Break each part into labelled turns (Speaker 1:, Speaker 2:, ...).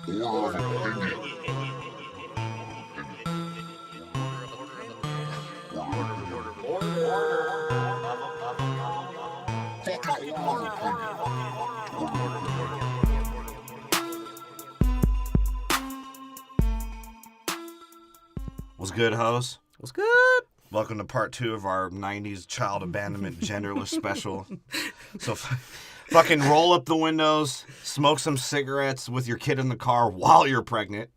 Speaker 1: What's good, hoes?
Speaker 2: What's good?
Speaker 1: Welcome to part 2 of our 90s child abandonment genderless special. So fucking roll up the windows, smoke some cigarettes with your kid in the car while you're pregnant.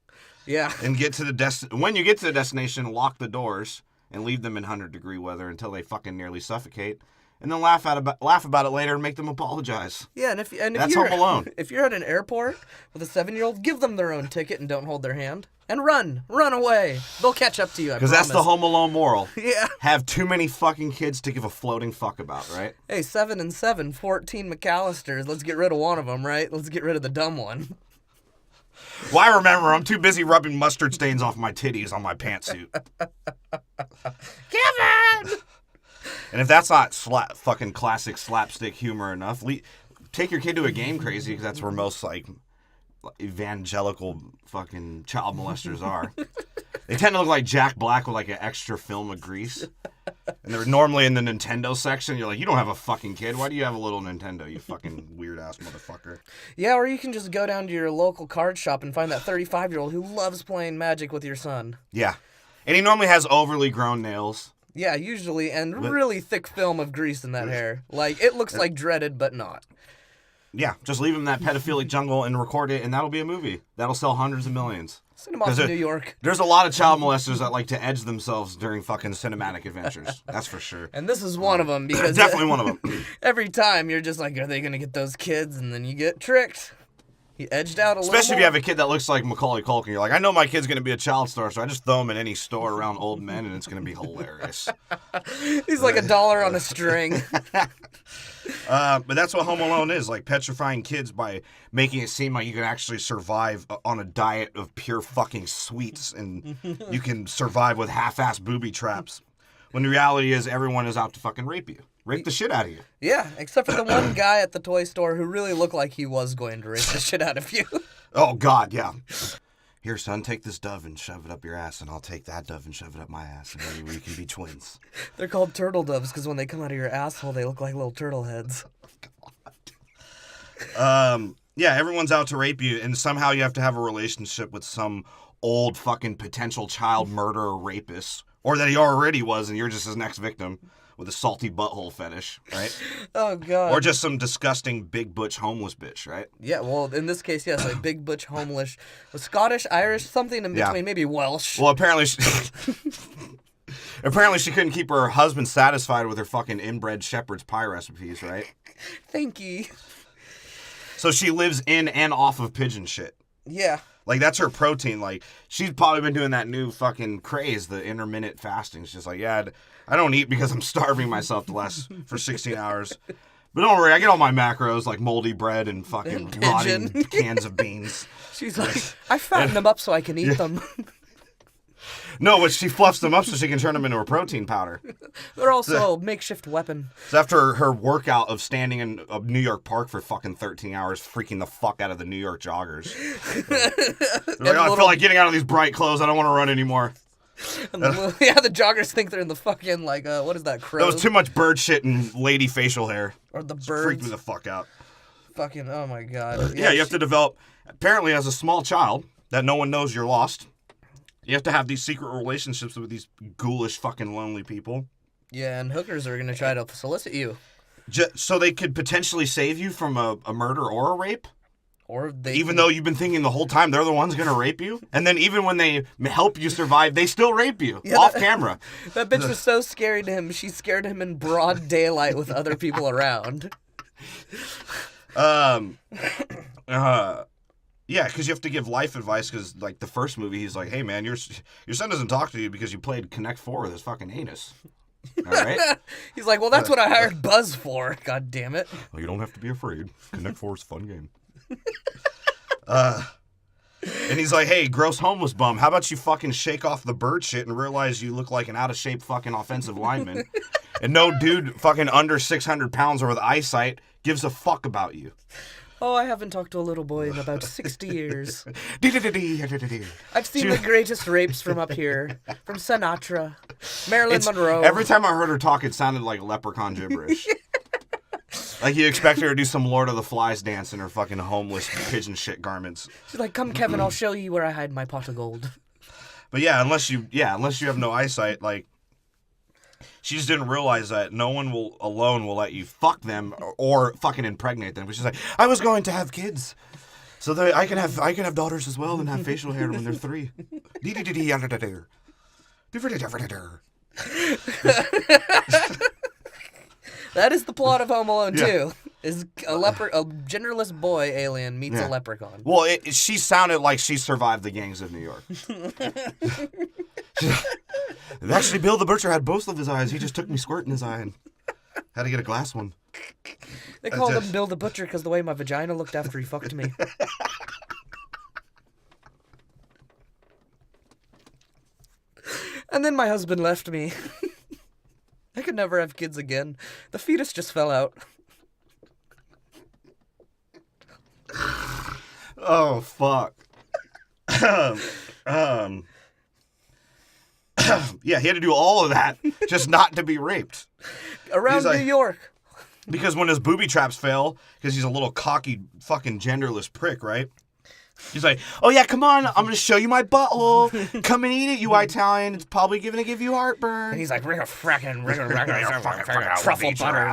Speaker 2: Yeah.
Speaker 1: And get to the when you get to the destination, lock the doors and leave them in 100-degree weather until they fucking nearly suffocate. And then laugh about it later and make them apologize.
Speaker 2: Yeah, and if
Speaker 1: That's
Speaker 2: you're,
Speaker 1: Home Alone.
Speaker 2: If you're at an airport with a 7-year-old, give them their own ticket and don't hold their hand. And run away. They'll catch up to you, I promise.
Speaker 1: Because that's the Home Alone moral.
Speaker 2: Yeah.
Speaker 1: Have too many fucking kids to give a floating fuck about, right?
Speaker 2: Hey, 7 and 7, 14 McAllisters. Let's get rid of one of them, right? Let's get rid of the dumb one.
Speaker 1: Well, I remember, I'm too busy rubbing mustard stains off my titties on my pantsuit.
Speaker 2: Kevin!
Speaker 1: And if that's not fucking classic slapstick humor enough, take your kid to a game crazy, because that's where most, like, evangelical fucking child molesters are. They tend to look like Jack Black with, like, an extra film of grease. And they're normally in the Nintendo section. You're like, you don't have a fucking kid. Why do you have a little Nintendo, you fucking weird-ass motherfucker?
Speaker 2: Yeah, or you can just go down to your local card shop and find that 35-year-old who loves playing Magic with your son.
Speaker 1: Yeah. And he normally has overly grown nails.
Speaker 2: Yeah, usually, and really thick film of grease in that hair. Like, it looks like Dreaded, but not.
Speaker 1: Yeah, just leave him in that pedophilic jungle and record it, and that'll be a movie. That'll sell hundreds of millions.
Speaker 2: Send him off to New York.
Speaker 1: There's a lot of child molesters that like to edge themselves during fucking cinematic adventures. That's for sure.
Speaker 2: And this is one of them, because...
Speaker 1: Definitely one of them.
Speaker 2: Every time, you're just like, are they going to get those kids? And then you get tricked. He edged out a little
Speaker 1: Especially if you
Speaker 2: more.
Speaker 1: have a kid that looks like Macaulay Culkin. You're like, I know my kid's going to be a child star, so I just throw him in any store around old men, and it's going to be hilarious.
Speaker 2: He's like $1 on a string.
Speaker 1: But that's what Home Alone is, like petrifying kids by making it seem like you can actually survive on a diet of pure fucking sweets, and you can survive with half-ass booby traps. When the reality is everyone is out to fucking rape you. Rape the shit out of you.
Speaker 2: Yeah, except for the one guy at the toy store who really looked like he was going to rape the shit out of you.
Speaker 1: Oh, God, yeah. Here, son, take this dove and shove it up your ass, and I'll take that dove and shove it up my ass, and maybe we can be twins.
Speaker 2: They're called turtle doves because when they come out of your asshole, they look like little turtle heads.
Speaker 1: Yeah, everyone's out to rape you, and somehow you have to have a relationship with some old fucking potential child murderer rapist, or that he already was, and you're just his next victim with a salty butthole fetish, right?
Speaker 2: Oh, God.
Speaker 1: Or just some disgusting big butch homeless bitch, right?
Speaker 2: Yeah, well, in this case, yes, like big butch homeless, Scottish, Irish, something in between, maybe Welsh.
Speaker 1: Well, apparently she couldn't keep her husband satisfied with her fucking inbred shepherd's pie recipes, right?
Speaker 2: Thank you.
Speaker 1: So she lives in and off of pigeon shit.
Speaker 2: Yeah.
Speaker 1: Like, that's her protein. Like, she's probably been doing that new fucking craze, the intermittent fasting. She's just like, yeah, I don't eat because I'm starving myself for 16 hours. But don't worry, I get all my macros, like moldy bread and fucking rotting cans of beans.
Speaker 2: She's like, I fatten them up so I can eat them.
Speaker 1: No, but she fluffs them up so she can turn them into a protein powder.
Speaker 2: They're also a makeshift weapon.
Speaker 1: So after her workout of standing in a New York park for fucking 13 hours, freaking the fuck out of the New York joggers. Like, I feel like getting out of these bright clothes. I don't want to run anymore.
Speaker 2: The joggers think they're in the fucking, like, what is that, crow?
Speaker 1: That was too much bird shit and lady facial hair.
Speaker 2: Or the
Speaker 1: birds. Freaked me the fuck out.
Speaker 2: Fucking, oh my God.
Speaker 1: Yeah, you have to develop, apparently as a small child, that no one knows you're lost. You have to have these secret relationships with these ghoulish fucking lonely people.
Speaker 2: Yeah, and hookers are going to try to solicit you.
Speaker 1: So they could potentially save you from a murder or a rape?
Speaker 2: Or they
Speaker 1: Even though you've been thinking the whole time they're the ones going to rape you? And then even when they help you survive, they still rape you off camera.
Speaker 2: That bitch was so scary to him, she scared him in broad daylight with other people around.
Speaker 1: Yeah, because you have to give life advice, because, like, the first movie, he's like, hey, man, your son doesn't talk to you because you played Connect 4 with his fucking anus. All right?
Speaker 2: He's like, well, that's what I hired Buzz for. God damn it.
Speaker 1: Well, you don't have to be afraid. Connect 4 is a fun game. And he's like, hey, gross homeless bum, how about you fucking shake off the bird shit and realize you look like an out-of-shape fucking offensive lineman. And no dude fucking under 600 pounds or with eyesight gives a fuck about you.
Speaker 2: Oh, I haven't talked to a little boy in about 60 years. I've seen
Speaker 1: She-
Speaker 2: the greatest rapes from up here. From Sinatra, Marilyn Monroe.
Speaker 1: Every time I heard her talk, it sounded like leprechaun gibberish. Like you expect her to do some Lord of the Flies dance in her fucking homeless pigeon shit garments.
Speaker 2: She's like, come, Kevin, I'll show you where I hide my pot of gold.
Speaker 1: But unless you have no eyesight, like she just didn't realize that no one will let you fuck them or fucking impregnate them. But she's like, I was going to have kids, so that I can have daughters as well and have facial hair when they're 3.
Speaker 2: That is the plot of Home Alone 2. Is a genderless boy alien meets a leprechaun.
Speaker 1: Well, she sounded like she survived the gangs of New York. Actually, Bill the Butcher had both of his eyes. He just took me squirt in his eye and had to get a glass one.
Speaker 2: They called him Bill the Butcher because the way my vagina looked after he fucked me. And then my husband left me. I could never have kids again. The fetus just fell out.
Speaker 1: Oh, fuck. Yeah, he had to do all of that just not to be raped.
Speaker 2: Around New York.
Speaker 1: Because when his booby traps fail, because he's a little cocky fucking genderless prick, right? He's like, oh yeah, come on, I'm going to show you my butthole. Come and eat it, you Italian. It's probably going to give you heartburn.
Speaker 2: And he's like, fracking truffle butter.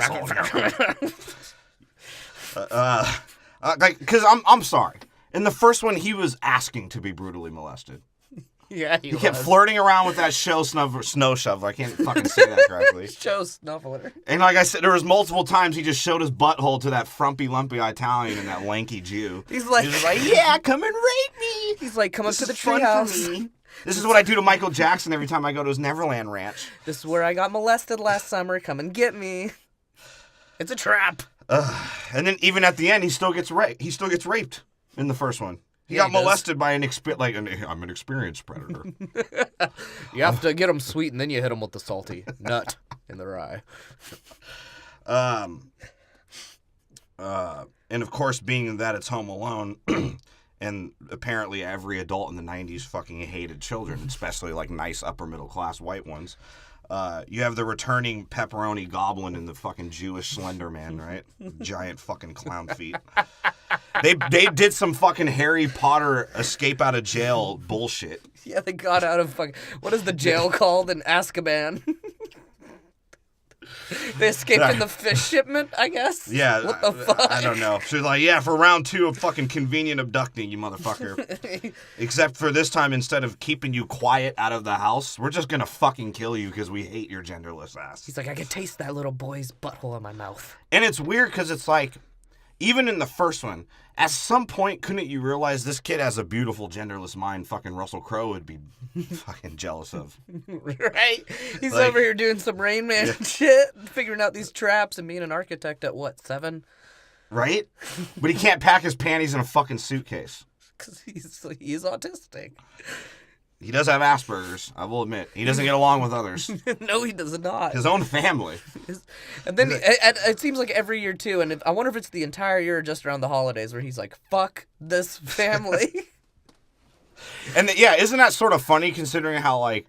Speaker 1: Because I'm sorry. In the first one, he was asking to be brutally molested.
Speaker 2: Yeah,
Speaker 1: he kept flirting around with that snow shovel. I can't fucking say that correctly.
Speaker 2: Show snuffler.
Speaker 1: And like I said, there was multiple times he just showed his butthole to that frumpy, lumpy Italian and that lanky Jew.
Speaker 2: He's like,
Speaker 1: yeah, come and rape me.
Speaker 2: He's like, come up to the treehouse.
Speaker 1: This is what I do to Michael Jackson every time I go to his Neverland Ranch.
Speaker 2: This is where I got molested last summer. Come and get me. It's a trap.
Speaker 1: And then even at the end, he still gets raped. He still gets raped in the first one. He got molested by I'm an experienced predator.
Speaker 2: You have to get him sweet, and then you hit him with the salty nut in the rye.
Speaker 1: And of course, being that it's Home Alone, and apparently every adult in the 90s fucking hated children, especially like nice upper middle class white ones. You have the returning pepperoni goblin and the fucking Jewish Slender Man, right? Giant fucking clown feet. They did some fucking Harry Potter escape out of jail bullshit.
Speaker 2: Yeah, they got out of fucking... What is the jail called in Azkaban? They escaped in the fish shipment, I guess?
Speaker 1: Yeah.
Speaker 2: What the fuck?
Speaker 1: I don't know. She's like, yeah, for round 2 of fucking convenient abducting, you motherfucker. Except for this time, instead of keeping you quiet out of the house, we're just gonna fucking kill you because we hate your genderless ass.
Speaker 2: He's like, I can taste that little boy's butthole in my mouth.
Speaker 1: And it's weird because it's like, even in the first one, at some point, couldn't you realize this kid has a beautiful genderless mind fucking Russell Crowe would be fucking jealous of?
Speaker 2: Right? He's over here doing some Rain Man shit, figuring out these traps and being an architect at what, 7?
Speaker 1: Right? But he can't pack his panties in a fucking suitcase.
Speaker 2: Because he's autistic.
Speaker 1: He does have Asperger's, I will admit. He doesn't get along with others.
Speaker 2: No, he does not.
Speaker 1: His own family.
Speaker 2: And then it seems like every year, too, and I wonder if it's the entire year or just around the holidays where he's like, fuck this family.
Speaker 1: And isn't that sort of funny considering how, like,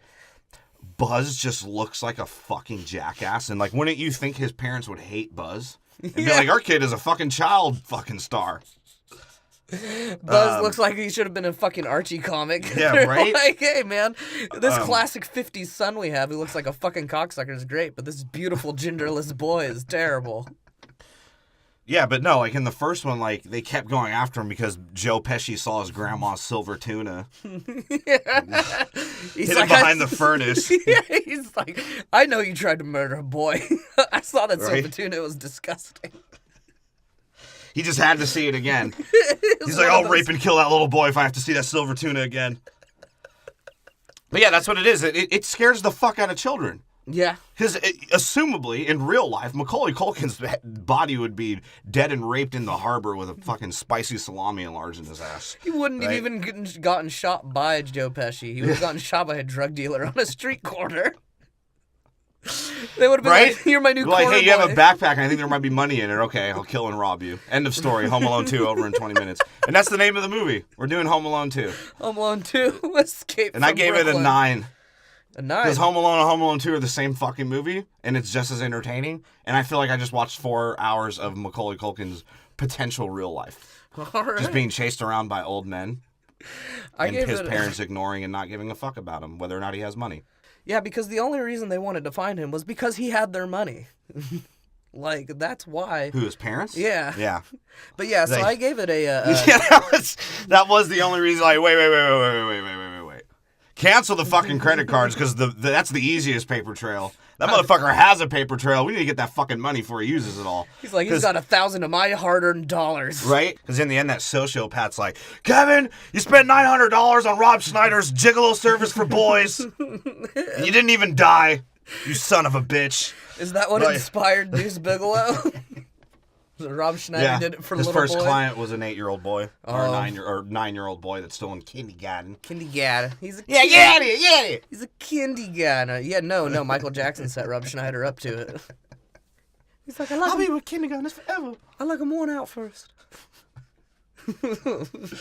Speaker 1: Buzz just looks like a fucking jackass? And, like, wouldn't you think his parents would hate Buzz? And be like, our kid is a fucking child fucking star.
Speaker 2: Buzz looks like he should have been a fucking Archie comic.
Speaker 1: Yeah, right?
Speaker 2: Like, hey, man, this classic 50s son we have who looks like a fucking cocksucker is great, but this beautiful genderless boy is terrible.
Speaker 1: Yeah, but no, like in the first one, like they kept going after him because Joe Pesci saw his grandma's silver tuna. Hit him behind the furnace.
Speaker 2: Yeah, he's like, I know you tried to murder a boy. I saw that silver tuna. It was disgusting.
Speaker 1: He just had to see it again. He's like, I'll rape and kill that little boy if I have to see that silver tuna again. But yeah, that's what it is. It scares the fuck out of children.
Speaker 2: Yeah.
Speaker 1: Because, assumably, in real life, Macaulay Culkin's body would be dead and raped in the harbor with a fucking spicy salami enlarged in his ass.
Speaker 2: He wouldn't have even gotten shot by Joe Pesci. He would have gotten shot by a drug dealer on a street corner. They would have been like, "You're my new
Speaker 1: like,
Speaker 2: corner
Speaker 1: hey, you have
Speaker 2: boy."
Speaker 1: a backpack, and I think there might be money in it. Okay, I'll kill and rob you. End of story. Home Alone 2 over in 20 minutes. And that's the name of the movie. We're doing Home Alone 2.
Speaker 2: Home Alone 2, Escape
Speaker 1: And
Speaker 2: from
Speaker 1: I gave
Speaker 2: Brooklyn.
Speaker 1: it a 9.
Speaker 2: A 9?
Speaker 1: Because Home Alone and Home Alone 2 are the same fucking movie, and it's just as entertaining. And I feel like I just watched 4 hours of Macaulay Culkin's potential real life.
Speaker 2: All right.
Speaker 1: Just being chased around by old men.
Speaker 2: I
Speaker 1: And
Speaker 2: gave
Speaker 1: his
Speaker 2: it
Speaker 1: parents ignoring and not giving a fuck about him, whether or not he has money.
Speaker 2: Yeah, because the only reason they wanted to find him was because he had their money. Like, that's why.
Speaker 1: Who, his parents?
Speaker 2: Yeah.
Speaker 1: Yeah.
Speaker 2: But yeah, so
Speaker 1: They-
Speaker 2: I gave it a...
Speaker 1: Yeah, that was the only reason. Like, wait. Cancel the fucking credit cards because that's the easiest paper trail. That motherfucker has a paper trail. We need to get that fucking money before he uses it all.
Speaker 2: He's like, he's got 1,000 of my hard-earned dollars.
Speaker 1: Right? Because in the end, that sociopath's like, Kevin, you spent $900 on Rob Schneider's gigolo service for boys. And you didn't even die, you son of a bitch.
Speaker 2: Is that what
Speaker 1: Right.
Speaker 2: inspired Deuce Bigelow? Rob Schneider did it for
Speaker 1: his
Speaker 2: little
Speaker 1: first
Speaker 2: boy?
Speaker 1: client was an 8-year-old boy, or a
Speaker 2: Oh.
Speaker 1: 9-year-old boy that's still in kindergarten.
Speaker 2: Kindergarten. He's a
Speaker 1: Yeah, get out of here, get out of here.
Speaker 2: He's a kindergarten. Yeah, no. Michael Jackson set Rob Schneider up to it. He's like,
Speaker 1: I'll be with kindergartners forever.
Speaker 2: I like him worn out first.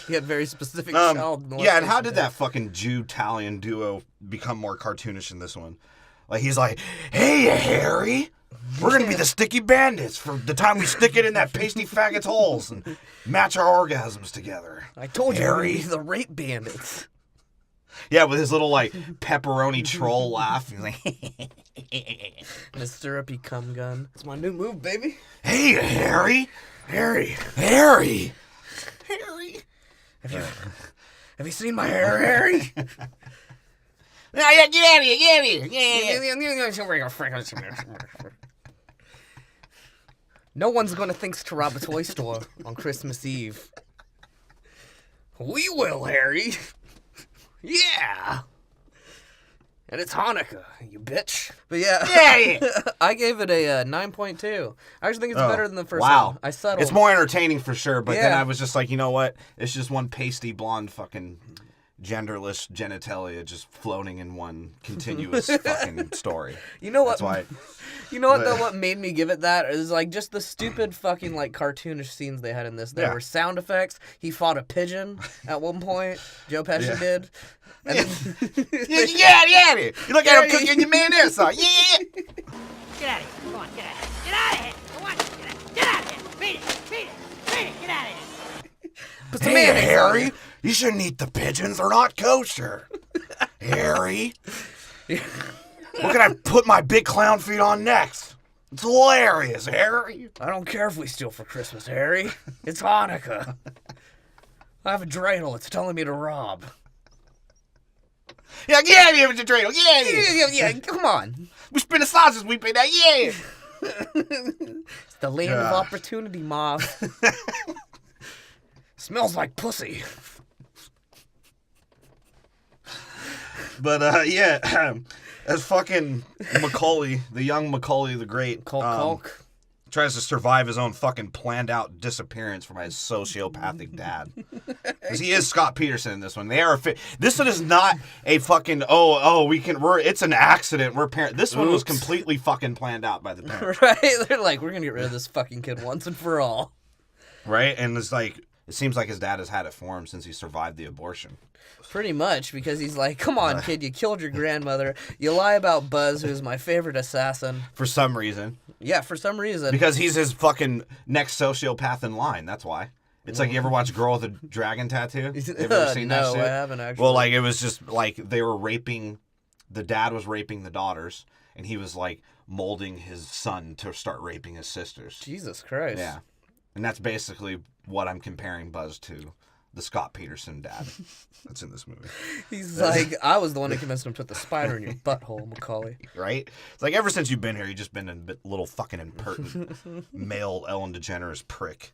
Speaker 2: He had very specific child molestation.
Speaker 1: Yeah, and how did that fucking Jewtalian duo become more cartoonish in this one? Like, he's like, hey, Harry, we're going to be the sticky bandits for the time we stick it in that pasty faggot's holes and match our orgasms together.
Speaker 2: I told you we'd
Speaker 1: Harry.
Speaker 2: be the rape bandits.
Speaker 1: Yeah, with his little, like, pepperoni troll laugh. He's like,
Speaker 2: And a syrupy cum gun. It's my new move, baby.
Speaker 1: hey, Harry.
Speaker 2: Harry.
Speaker 1: Harry.
Speaker 2: Have you seen my hair, Harry?
Speaker 1: No, yeah, get out of here, yeah.
Speaker 2: No one's gonna think to rob a toy store on Christmas Eve. We will, Harry. Yeah. And it's Hanukkah, you bitch. But yeah, I gave it a 9.2. I actually think it's better than the first one. I settled.
Speaker 1: It's more entertaining for sure, but then
Speaker 2: Yeah.
Speaker 1: I was just like, you know what? It's just one pasty blonde fucking genderless genitalia just floating in one continuous fucking story.
Speaker 2: You know what?
Speaker 1: That's why.
Speaker 2: You know what, though? What made me give it that is like just the stupid fucking like cartoonish scenes they had in this. There
Speaker 1: Yeah.
Speaker 2: were sound effects. He fought a pigeon at one point. Joe Pesci did. And then,
Speaker 1: Yeah. You look at him cooking your mayonnaise sauce. Yeah.
Speaker 3: Get out of here. Come on, get out of here. Get out of here. Come on, get out of here. Beat it. Get out of here.
Speaker 2: Put some
Speaker 1: Hey,
Speaker 2: mayonnaise on
Speaker 1: Harry,
Speaker 2: it.
Speaker 1: you shouldn't eat the pigeons. They're not kosher. Harry, what can I put my big clown feet on next? It's hilarious, Harry.
Speaker 2: I don't care if we steal for Christmas, Harry. It's Hanukkah. I have a dreidel. It's telling me to rob.
Speaker 1: Yeah, get out of here with your dreidel. Get out of here.
Speaker 2: Yeah, come on.
Speaker 1: We spin the sausages, we pay that. Yeah.
Speaker 2: It's the land of opportunity, Mom. Smells like pussy.
Speaker 1: But, as fucking Macaulay, the young Macaulay the Great,
Speaker 2: Culk.
Speaker 1: tries to survive his own fucking planned out disappearance from his sociopathic dad. Because he is Scott Peterson in this one. They are this one is not a fucking it's an accident. This one was completely fucking planned out by the parents.
Speaker 2: Right? They're like, we're gonna get rid of this fucking kid once and for all.
Speaker 1: Right? And it's like it seems like his dad has had it for him since he survived the abortion.
Speaker 2: Pretty much, because he's like, come on, kid, you killed your grandmother. You lie about Buzz, who's my favorite assassin.
Speaker 1: For some reason.
Speaker 2: Yeah, for some reason.
Speaker 1: Because he's his fucking next sociopath in line, that's why. It's like, you ever watch Girl with a Dragon Tattoo? You ever seen that
Speaker 2: No,
Speaker 1: shit?
Speaker 2: I haven't actually.
Speaker 1: Well, like, it was just, like, they were raping, the dad was raping the daughters, and he was, like, molding his son to start raping his sisters.
Speaker 2: Jesus Christ.
Speaker 1: Yeah. And that's basically what I'm comparing Buzz to, the Scott Peterson dad that's in this movie.
Speaker 2: He's like, I was the one who convinced him to put the spider in your butthole, Macaulay.
Speaker 1: Right? It's like, ever since you've been here, you've just been a little fucking impertinent male Ellen DeGeneres prick.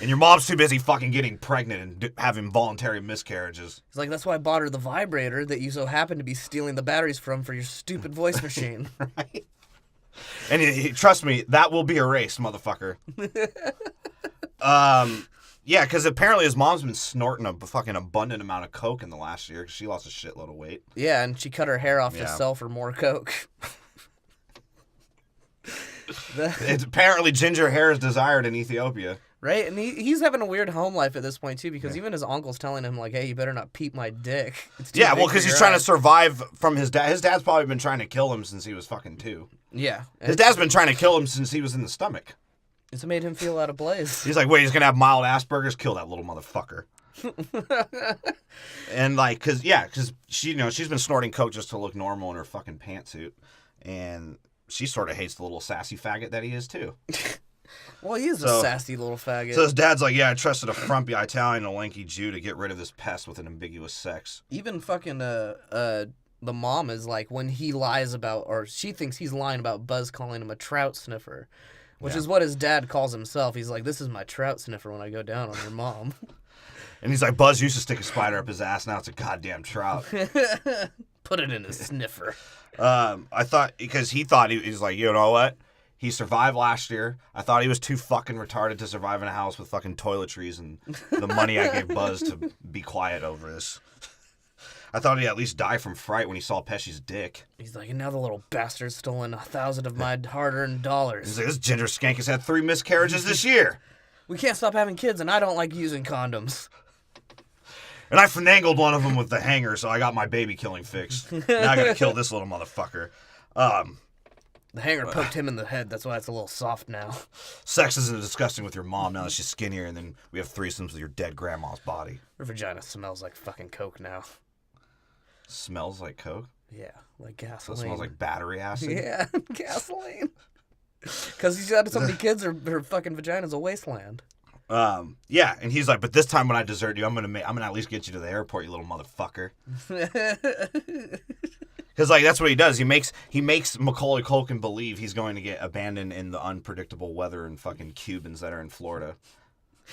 Speaker 1: And your mom's too busy fucking getting pregnant and having voluntary miscarriages.
Speaker 2: He's like, that's why I bought her the vibrator that you so happen to be stealing the batteries from for your stupid voice machine.
Speaker 1: Right? And trust me, that will be erased, motherfucker. Yeah, because apparently his mom's been snorting a fucking abundant amount of coke in the last year because she lost a shitload of weight.
Speaker 2: Yeah, and she cut her hair off to
Speaker 1: Yeah.
Speaker 2: sell for more coke.
Speaker 1: It's apparently ginger hair is desired in Ethiopia.
Speaker 2: Right? And he's having a weird home life at this point, too, because even his uncle's telling him, like, hey, you better not peep my dick.
Speaker 1: Yeah, well, because he's trying to survive from his dad. His dad's probably been trying to kill him since he was fucking 2.
Speaker 2: Yeah.
Speaker 1: His dad's been trying to kill him since he was in the stomach.
Speaker 2: It's made him feel out of place.
Speaker 1: He's like, wait, he's going to have mild Asperger's? Kill that little motherfucker. And, like, because she, she's been snorting coke just to look normal in her fucking pantsuit. And she sort of hates the little sassy faggot that he is, too.
Speaker 2: Well, he is a sassy little faggot.
Speaker 1: So his dad's like, yeah, I trusted a frumpy Italian and a lanky Jew to get rid of this pest with an ambiguous sex.
Speaker 2: Even fucking the mom is like, when he lies about, or she thinks he's lying about Buzz calling him a trout sniffer, which is what his dad calls himself. He's like, this is my trout sniffer when I go down on your mom.
Speaker 1: And he's like, Buzz used to stick a spider up his ass, now it's a goddamn trout.
Speaker 2: Put it in a sniffer.
Speaker 1: I thought, because he thought, he's like, you know what? He survived last year. I thought he was too fucking retarded to survive in a house with fucking toiletries and the money I gave Buzz to be quiet over this. I thought he'd at least die from fright when he saw Pesci's dick.
Speaker 2: He's like, and now the little bastard's stolen 1,000 of my hard-earned dollars.
Speaker 1: He's like, this ginger skank has had 3 miscarriages this year.
Speaker 2: We can't stop having kids, and I don't like using condoms.
Speaker 1: And I finagled one of them with the hanger, so I got my baby killing fixed. Now I gotta kill this little motherfucker.
Speaker 2: The hanger poked him in the head. That's why it's a little soft now.
Speaker 1: Sex isn't disgusting with your mom now that she's skinnier, and then we have threesomes with your dead grandma's body.
Speaker 2: Her vagina smells like fucking coke now.
Speaker 1: Smells like coke?
Speaker 2: Yeah, like
Speaker 1: So
Speaker 2: gasoline.
Speaker 1: it smells like battery acid?
Speaker 2: Yeah, gasoline. Because he's had so many kids, her fucking vagina's a wasteland.
Speaker 1: Yeah, and he's like, but this time when I desert you, I'm gonna at least get you to the airport, you little motherfucker. Because like that's what he does. He makes Macaulay Culkin believe he's going to get abandoned in the unpredictable weather and fucking Cubans that are in Florida.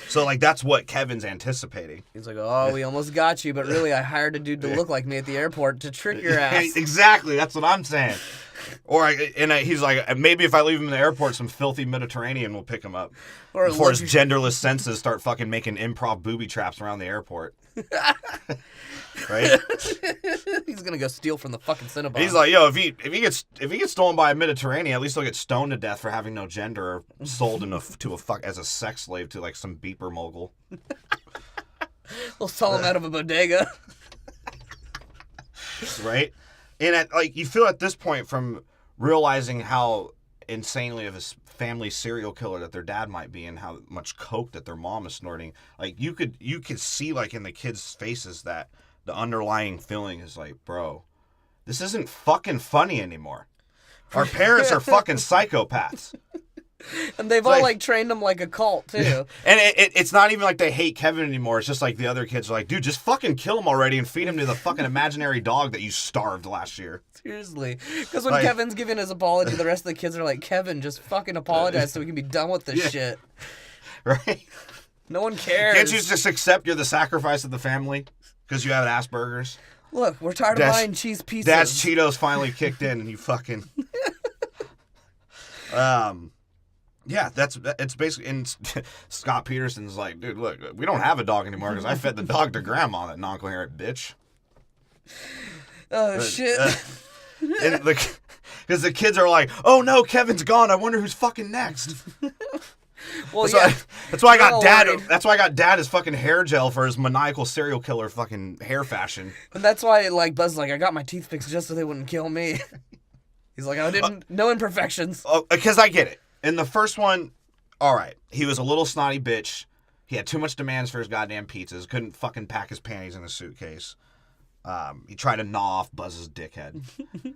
Speaker 1: So like that's what Kevin's anticipating.
Speaker 2: He's like, oh, we almost got you, but really I hired a dude to look like me at the airport to trick your ass.
Speaker 1: Exactly, that's what I'm saying. He's like, maybe if I leave him in the airport, some filthy Mediterranean will pick him up. Or before his genderless senses start fucking making improv booby traps around the airport. Right?
Speaker 2: He's gonna go steal from the fucking Cinnabon.
Speaker 1: He's like, yo, if he gets stolen by a Mediterranean, at least he'll get stoned to death for having no gender or sold as a sex slave to like some beeper mogul.
Speaker 2: They'll sell him out of a bodega.
Speaker 1: Right? And you feel at this point from realizing how insanely of a family serial killer that their dad might be and how much coke that their mom is snorting, like you could see like in the kids' faces that the underlying feeling is like, bro, this isn't fucking funny anymore. Our parents are fucking psychopaths.
Speaker 2: And they've all like trained him like a cult too.
Speaker 1: And it's not even like they hate Kevin anymore. It's just like the other kids are like, dude, just fucking kill him already and feed him to the fucking imaginary dog that you starved last year.
Speaker 2: Seriously. Because when Kevin's giving his apology, the rest of the kids are like, Kevin, just fucking apologize so we can be done with this shit.
Speaker 1: Right?
Speaker 2: No one cares.
Speaker 1: Can't you just accept you're the sacrifice of the family because you have Asperger's?
Speaker 2: Look, we're tired of buying cheese pizzas.
Speaker 1: Dad's Cheetos finally kicked in and you fucking... Yeah, it's basically, and Scott Peterson's like, dude, look, we don't have a dog anymore because I fed the dog to grandma, that non-coherent bitch.
Speaker 2: Oh, shit.
Speaker 1: Because the kids are like, oh no, Kevin's gone, I wonder who's fucking next.
Speaker 2: Well,
Speaker 1: that's why I got Dad. That's why I got Dad his fucking hair gel for his maniacal serial killer fucking hair fashion.
Speaker 2: And that's why like Buzz is like, I got my teeth fixed just so they wouldn't kill me. He's like, I didn't, no imperfections.
Speaker 1: Because I get it. In the first one, all right, he was a little snotty bitch. He had too much demands for his goddamn pizzas. Couldn't fucking pack his panties in a suitcase. He tried to gnaw off Buzz's dickhead.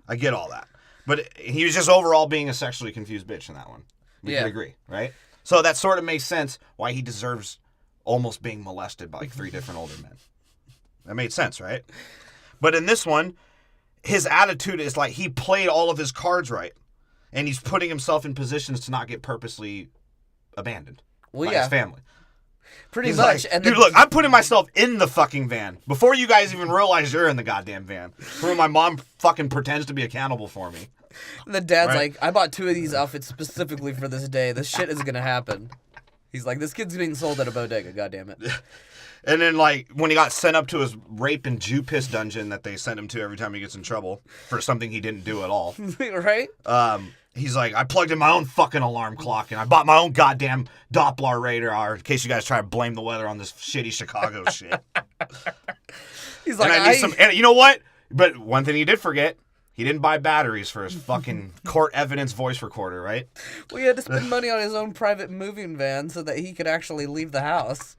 Speaker 1: I get all that. But he was just overall being a sexually confused bitch in that one. We can agree, right? So that sort of makes sense why he deserves almost being molested by like 3 different older men. That made sense, right? But in this one, his attitude is like he played all of his cards right. And he's putting himself in positions to not get purposely abandoned by his family.
Speaker 2: Pretty much.
Speaker 1: Like, dude, look, I'm putting myself in the fucking van before you guys even realize you're in the goddamn van. For when my mom fucking pretends to be accountable for me.
Speaker 2: And the dad's like, I bought 2 of these outfits specifically for this day. This shit is going to happen. He's like, this kid's being sold at a bodega, goddammit.
Speaker 1: And then, like, when he got sent up to his rape and Jew piss dungeon that they sent him to every time he gets in trouble for something he didn't do at all.
Speaker 2: Right?
Speaker 1: He's like, I plugged in my own fucking alarm clock and I bought my own goddamn Doppler radar in case you guys try to blame the weather on this shitty Chicago shit.
Speaker 2: He's like,
Speaker 1: and I need some. And you know what? But one thing he did forget. He didn't buy batteries for his fucking court evidence voice recorder, right?
Speaker 2: Well, he had to spend money on his own private moving van so that he could actually leave the house.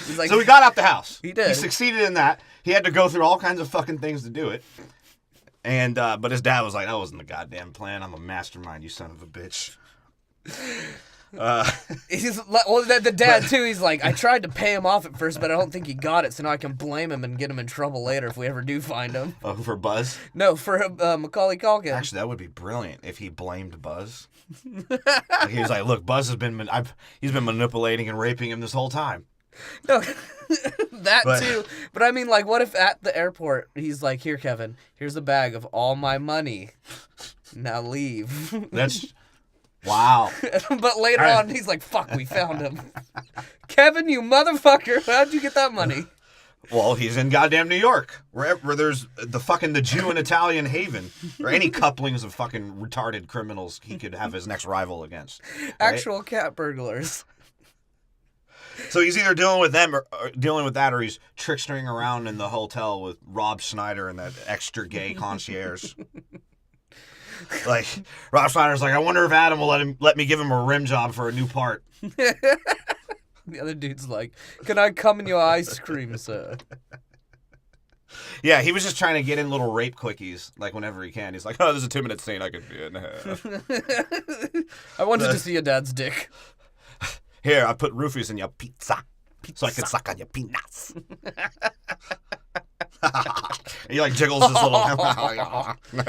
Speaker 2: He's like,
Speaker 1: so he got out the house.
Speaker 2: He did.
Speaker 1: He succeeded in that. He had to go through all kinds of fucking things to do it. And but his dad was like, that wasn't the goddamn plan. I'm a mastermind, you son of a bitch.
Speaker 2: The dad too. He's like, I tried to pay him off at first, but I don't think he got it. So now I can blame him and get him in trouble later if we ever do find him.
Speaker 1: Oh, for Buzz?
Speaker 2: No, for Macaulay Culkin.
Speaker 1: Actually, that would be brilliant if he blamed Buzz. Like, he was like, look, Buzz has been he's been manipulating and raping him this whole time.
Speaker 2: No, too. But I mean, like, what if at the airport he's like, here, Kevin, here's a bag of all my money. Now leave.
Speaker 1: That's. Wow.
Speaker 2: But later on, he's like, fuck, we found him. Kevin, you motherfucker, how'd you get that money?
Speaker 1: Well, he's in goddamn New York, where there's the Jew and Italian haven, or any couplings of fucking retarded criminals he could have his next rival against. Right?
Speaker 2: Actual cat burglars.
Speaker 1: So he's either dealing with them or dealing with that, or he's trickstering around in the hotel with Rob Schneider and that extra gay concierge. Like, Rob Schneider's like, I wonder if Adam will let me give him a rim job for a new part.
Speaker 2: The other dude's like, can I come in your ice cream, sir?
Speaker 1: Yeah, he was just trying to get in little rape quickies, like, whenever he can. He's like, oh, there's a 2-minute scene I could be in.
Speaker 2: I wanted to see your dad's dick.
Speaker 1: Here, I put roofies in your pizza. So I can suck on your peanuts. He like jiggles his little.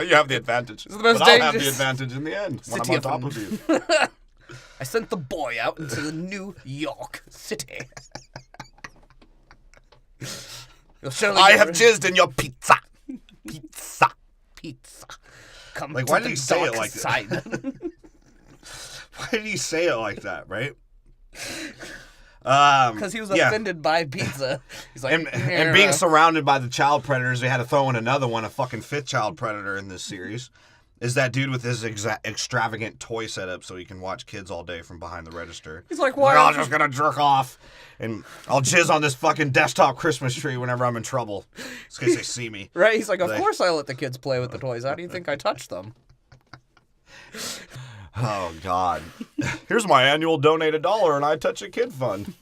Speaker 1: You have the advantage.
Speaker 2: This is the most
Speaker 1: but I'll have the
Speaker 2: dangerous
Speaker 1: advantage in the end when I'm on top of you.
Speaker 2: I sent the boy out into the New York City.
Speaker 1: I have jizzed in your pizza.
Speaker 2: Pizza. Come
Speaker 1: like,
Speaker 2: to
Speaker 1: why
Speaker 2: the
Speaker 1: did he say it
Speaker 2: dark
Speaker 1: like
Speaker 2: side.
Speaker 1: that? Why did he say it like that, right?
Speaker 2: Because he was offended by pizza. He's like,
Speaker 1: and being surrounded by the child predators, they had to throw in another one, a fucking 5th child predator in this series. Is that dude with his extravagant toy setup so he can watch kids all day from behind the register.
Speaker 2: He's like, why?
Speaker 1: I'm just gonna jerk off and I'll jizz on this fucking desktop Christmas tree whenever I'm in trouble. It's because they see me.
Speaker 2: Right? He's like, of course I let the kids play with the toys. How do you think I touch them?
Speaker 1: Oh, God. Here's my annual donate $1 and I touch a kid fund.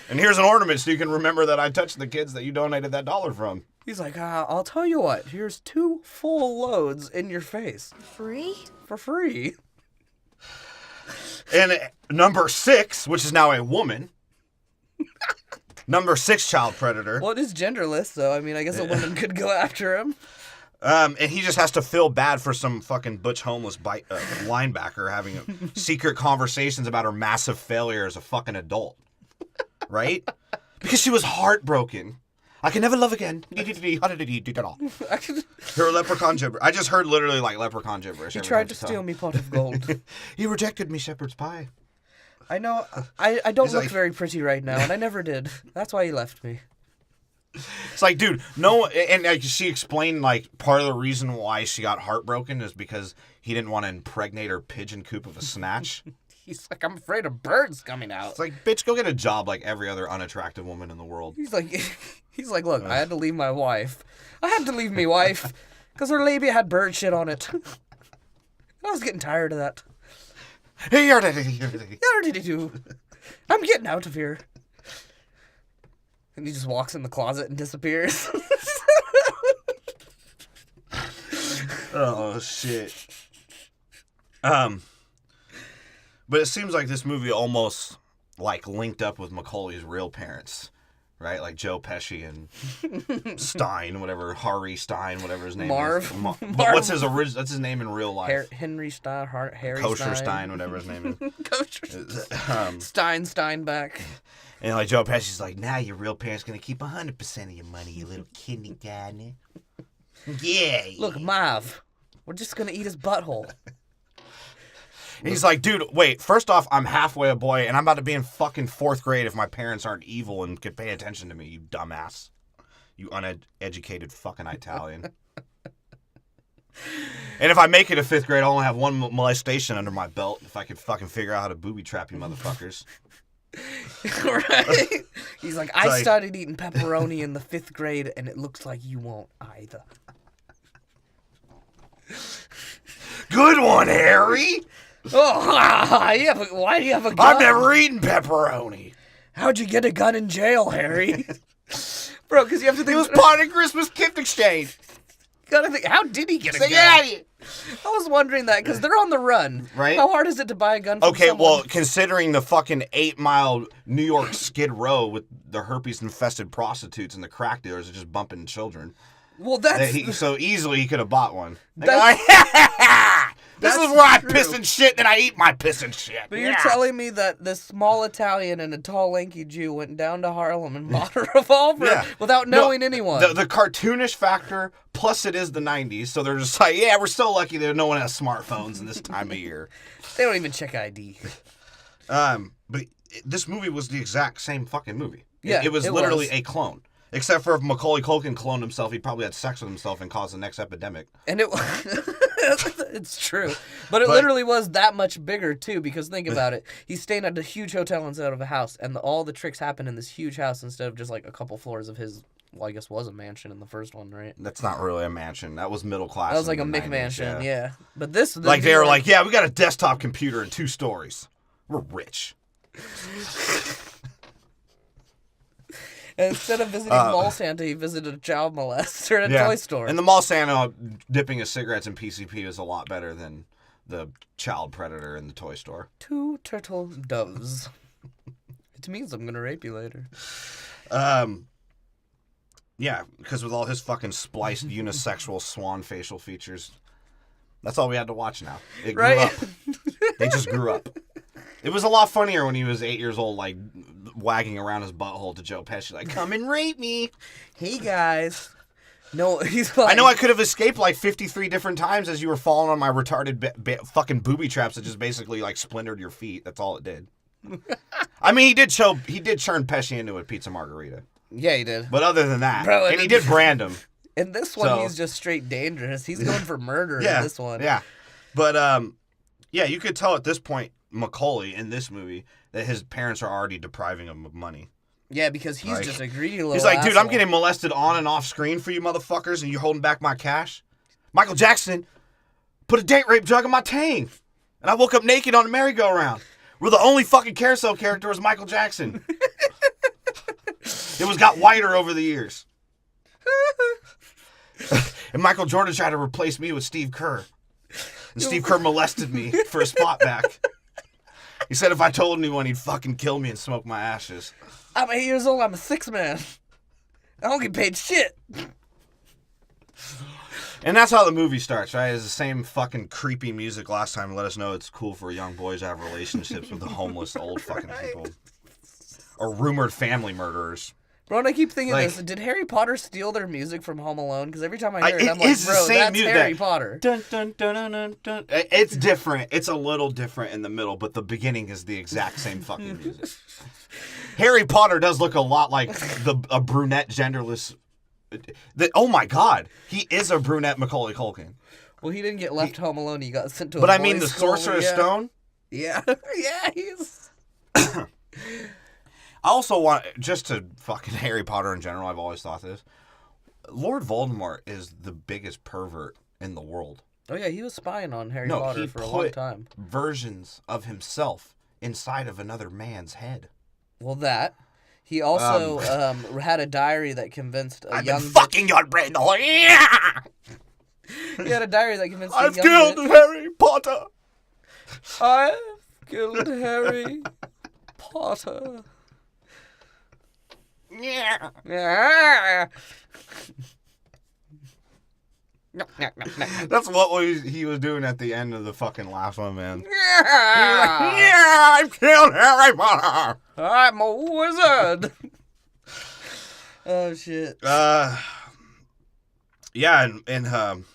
Speaker 1: And here's an ornament so you can remember that I touched the kids that you donated that $1 from.
Speaker 2: He's like, I'll tell you what. Here's 2 full loads in your face.
Speaker 4: Free?
Speaker 2: For free.
Speaker 1: And number 6, which is now a woman. Number 6 child predator.
Speaker 2: Well, it is genderless, so I mean, I guess a woman could go after him.
Speaker 1: And he just has to feel bad for some fucking butch homeless linebacker having secret conversations about her massive failure as a fucking adult. Right? Because she was heartbroken. I can never love again. Her leprechaun gibberish. I just heard literally like leprechaun gibberish.
Speaker 2: He tried to steal me pot of gold.
Speaker 1: He rejected me shepherd's pie.
Speaker 2: I know. I don't look
Speaker 1: like,
Speaker 2: very pretty right now, and I never did. That's why he left me.
Speaker 1: It's like, dude, no, and like, she explained like part of the reason why she got heartbroken is because he didn't want to impregnate her pigeon coop of a snatch.
Speaker 2: He's like, I'm afraid of birds coming out.
Speaker 1: It's like, bitch, go get a job like every other unattractive woman in the world.
Speaker 2: He's like, look, I had to leave my wife. I had to leave me wife because her labia had bird shit on it. I was getting tired of that.
Speaker 1: Hey,
Speaker 2: I'm getting out of here. And he just walks in the closet and disappears.
Speaker 1: Oh, shit. But it seems like this movie almost, like, linked up with Macaulay's real parents, right? Like Joe Pesci and Stein, whatever, Harry Stein, whatever his name
Speaker 2: Marv.
Speaker 1: is. But what's his name in real life?
Speaker 2: Henry Stein, Harry
Speaker 1: Kosher
Speaker 2: Stein.
Speaker 1: Stein, whatever his name is.
Speaker 2: Kosher Steinback.
Speaker 1: And, like, Joe Pesci's like, now your real parents going to keep 100% of your money, you little kindergartner. Yeah.
Speaker 2: Look, Mav, we're just going to eat his butthole.
Speaker 1: And he's like, dude, wait, first off, I'm halfway a boy, and I'm about to be in fucking 4th grade if my parents aren't evil and can pay attention to me, you dumbass. You uneducated fucking Italian. And if I make it to 5th grade, I'll only have 1 molestation under my belt if I could fucking figure out how to booby trap you motherfuckers.
Speaker 2: Right? He's like, I started eating pepperoni in the 5th grade, and it looks like you won't either.
Speaker 1: Good one, Harry!
Speaker 2: Oh, why do you have a gun?
Speaker 1: I've never eaten pepperoni.
Speaker 2: How'd you get a gun in jail, Harry? Bro, because you have to think...
Speaker 1: It was part of Christmas gift exchange.
Speaker 2: You gotta think, how did he get a gun?
Speaker 1: Yeah.
Speaker 2: I was wondering that, because they're on the run.
Speaker 1: Right?
Speaker 2: How hard is it to buy a gun from someone?
Speaker 1: Well, considering the fucking 8-mile New York Skid Row with the herpes-infested prostitutes and the crack dealers just bumping children.
Speaker 2: Well, that's...
Speaker 1: So easily he could have bought one. This is
Speaker 2: That's
Speaker 1: where I
Speaker 2: true.
Speaker 1: piss and shit, and I eat my piss and shit.
Speaker 2: But you're telling me that this small Italian and a tall, lanky Jew went down to Harlem and bought a revolver without knowing anyone.
Speaker 1: The cartoonish factor, plus it is the 90s, so they're just like, yeah, we're so lucky that no one has smartphones in this time of year.
Speaker 2: They don't even check ID.
Speaker 1: But this movie was the exact same fucking movie.
Speaker 2: Yeah,
Speaker 1: it was
Speaker 2: it
Speaker 1: literally
Speaker 2: was.
Speaker 1: a clone. Except for if Macaulay Culkin cloned himself, he probably had sex with himself and caused the next epidemic.
Speaker 2: And it's true. But it literally was that much bigger, too, because think about it. He's staying at a huge hotel instead of a house, and all the tricks happen in this huge house instead of just like a couple floors of his, well, I guess was a mansion in the first one, right?
Speaker 1: That's not really a mansion. That was middle class.
Speaker 2: That was like a
Speaker 1: in the 90s,
Speaker 2: McMansion, yeah. But this...
Speaker 1: Like, they were like, yeah, we got a desktop computer and 2 stories. We're rich.
Speaker 2: And instead of visiting Mall Santa, he visited a child molester at a toy store.
Speaker 1: And the Mall Santa dipping his cigarettes in PCP is a lot better than the child predator in the toy store.
Speaker 2: 2 turtle doves. It means I'm gonna rape you later.
Speaker 1: Yeah, because with all his fucking spliced unisexual swan facial features, that's all we had to watch now. It grew up. They just grew up. It was a lot funnier when he was 8 years old, like, wagging around his butthole to Joe Pesci, like, come and rape me.
Speaker 2: Hey, guys. No, he's like...
Speaker 1: I know I could have escaped, like, 53 different times as you were falling on my retarded fucking booby traps that just basically, like, splintered your feet. That's all it did. I mean, he did churn Pesci into a pizza margarita.
Speaker 2: Yeah, he did.
Speaker 1: But other than that,
Speaker 2: Bro,
Speaker 1: and he did brand him.
Speaker 2: In this one, he's just straight dangerous. He's going for murder in this one.
Speaker 1: Yeah. But, yeah, you could tell at this point, Macaulay, in this movie, that his parents are already depriving him of money.
Speaker 2: Yeah, because he's just a greedy little
Speaker 1: He's like, dude, I'm
Speaker 2: asshole.
Speaker 1: getting molested on and off screen for you motherfuckers, and you're holding back my cash? Michael Jackson put a date rape drug in my Tang, and I woke up naked on a merry-go-round. We're the only fucking carousel character was Michael Jackson. It got whiter over the years. And Michael Jordan tried to replace me with Steve Kerr. And Steve Kerr molested me for a spot back. He said if I told anyone, he'd fucking kill me and smoke my ashes.
Speaker 2: I'm 8 years old. I'm a 6 man. I don't get paid shit.
Speaker 1: And that's how the movie starts, right? It's the same fucking creepy music last time to let us know it's cool for young boys to have relationships with the homeless old fucking people. Or rumored family murderers.
Speaker 2: Bro, and I keep thinking
Speaker 1: Like-
Speaker 2: this. Did Harry Potter steal their music from Home Alone? Because every time I hear it, I'm like,
Speaker 1: it's the
Speaker 2: bro,
Speaker 1: same
Speaker 2: that's
Speaker 1: music.
Speaker 2: Harry Potter.
Speaker 1: Dun, dun, dun, dun, dun, dun. It's different. It's a little different in the middle, but the beginning is the exact same fucking music. Harry Potter does look a lot like a brunette genderless... oh my god. He is a brunette Macaulay Culkin.
Speaker 2: Well, he didn't get left home alone. He got sent to a
Speaker 1: But I mean
Speaker 2: boys'
Speaker 1: the
Speaker 2: school,
Speaker 1: Sorcerer's
Speaker 2: yeah.
Speaker 1: Stone?
Speaker 2: Yeah. Yeah, he's...
Speaker 1: I also want, just to fucking Harry Potter in general, I've always thought this. Lord Voldemort is the biggest pervert in the world.
Speaker 2: Oh, yeah, he was spying on Harry Potter for a long time.
Speaker 1: Versions of himself inside of another man's head.
Speaker 2: Well, that. He also had a diary that convinced a
Speaker 1: I've
Speaker 2: young
Speaker 1: been fucking your brain the whole... Yeah!
Speaker 2: He had a diary that convinced
Speaker 1: I've
Speaker 2: a young
Speaker 1: killed
Speaker 2: bitch-
Speaker 1: Harry Potter!
Speaker 2: I've killed Harry Potter.
Speaker 1: Yeah.
Speaker 2: Yeah.
Speaker 1: That's what he was doing at the end of the fucking last one, man.
Speaker 2: Yeah.
Speaker 1: Yeah, I've killed Harry Potter!
Speaker 2: I'm a wizard. Oh shit.
Speaker 1: Yeah, and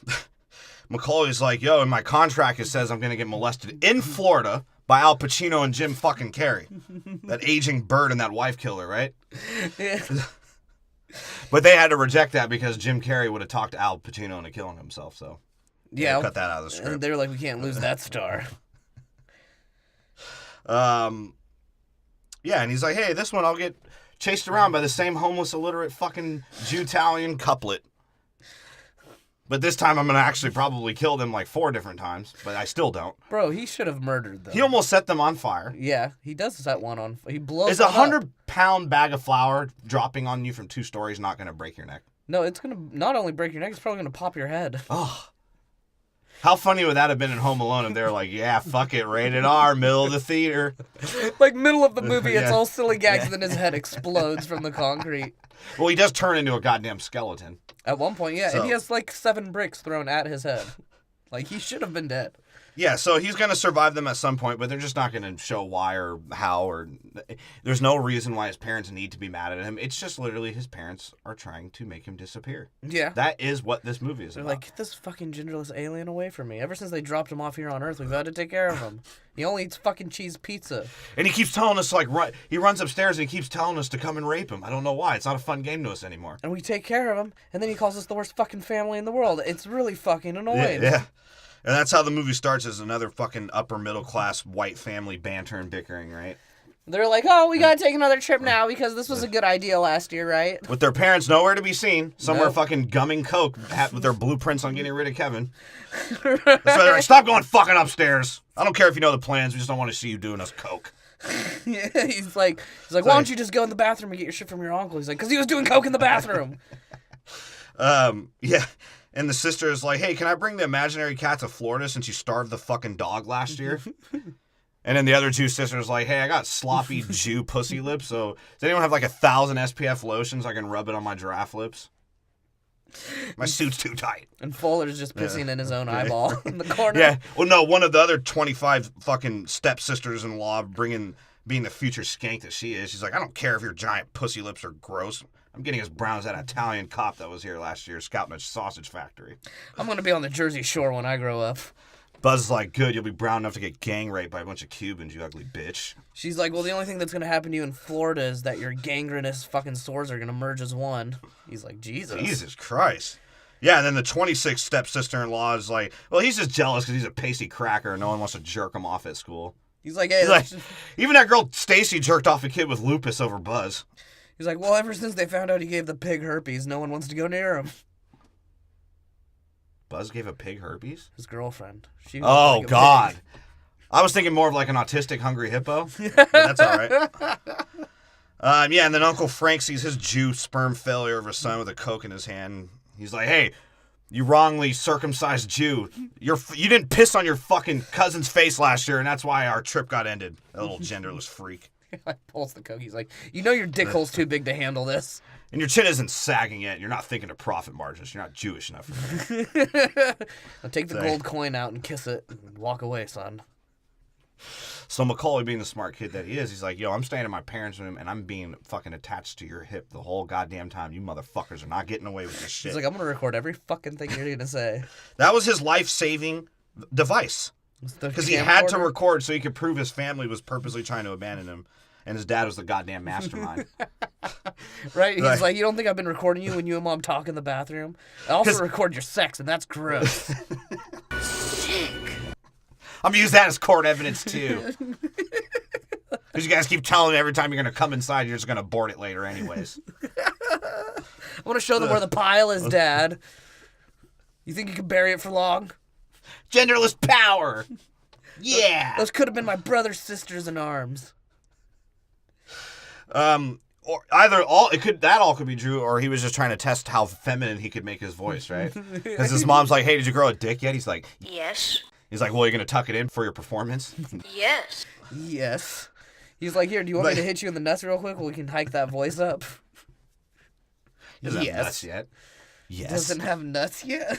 Speaker 1: Macaulay's like, yo, in my contract it says I'm going to get molested in Florida by Al Pacino and Jim fucking Carrey. That aging bird and that wife killer, right?
Speaker 2: Yeah.
Speaker 1: But they had to reject that because Jim Carrey would have talked Al Pacino into killing himself, so
Speaker 2: Yeah.
Speaker 1: cut that out of the script.
Speaker 2: And they were like, we can't lose that star.
Speaker 1: Yeah, and he's like, hey, this one I'll get chased around by the same homeless, illiterate fucking Jewtalian couplet. But this time I'm going to actually probably kill them like 4 different times, but I still don't.
Speaker 2: Bro, he should have murdered them.
Speaker 1: He almost set them on fire.
Speaker 2: Yeah, he does set one on. He blows.
Speaker 1: Is a 100-pound bag of flour dropping on you from 2 stories not going to break your neck?
Speaker 2: No, it's gonna not only break your neck, it's probably gonna pop your head.
Speaker 1: Oh. How funny would that have been in Home Alone if they were like, yeah, fuck it, rated R, middle of the theater.
Speaker 2: Like, middle of the movie, it's
Speaker 1: Yeah.
Speaker 2: all silly gags, and then his head explodes from the concrete.
Speaker 1: Well, he does turn into a goddamn skeleton.
Speaker 2: At one point, yeah,
Speaker 1: So-
Speaker 2: and he has like 7 bricks thrown at his head. Like, he should have been dead.
Speaker 1: Yeah, so he's going to survive them at some point, but they're just not going to show why or how. Or there's no reason why his parents need to be mad at him. It's just literally his parents are trying to make him disappear.
Speaker 2: Yeah.
Speaker 1: That is what this movie is
Speaker 2: They're
Speaker 1: about.
Speaker 2: like, get this fucking genderless alien away from me. Ever since they dropped him off here on Earth, we've had to take care of him. He only eats fucking cheese pizza.
Speaker 1: And he keeps telling us, like, he runs upstairs and he keeps telling us to come and rape him. I don't know why. It's not a fun game to us anymore.
Speaker 2: And we take care of him, and then he calls us the worst fucking family in the world. It's really fucking annoying.
Speaker 1: Yeah. And that's how the movie starts, as another fucking upper middle class white family banter and bickering, right?
Speaker 2: They're like, oh, we gotta take another trip now because this was a good idea last year, right?
Speaker 1: With their parents nowhere to be seen, somewhere
Speaker 2: No.
Speaker 1: fucking gumming coke with their blueprints on getting rid of Kevin. That's why they're like, stop going fucking upstairs. I don't care if you know the plans. We just don't want to see you doing us coke.
Speaker 2: Yeah, he's like, why don't you just go in the bathroom and get your shit from your uncle? He's like, because he was doing coke in the bathroom.
Speaker 1: Yeah. And the sister is like, hey, can I bring the imaginary cat to Florida since you starved the fucking dog last year? And then the other 2 sisters like, hey, I got sloppy Jew pussy lips, so does anyone have like 1,000 SPF lotions I can rub it on my giraffe lips? My suit's too tight.
Speaker 2: And Fuller's just pissing in his own eyeball in the corner.
Speaker 1: Yeah. Well, no, one of the other 25 fucking stepsisters-in-law being the future skank that she is, she's like, I don't care if your giant pussy lips are gross. I'm getting as brown as that Italian cop that was here last year scouting a sausage factory.
Speaker 2: I'm gonna be on the Jersey Shore when I grow up.
Speaker 1: Buzz is like, good, you'll be brown enough to get gang raped by a bunch of Cubans, you ugly bitch.
Speaker 2: She's like, well, the only thing that's gonna happen to you in Florida is that your gangrenous fucking sores are gonna merge as one. He's like, Jesus
Speaker 1: Christ. Yeah, and then the 26th stepsister-in-law is like, well, he's just jealous because he's a pasty cracker and no one wants to jerk him off at school.
Speaker 2: He's like, hey,
Speaker 1: He's like, even that girl Stacy jerked off a kid with lupus over Buzz.
Speaker 2: he's like, well, ever since they found out he gave the pig herpes, no one wants to go near him.
Speaker 1: Buzz gave a pig herpes?
Speaker 2: His girlfriend. She was
Speaker 1: Oh,
Speaker 2: like a
Speaker 1: God.
Speaker 2: pig.
Speaker 1: I was thinking more of like an autistic hungry hippo. But that's all right. Yeah, and then Uncle Frank sees his Jew sperm failure of his son with a Coke in his hand. He's like, hey, you wrongly circumcised Jew. You didn't piss on your fucking cousin's face last year, and that's why our trip got ended. That little genderless freak.
Speaker 2: Like, pulls the coke. He's like, you know your dick hole's too big to handle this.
Speaker 1: And your chin isn't sagging yet. You're not thinking of profit margins. You're not Jewish enough for that.
Speaker 2: Now take the gold coin out and kiss it and walk away, son.
Speaker 1: So Macaulay, being the smart kid that he is, he's like, yo, I'm staying in my parents' room, and I'm being fucking attached to your hip the whole goddamn time. You motherfuckers are not getting away with this shit.
Speaker 2: He's like, I'm going to record every fucking thing you're going to say.
Speaker 1: That was his life-saving device. Because he had to record so he could prove his family was purposely trying to abandon him. And his dad was the goddamn mastermind.
Speaker 2: Right? He's
Speaker 1: Right.
Speaker 2: like, you don't think I've been recording you when you and mom talk in the bathroom? I also record your sex, and that's gross.
Speaker 1: I'm going to use that as court evidence, too. Because you guys keep telling me every time you're going to come inside, you're just going to abort it later anyways.
Speaker 2: I want to show them where the pile is, Dad. You think you can bury it for long?
Speaker 1: Genderless power! Yeah!
Speaker 2: Those could have been my brother's sisters in arms.
Speaker 1: Or either all could be true, or he was just trying to test how feminine he could make his voice, right? Because his mom's like, hey, did you grow a dick yet? He's like,
Speaker 3: Yes.
Speaker 1: He's like, well, you're going to tuck it in for your performance?
Speaker 3: Yes.
Speaker 2: Yes. He's like, here, do you want me to hit you in the nuts real quick? We can hike that voice up.
Speaker 1: He doesn't have
Speaker 2: Yes.
Speaker 1: nuts yet. Yes.
Speaker 2: Doesn't have nuts yet.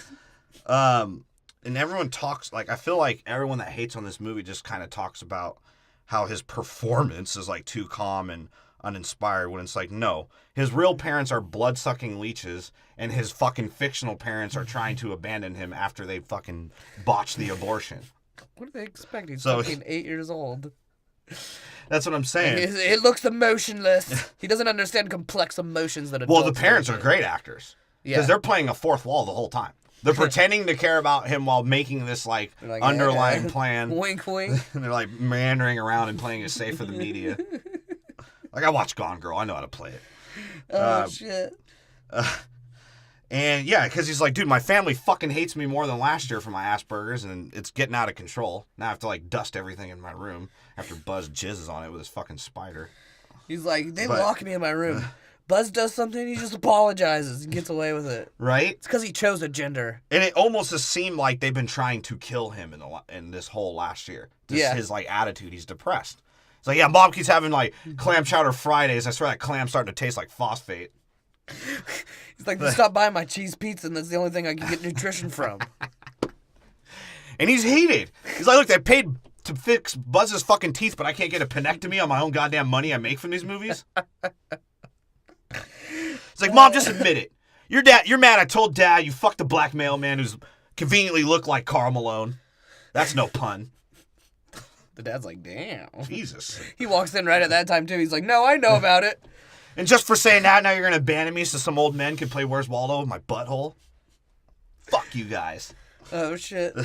Speaker 1: And everyone talks, like, I feel like everyone that hates on this movie just kind of talks about how his performance is, like, too calm and uninspired, when it's like, no. His real parents are blood-sucking leeches, and his fucking fictional parents are trying to abandon him after they fucking botched the abortion.
Speaker 2: What do they expect? He's
Speaker 1: So-
Speaker 2: fucking 8 years old.
Speaker 1: That's what I'm saying.
Speaker 2: It looks emotionless. He doesn't understand complex emotions that adults
Speaker 1: Well, the parents are
Speaker 2: do.
Speaker 1: great actors.
Speaker 2: Yeah.
Speaker 1: Because they're playing a fourth wall the whole time. They're pretending to care about him while making this, like underlying plan.
Speaker 2: Wink, wink.
Speaker 1: And they're, like, meandering around and playing it safe for the media. Like, I watched Gone Girl. I know how to play it.
Speaker 2: Oh, shit.
Speaker 1: And, yeah, because he's like, dude, my family fucking hates me more than last year for my Asperger's, and it's getting out of control. Now I have to, like, dust everything in my room after Buzz jizzes on it with his fucking spider.
Speaker 2: He's like, they
Speaker 1: But-
Speaker 2: lock me in my room. Buzz does something, he just apologizes and gets away with it.
Speaker 1: Right?
Speaker 2: It's because he chose a gender.
Speaker 1: And it almost has seemed like they've been trying to kill him in this whole last year. Just his, like, attitude. He's depressed. It's like, yeah, Mom keeps having, like, clam chowder Fridays. I swear that clam's starting to taste like phosphate.
Speaker 2: He's like, stop buying my cheese pizza, and that's the only thing I can get nutrition from.
Speaker 1: And he's heated. He's like, look, they paid to fix Buzz's fucking teeth, but I can't get a penectomy on my own goddamn money I make from these movies. It's like, Mom, just admit it. You're mad I told Dad you fucked a black mailman who's conveniently looked like Karl Malone. That's no pun.
Speaker 2: The dad's like, damn.
Speaker 1: Jesus.
Speaker 2: He walks in right at that time, too. He's like, no, I know about it.
Speaker 1: And just for saying that, now you're going to abandon me so some old men can play Where's Waldo with my butthole? Fuck you guys.
Speaker 2: Oh, shit.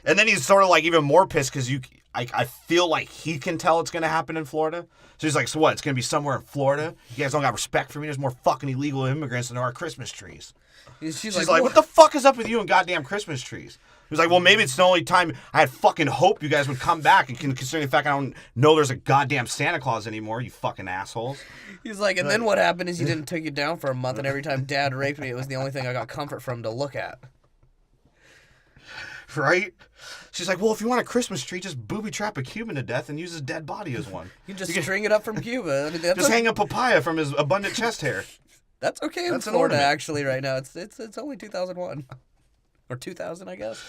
Speaker 1: And then he's sort of like even more pissed because I feel like he can tell it's going to happen in Florida. So he's like, so what? It's going to be somewhere in Florida? You guys don't got respect for me? There's more fucking illegal immigrants than there are Christmas trees. She's like, what the fuck is up with you and goddamn Christmas trees? He was like, well, maybe it's the only time I had fucking hoped you guys would come back. And considering the fact I don't know there's a goddamn Santa Claus anymore, you fucking assholes.
Speaker 2: He's like, and then what happened is you didn't take it down for a month, and every time Dad raped me, it was the only thing I got comfort from to look at.
Speaker 1: Right? She's like, well, if you want a Christmas tree, just booby trap a Cuban to death and use his dead body as one.
Speaker 2: You can just string it up from Cuba. I mean,
Speaker 1: Just hang a papaya from his abundant chest hair.
Speaker 2: That's okay in
Speaker 1: That's an
Speaker 2: Florida,
Speaker 1: ornament.
Speaker 2: actually, right now. It's only 2001. Or 2000, I guess.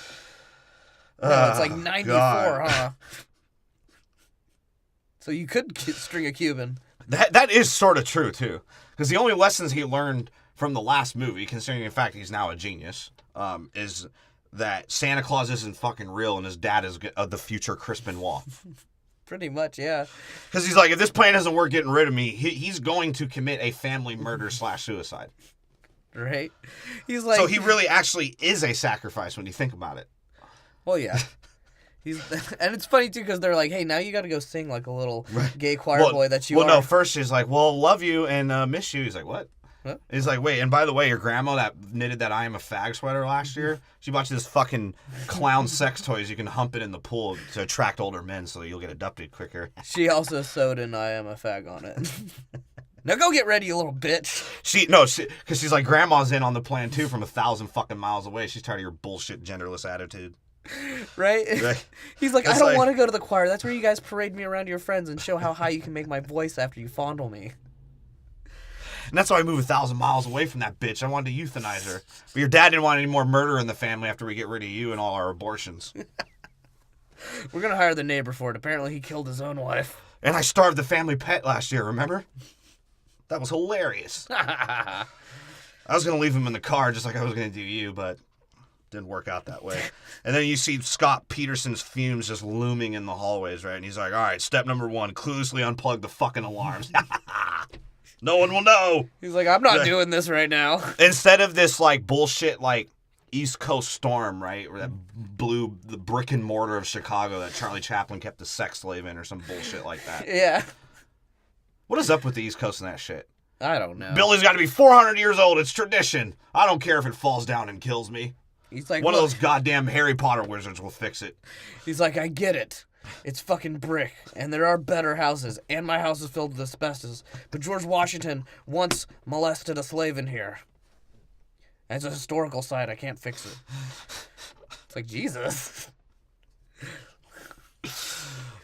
Speaker 2: No, it's like 94,
Speaker 1: God.
Speaker 2: huh? So you could string a Cuban.
Speaker 1: That is sort of true, too. Because the only lessons he learned from the last movie, considering the fact he's now a genius, is that Santa Claus isn't fucking real and his dad is the future Chris Benoit.
Speaker 2: Pretty much, yeah.
Speaker 1: Because he's like, if this plan doesn't work getting rid of me, he's going to commit a family murder / suicide.
Speaker 2: Right? He's like...
Speaker 1: So he really actually is a sacrifice when you think about it.
Speaker 2: Well, yeah. And it's funny, too, because they're like, hey, now you got to go sing like a little gay choir boy that you are.
Speaker 1: Well, no, first she's like, well, love you and miss you. He's like, what?
Speaker 2: Huh?
Speaker 1: He's like, wait, and by the way, your grandma that knitted that I am a fag sweater last year, she bought you this fucking clown sex toys you can hump it in the pool to attract older men so you'll get abducted quicker.
Speaker 2: She also sewed an I am a fag on it. Now go get ready, you little bitch.
Speaker 1: Because she's like, grandma's in on the plan too from 1,000 fucking miles away. She's tired of your bullshit genderless attitude.
Speaker 2: Right? He's like,
Speaker 1: It's
Speaker 2: I don't
Speaker 1: like-
Speaker 2: want to go to the choir. That's where you guys parade me around to your friends and show how high you can make my voice after you fondle me.
Speaker 1: And that's why I moved 1,000 miles away from that bitch. I wanted to euthanize her. But your dad didn't want any more murder in the family after we get rid of you and all our abortions.
Speaker 2: We're going to hire the neighbor for it. Apparently he killed his own wife.
Speaker 1: And I starved the family pet last year, remember? That was hilarious. I was going to leave him in the car just like I was going to do you, but didn't work out that way. And then you see Scott Peterson's fumes just looming in the hallways, right? And he's like, all right, step number 1, cluelessly unplug the fucking alarms. No one will know.
Speaker 2: He's like, I'm not doing this right now.
Speaker 1: Instead of this, like, bullshit, like, East Coast storm, right? Where that blew the brick and mortar of Chicago that Charlie Chaplin kept a sex slave in or some bullshit like that.
Speaker 2: Yeah.
Speaker 1: What is up with the East Coast and that shit?
Speaker 2: I don't know.
Speaker 1: Billy's got to be 400 years old. It's tradition. I don't care if it falls down and kills me.
Speaker 2: He's like,
Speaker 1: One of
Speaker 2: "Look,"
Speaker 1: those goddamn Harry Potter wizards will fix it.
Speaker 2: He's like, I get it. It's fucking brick, and there are better houses, and my house is filled with asbestos. But George Washington once molested a slave in here. As a historical site, I can't fix it. It's like, Jesus.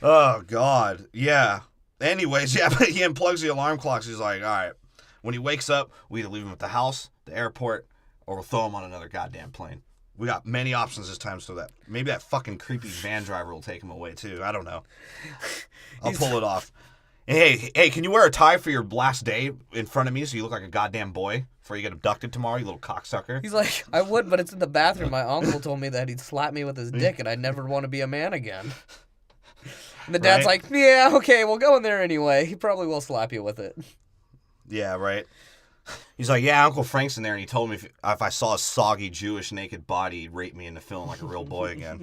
Speaker 1: Oh, God. Yeah. Anyways, yeah, but he unplugs the alarm clocks. He's like, all right, when he wakes up, we either leave him at the house, the airport, or we'll throw him on another goddamn plane. We got many options this time, so that maybe that fucking creepy van driver will take him away, too. I don't know. I'll pull it off. Hey, can you wear a tie for your last day in front of me so you look like a goddamn boy before you get abducted tomorrow, you little cocksucker?
Speaker 2: He's like, I would, but it's in the bathroom. My uncle told me that he'd slap me with his dick and I'd never want to be a man again. And the dad's
Speaker 1: Right.
Speaker 2: like, yeah, okay, we'll go in there anyway. He probably will slap you with it.
Speaker 1: Yeah, right. He's like, yeah, Uncle Frank's in there, and he told me if I saw a soggy Jewish naked body, he'd rape me into feeling like a real boy again.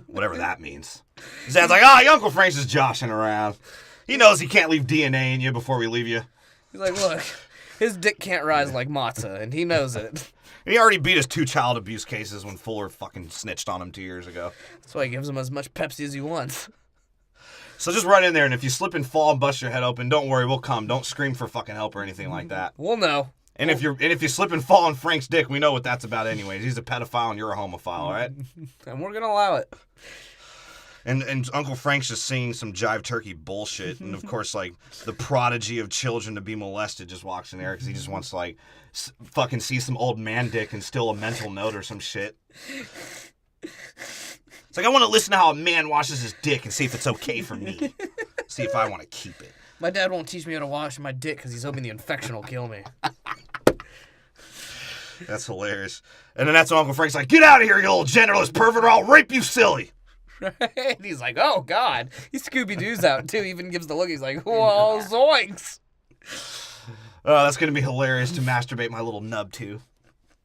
Speaker 1: Whatever that means. His dad's like, Uncle Frank's just joshing around. He knows he can't leave DNA in you before we leave you.
Speaker 2: He's like, look, his dick can't rise like matzah, and he knows it.
Speaker 1: He already beat his 2 child abuse cases when Fuller fucking snitched on him 2 years ago.
Speaker 2: That's why he gives him as much Pepsi as he wants.
Speaker 1: So just run in there, and if you slip and fall and bust your head open, don't worry, we'll come. Don't scream for fucking help or anything like that.
Speaker 2: We'll know.
Speaker 1: And if you slip and fall on Frank's dick, we know what that's about anyways. He's a pedophile and you're a homophile, all right?
Speaker 2: And we're gonna allow it.
Speaker 1: And Uncle Frank's just singing some jive turkey bullshit. And, of course, like, the prodigy of children to be molested just walks in there because he just wants to, like, fucking see some old man dick and steal a mental note or some shit. It's like, I want to listen to how a man washes his dick and see if it's okay for me. See if I want to keep it.
Speaker 2: My dad won't teach me how to wash my dick because he's hoping the infection will kill me.
Speaker 1: That's hilarious. And then that's when Uncle Frank's like, get out of here, you little genderless pervert, or I'll rape you silly.
Speaker 2: And he's like, oh, God. He Scooby-Doo's out, too. Even gives the look. He's like, whoa, zoinks.
Speaker 1: Oh, that's going to be hilarious to masturbate my little nub to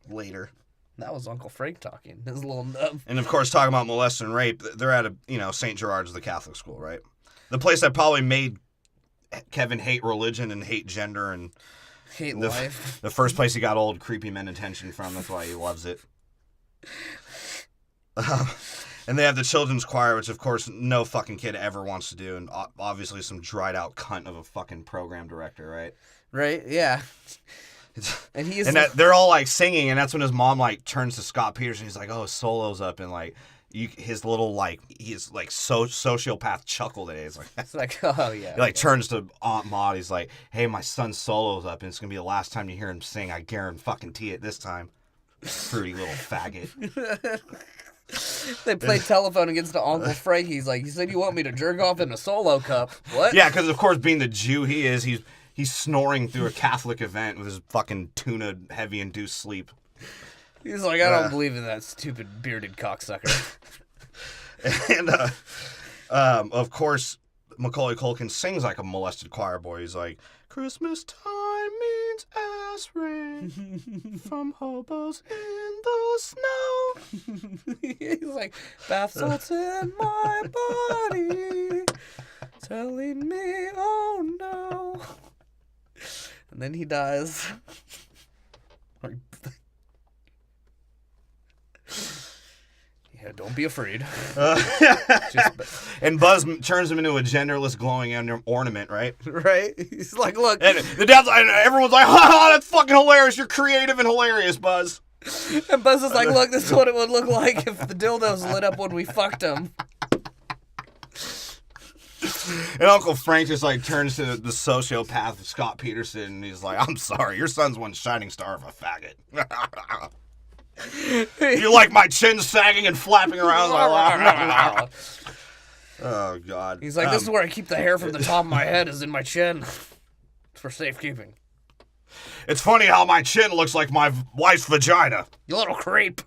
Speaker 1: later.
Speaker 2: That was Uncle Frank talking. His little nub.
Speaker 1: And, of course, talking about molest and rape, they're at St. Gerard's, the Catholic school, right? The place that probably made Kevin hate religion and hate gender and
Speaker 2: Hate life.
Speaker 1: the first place he got old creepy men attention from. That's why he loves it. And they have the children's choir, which of course no fucking kid ever wants to do, and obviously some dried out cunt of a fucking program director, right?
Speaker 2: Right? Yeah. And he is.
Speaker 1: And they're all like singing, and that's when his mom like turns to Scott Peterson. He's like, "Oh, his solo's up," and like. His little, like, he's, like, sociopath chuckle today. It's like,
Speaker 2: It's like, oh, yeah.
Speaker 1: he, like, turns to Aunt Maud. He's like, hey, my son's solo's up, and it's going to be the last time you hear him sing. I guarantee it this time. Fruity little faggot.
Speaker 2: They play telephone against the Uncle Frank. He's like, you said you want me to jerk off in a solo cup. What?
Speaker 1: Yeah, because, of course, being the Jew he is, he's snoring through a Catholic event with his fucking tuna heavy-induced sleep.
Speaker 2: He's like, I don't believe in that stupid bearded cocksucker.
Speaker 1: And, of course, Macaulay Culkin sings like a molested choir boy. He's like, Christmas time means ass rain from hobos in the snow.
Speaker 2: He's like, bath salts in my body, telling me, oh no. And then he dies. Yeah, don't be afraid.
Speaker 1: And Buzz turns him into a genderless glowing ornament, right?
Speaker 2: Right? He's like, look.
Speaker 1: And the dad's like, everyone's like, ha, that's fucking hilarious. You're creative and hilarious, Buzz.
Speaker 2: And Buzz is like, look, this is what it would look like if the dildos lit up when we fucked him.
Speaker 1: And Uncle Frank just like turns to the sociopath Scott Peterson and he's like, I'm sorry, your son's one shining star of a faggot. You like my chin sagging and flapping around? Oh, God.
Speaker 2: He's like, this is where I keep the hair from the top of my head is in my chin. It's for safekeeping.
Speaker 1: It's funny how my chin looks like my wife's vagina.
Speaker 2: You little creep.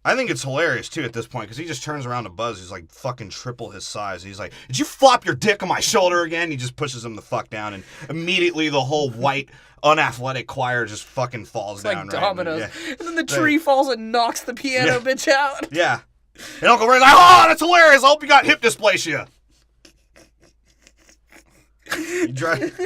Speaker 1: I think it's hilarious, too, at this point, because he just turns around to Buzz. He's like fucking triple his size. He's like, did you flop your dick on my shoulder again? He just pushes him the fuck down, and immediately the whole white, unathletic choir just fucking falls down.
Speaker 2: Like dominoes.
Speaker 1: Right? Yeah.
Speaker 2: And then the tree falls and knocks the piano bitch out.
Speaker 1: Yeah. And Uncle Ray's like, oh, that's hilarious. I hope you got hip dysplasia. You drive...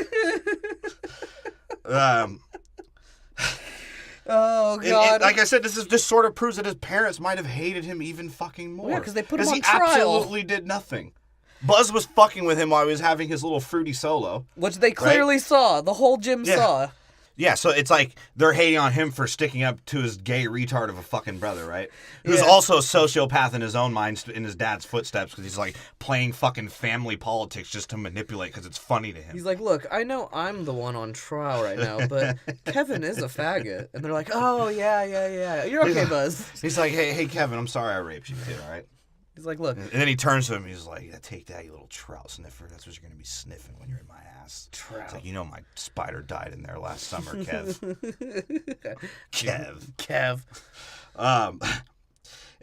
Speaker 2: Oh, God.
Speaker 1: Like I said, this sort of proves that his parents might have hated him even fucking more.
Speaker 2: Yeah, because they put him on
Speaker 1: he
Speaker 2: trial.
Speaker 1: Absolutely did nothing. Buzz was fucking with him while he was having his little fruity solo.
Speaker 2: Which they clearly saw. The whole gym saw.
Speaker 1: Yeah, so it's like they're hating on him for sticking up to his gay retard of a fucking brother, right? Who's also a sociopath in his own mind, in his dad's footsteps, because he's like playing fucking family politics just to manipulate because it's funny to him.
Speaker 2: He's like, look, I know I'm the one on trial right now, but Kevin is a faggot. And they're like, oh, yeah. You're okay, Buzz.
Speaker 1: He's like, hey, Kevin, I'm sorry I raped you too, all right?
Speaker 2: He's like, look.
Speaker 1: And then he turns to him. He's like, yeah, take that, you little trout sniffer. That's what you're going to be sniffing when you're in my ass.
Speaker 2: Trout.
Speaker 1: It's like, you know my spider died in there last summer, Kev.
Speaker 2: Kev.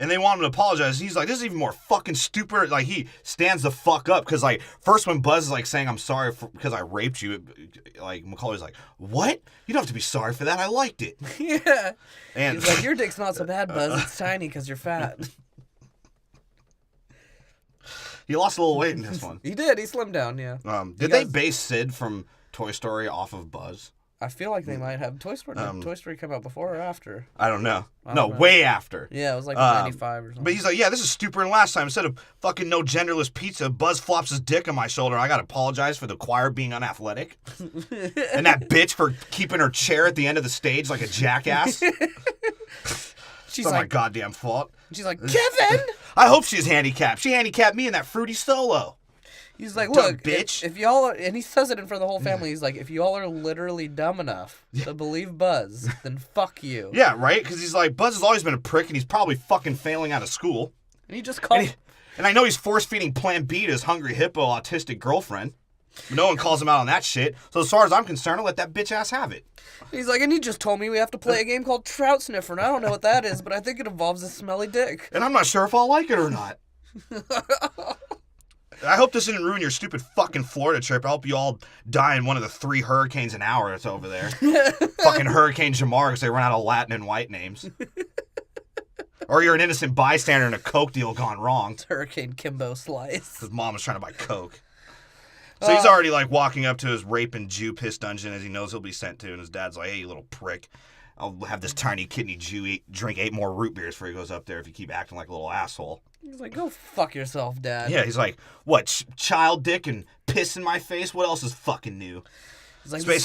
Speaker 1: And they want him to apologize. He's like, this is even more fucking stupid. Like, he stands the fuck up. Because, like, first when Buzz is, like, saying, I'm sorry because I raped you, like, Macaulay's like, what? You don't have to be sorry for that. I liked it.
Speaker 2: Yeah.
Speaker 1: And
Speaker 2: he's like, your dick's not so bad, Buzz. It's tiny because you're fat.
Speaker 1: He lost a little weight in this one.
Speaker 2: He did. He slimmed down, yeah.
Speaker 1: Did they base Sid from Toy Story off of Buzz?
Speaker 2: I feel like they might have. Toy Story come out before or after?
Speaker 1: I don't know.
Speaker 2: I don't know.
Speaker 1: Way after.
Speaker 2: Yeah, it was like 95 or something.
Speaker 1: But he's like, yeah, this is stupider than last time. Instead of fucking no genderless pizza, Buzz flops his dick on my shoulder. I gotta apologize for the choir being unathletic. And that bitch for keeping her chair at the end of the stage like a jackass.
Speaker 2: She's
Speaker 1: it's
Speaker 2: like,
Speaker 1: my goddamn fault.
Speaker 2: She's like, Kevin!
Speaker 1: I hope she's handicapped. She handicapped me in that fruity solo.
Speaker 2: He's like,
Speaker 1: Dumb
Speaker 2: look,
Speaker 1: bitch.
Speaker 2: if y'all are, and he says it in front of the whole family, he's like, if y'all are literally dumb enough to believe Buzz, then fuck you.
Speaker 1: Yeah, right? Because he's like, Buzz has always been a prick, and he's probably fucking failing out of school.
Speaker 2: And he just called...
Speaker 1: And I know he's force-feeding Plan B to his hungry hippo autistic girlfriend. But no one calls him out on that shit. So as far as I'm concerned, I'll let that bitch ass have it.
Speaker 2: He's like, and he just told me we have to play a game called Trout Sniffer, and I don't know what that is, but I think it involves a smelly dick.
Speaker 1: And I'm not sure if I'll like it or not. I hope this didn't ruin your stupid fucking Florida trip. I hope you all die in one of the 3 hurricanes an hour that's over there. Fucking Hurricane Jamar because they run out of Latin and white names. Or you're an innocent bystander in a Coke deal gone wrong.
Speaker 2: It's Hurricane Kimbo Slice.
Speaker 1: Because mom was trying to buy Coke. So he's already like walking up to his rape and Jew piss dungeon as he knows he'll be sent to. And his dad's like, hey, you little prick. I'll have this tiny kidney Jew drink 8 more root beers before he goes up there if you keep acting like a little asshole.
Speaker 2: He's like, go fuck yourself, Dad.
Speaker 1: Yeah, he's like, what, child dick and piss in my face? What else is fucking new?
Speaker 2: He's like,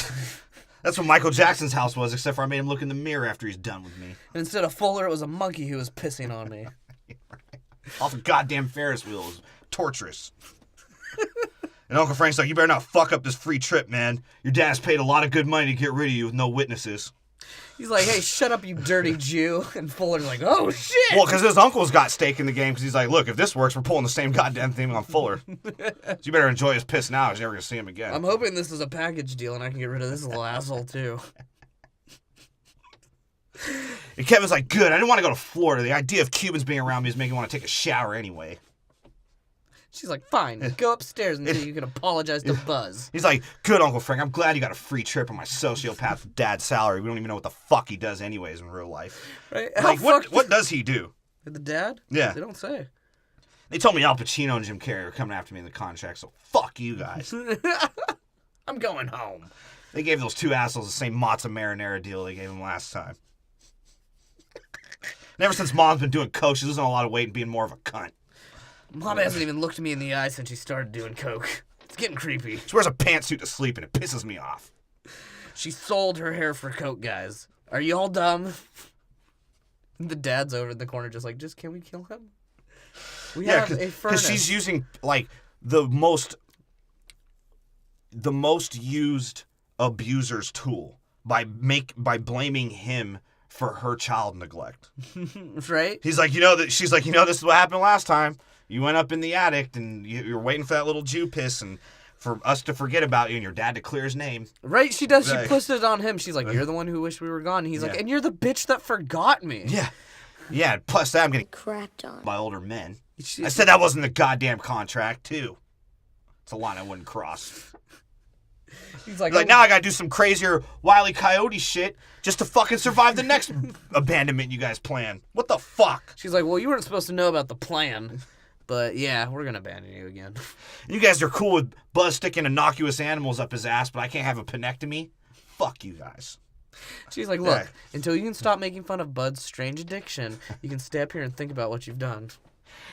Speaker 1: that's what Michael Jackson's house was, except for I made him look in the mirror after he's done with me.
Speaker 2: And instead of Fuller, it was a monkey who was pissing on me.
Speaker 1: Off a goddamn Ferris wheel. It was torturous. And Uncle Frank's like, you better not fuck up this free trip, man. Your dad's paid a lot of good money to get rid of you with no witnesses.
Speaker 2: He's like, hey, shut up, you dirty Jew. And Fuller's like, oh, shit.
Speaker 1: Well, because his uncle's got stake in the game, because he's like, look, if this works, we're pulling the same goddamn thing on Fuller. So you better enjoy his piss now, because you're never going to see him again.
Speaker 2: I'm hoping this is a package deal, and I can get rid of this little asshole, too.
Speaker 1: And Kevin's like, good, I didn't want to go to Florida. The idea of Cubans being around me is making me want to take a shower anyway.
Speaker 2: She's like, fine, go upstairs until you can apologize to Buzz.
Speaker 1: He's like, good, Uncle Frank. I'm glad you got a free trip on my sociopath dad's salary. We don't even know what the fuck he does anyways in real life.
Speaker 2: Right?
Speaker 1: Like, what does he do?
Speaker 2: The dad?
Speaker 1: Yeah.
Speaker 2: They don't say.
Speaker 1: They told me Al Pacino and Jim Carrey are coming after me in the contract, so fuck you guys.
Speaker 2: I'm going home.
Speaker 1: They gave those 2 assholes the same matzo marinara deal they gave him last time. And ever since Mom's been doing coke, she's losing a lot of weight and being more of a cunt.
Speaker 2: Mom hasn't even looked me in the eye since she started doing coke. It's getting creepy.
Speaker 1: She wears a pantsuit to sleep, and it pisses me off.
Speaker 2: She sold her hair for coke, guys. Are you all dumb? The dad's over in the corner just like, can we kill him? We have a furnace.
Speaker 1: Because she's using, like, the most used abuser's tool by blaming him for her child neglect.
Speaker 2: Right?
Speaker 1: She's like, this is what happened last time. You went up in the attic, and you're waiting for that little Jew piss, and for us to forget about you and your dad to clear his name.
Speaker 2: Right? She does. She puts it on him. She's like, you're the one who wished we were gone. And he's like, and you're the bitch that forgot me.
Speaker 1: Yeah. Yeah, plus that I'm getting
Speaker 4: crapped on
Speaker 1: by older men. I said that wasn't the goddamn contract, too. It's a line I wouldn't cross.
Speaker 2: He's like,
Speaker 1: now I gotta do some crazier Wile E. Coyote shit just to fucking survive the next abandonment you guys plan. What the fuck?
Speaker 2: She's like, well, you weren't supposed to know about the plan. But yeah, we're gonna abandon you again.
Speaker 1: You guys are cool with Buzz sticking innocuous animals up his ass, but I can't have a penectomy? Fuck you guys.
Speaker 2: She's like, look, until you can stop making fun of Bud's strange addiction, you can stay up here and think about what you've done.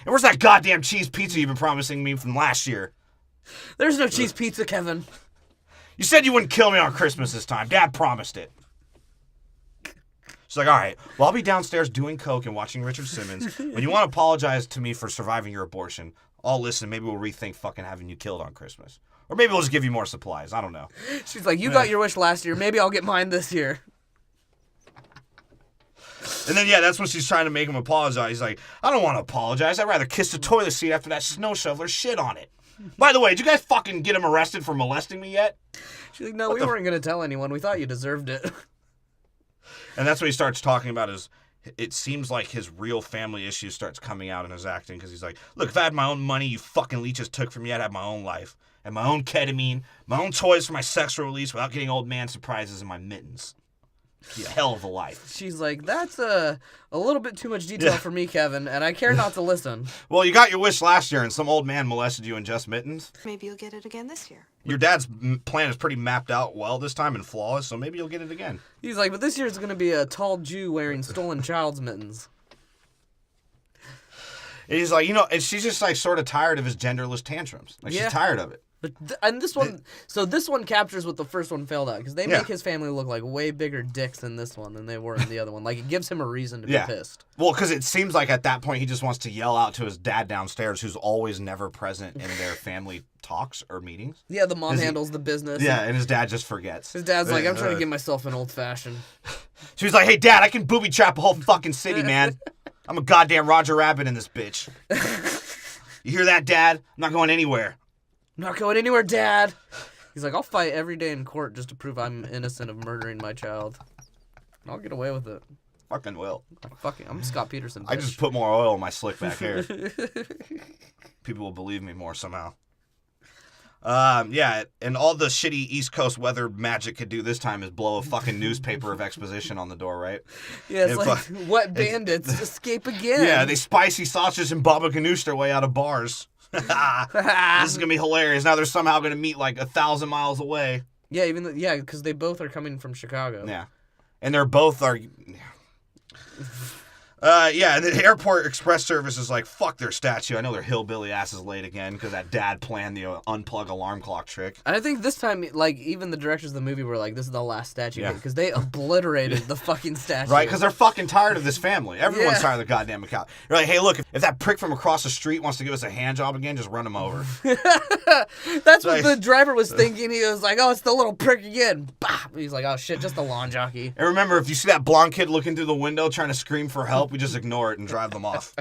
Speaker 1: And where's that goddamn cheese pizza you've been promising me from last year?
Speaker 2: There's no cheese pizza, Kevin.
Speaker 1: You said you wouldn't kill me on Christmas this time. Dad promised it. She's like, all right, well, I'll be downstairs doing coke and watching Richard Simmons. When you want to apologize to me for surviving your abortion, I'll listen. Maybe we'll rethink fucking having you killed on Christmas. Or maybe we'll just give you more supplies. I don't know.
Speaker 2: She's like, you got your wish last year. Maybe I'll get mine this year.
Speaker 1: And then, yeah, that's when she's trying to make him apologize. He's like, I don't want to apologize. I'd rather kiss the toilet seat after that snow shoveler shit on it. By the way, did you guys fucking get him arrested for molesting me yet?
Speaker 2: She's like, no, we weren't going to tell anyone. We thought you deserved it.
Speaker 1: And that's when he starts talking about it seems like his real family issues starts coming out in his acting, because he's like, look, if I had my own money you fucking leeches took from me, I'd have my own life. And my own ketamine, my own toys for my sexual release without getting old man surprises in my mittens. Be a hell of a life.
Speaker 2: She's like, that's a little bit too much detail for me, Kevin, and I care not to listen.
Speaker 1: Well, you got your wish last year and some old man molested you in just mittens.
Speaker 4: Maybe you'll get it again this year.
Speaker 1: Your dad's plan is pretty mapped out well this time and flawless, so maybe you'll get it again.
Speaker 2: He's like, but this year it's going to be a tall Jew wearing stolen child's mittens.
Speaker 1: And he's like, and she's just like sort of tired of his genderless tantrums. Like, she's tired of it.
Speaker 2: But and this one, so this one captures what the first one failed at, because they make his family look like way bigger dicks in this one than they were in the other one. Like, it gives him a reason to be pissed.
Speaker 1: Well, because it seems like at that point he just wants to yell out to his dad downstairs, who's always never present in their family talks or meetings.
Speaker 2: Yeah, the mom handles the business.
Speaker 1: Yeah, and his dad just forgets.
Speaker 2: His dad's like, I'm trying to get myself an old-fashioned.
Speaker 1: She's like, hey, Dad, I can booby trap a whole fucking city, man. I'm a goddamn Roger Rabbit in this bitch. You hear that, Dad? I'm not going anywhere.
Speaker 2: I'm not going anywhere, Dad. He's like, I'll fight every day in court just to prove I'm innocent of murdering my child. I'll get away with it.
Speaker 1: Fucking will.
Speaker 2: I'm Scott Peterson. Bitch.
Speaker 1: I just put more oil in my slick back hair. People will believe me more somehow. Yeah, and all the shitty East Coast weather magic could do this time is blow a fucking nuspaper of exposition on the door, right?
Speaker 2: Yeah, it's like, what bandits escape again?
Speaker 1: Yeah, they spicy sausage and Baba Ganoush their way out of bars. This is gonna be hilarious. Now they're somehow gonna meet like 1,000 miles away.
Speaker 2: Yeah, because they both are coming from Chicago.
Speaker 1: Yeah, and they're both are. Yeah, and the airport express service is like, fuck their statue. I know their hillbilly ass is late again because that dad planned the unplug alarm clock trick.
Speaker 2: And I think this time, like, even the directors of the movie were like, this is the last statue, because they obliterated the fucking statue.
Speaker 1: Right, because they're fucking tired of this family. Everyone's tired of the goddamn Macaulay. You're like, hey, look, if that prick from across the street wants to give us a hand job again, just run him over.
Speaker 2: That's what the driver was thinking. He was like, oh, it's the little prick again. Bah! He's like, oh, shit, just the lawn jockey.
Speaker 1: And remember, if you see that blonde kid looking through the window trying to scream for help, we just ignore it and drive them off.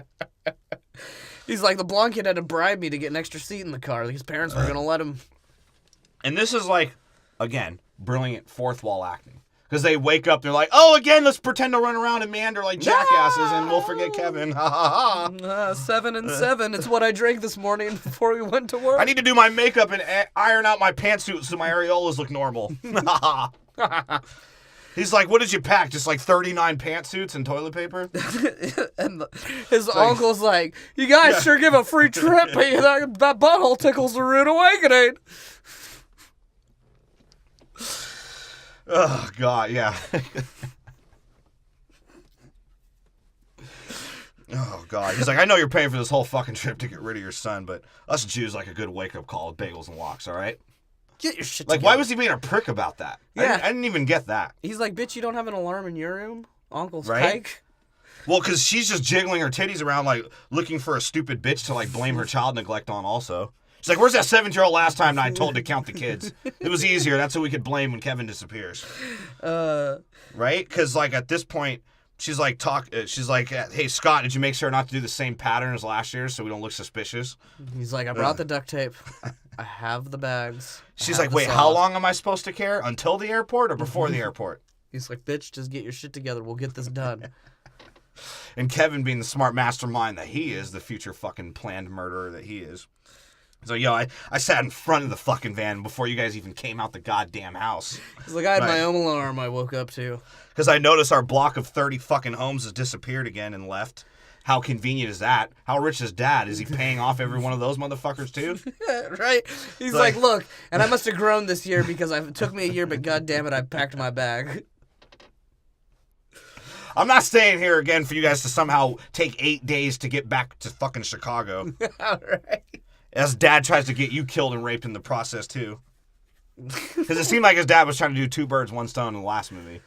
Speaker 2: He's like, the blonde kid had to bribe me to get an extra seat in the car. His parents were going to let him.
Speaker 1: And this is like, again, brilliant fourth wall acting. Because they wake up, they're like, oh, again, let's pretend to run around and meander like jackasses and we'll forget Kevin. Ha ha ha.
Speaker 2: 7 and 7. It's what I drank this morning before we went to work.
Speaker 1: I need to do my makeup and iron out my pantsuit so my areolas look normal. He's like, what did you pack? Just like 39 pantsuits and toilet paper?
Speaker 2: And his uncle's like, you guys sure give a free trip, but that butthole tickles a rude awakening.
Speaker 1: Oh, God, yeah. Oh, God. He's like, I know you're paying for this whole fucking trip to get rid of your son, but us Jews like a good wake-up call with bagels and lox, all right?
Speaker 2: Get your shit
Speaker 1: Like,
Speaker 2: together.
Speaker 1: why was he being a prick about that?
Speaker 2: Yeah.
Speaker 1: I didn't even get that.
Speaker 2: He's like, bitch, you don't have an alarm in your room? Uncle's
Speaker 1: Right?
Speaker 2: kike?
Speaker 1: Well, because she's just jiggling her titties around, like, looking for a stupid bitch to, like, blame her child neglect on also. She's like, where's that 7-year-old last time I told to count the kids? It was easier. That's who we could blame when Kevin disappears. Right? Because, like, at this point, she's like, hey, Scott, did you make sure not to do the same pattern as last year so we don't look suspicious?
Speaker 2: He's like, I brought the duct tape. I have the bags.
Speaker 1: She's like, wait, how long am I supposed to care? Until the airport or before the airport?
Speaker 2: He's like, bitch, just get your shit together. We'll get this done.
Speaker 1: And Kevin, being the smart mastermind that he is, the future fucking planned murderer that he is. So, yo, I sat in front of the fucking van before you guys even came out the goddamn house.
Speaker 2: He's like, I had my own alarm I woke up to.
Speaker 1: Because I noticed our block of 30 fucking homes has disappeared again and left. How convenient is that? How rich is Dad? Is he paying off every one of those motherfuckers too?
Speaker 2: Right? He's like, look, and I must have grown this year because it took me a year, but goddammit, I packed my bag.
Speaker 1: I'm not staying here again for you guys to somehow take 8 days to get back to fucking Chicago.
Speaker 2: Right.
Speaker 1: As Dad tries to get you killed and raped in the process too. Because it seemed like his dad was trying to do 2 birds, 1 stone in the last movie.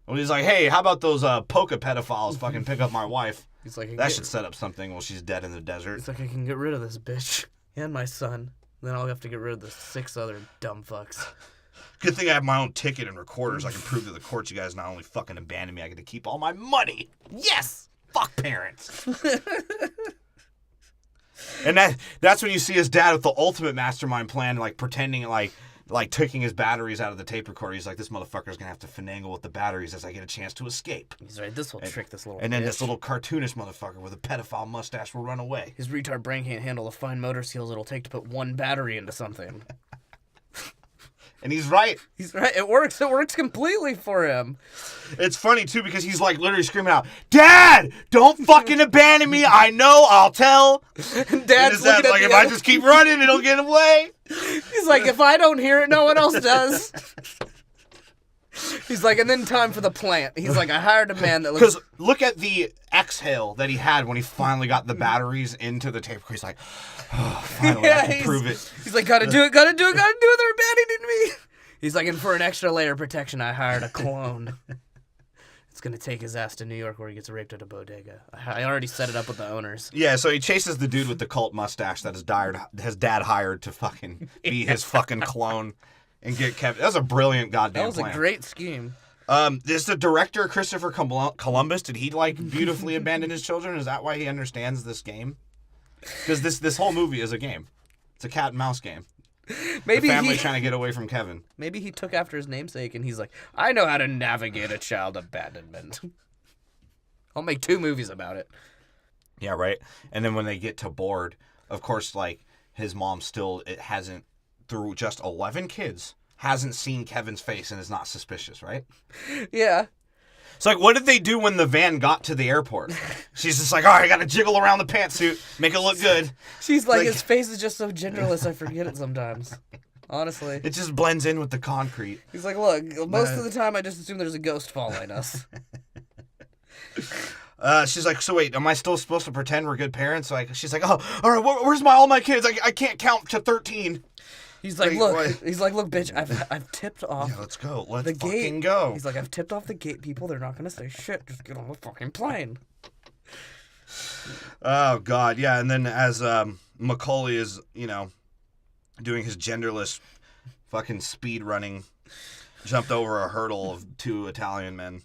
Speaker 1: When he's like, hey, how about those polka pedophiles fucking pick up my wife?
Speaker 2: He's like,
Speaker 1: that should set up something while she's dead in the desert.
Speaker 2: He's like, I can get rid of this bitch and my son. Then I'll have to get rid of the 6 other dumb fucks.
Speaker 1: Good thing I have my own ticket and recorders. I can prove to the courts you guys not only fucking abandoned me, I get to keep all my money. Yes! Fuck parents. And that's when you see his dad with the ultimate mastermind plan, like pretending like taking his batteries out of the tape recorder. He's like, this motherfucker's gonna have to finagle with the batteries as I get a chance to escape.
Speaker 2: He's right, this will trick this little
Speaker 1: And then
Speaker 2: bitch.
Speaker 1: this little cartoonish motherfucker with a pedophile mustache will run away.
Speaker 2: His retard brain can't handle the fine motor skills it'll take to put one battery into something.
Speaker 1: And he's right.
Speaker 2: He's right. It works. It works completely for him.
Speaker 1: It's funny, too, because he's, like, literally screaming out, Dad! Don't fucking abandon me! I know! I'll tell!
Speaker 2: And Dad's
Speaker 1: like, if I just keep running, it'll get away!
Speaker 2: He's like, if I don't hear it, no one else does. He's like, and then time for the plant. He's like, I hired a man that looks...
Speaker 1: Because look at the exhale that he had when he finally got the batteries into the tape recorder. He's like, oh, finally, I can prove it.
Speaker 2: He's like, gotta do it, gotta do it, gotta do it, they're abandoning me. He's like, and for an extra layer of protection, I hired a clone. It's gonna take his ass to New York where he gets raped at a bodega. I already set it up with the owners.
Speaker 1: Yeah, so he chases the dude with the cult mustache that his dad hired to fucking be his fucking clone and get Kevin. That was a brilliant goddamn plan.
Speaker 2: That was a great scheme.
Speaker 1: Is the director Christopher Columbus? Did he like beautifully abandon his children? Is that why he understands this game? Because this whole movie is a game. It's a cat and mouse game.
Speaker 2: Maybe
Speaker 1: the family trying to get away from Kevin.
Speaker 2: Maybe he took after his namesake and he's like, I know how to navigate a child abandonment. I'll make 2 movies about it.
Speaker 1: Yeah, right. And then when they get to board, of course, like his mom hasn't, through just 11 kids, hasn't seen Kevin's face and is not suspicious, right?
Speaker 2: Yeah.
Speaker 1: It's like, what did they do when the van got to the airport? She's just like, all right, I got to jiggle around the pantsuit, make it look good.
Speaker 2: She's like, his face is just so genderless, I forget it sometimes. Honestly.
Speaker 1: It just blends in with the concrete.
Speaker 2: He's like, look, most of the time I just assume there's a ghost following us.
Speaker 1: She's like, so wait, am I still supposed to pretend we're good parents? Like, she's like, oh, all right, where's all my kids? I can't count to 13.
Speaker 2: He's like, look, bitch, I've tipped off.
Speaker 1: Yeah, let's go. Let's
Speaker 2: the
Speaker 1: fucking
Speaker 2: gate.
Speaker 1: go.
Speaker 2: He's like, I've tipped off the gate people. They're not gonna say shit. Just get on the fucking plane.
Speaker 1: Oh God, yeah. And then as Macaulay is, doing his genderless fucking speed running, jumped over a hurdle of 2 Italian men.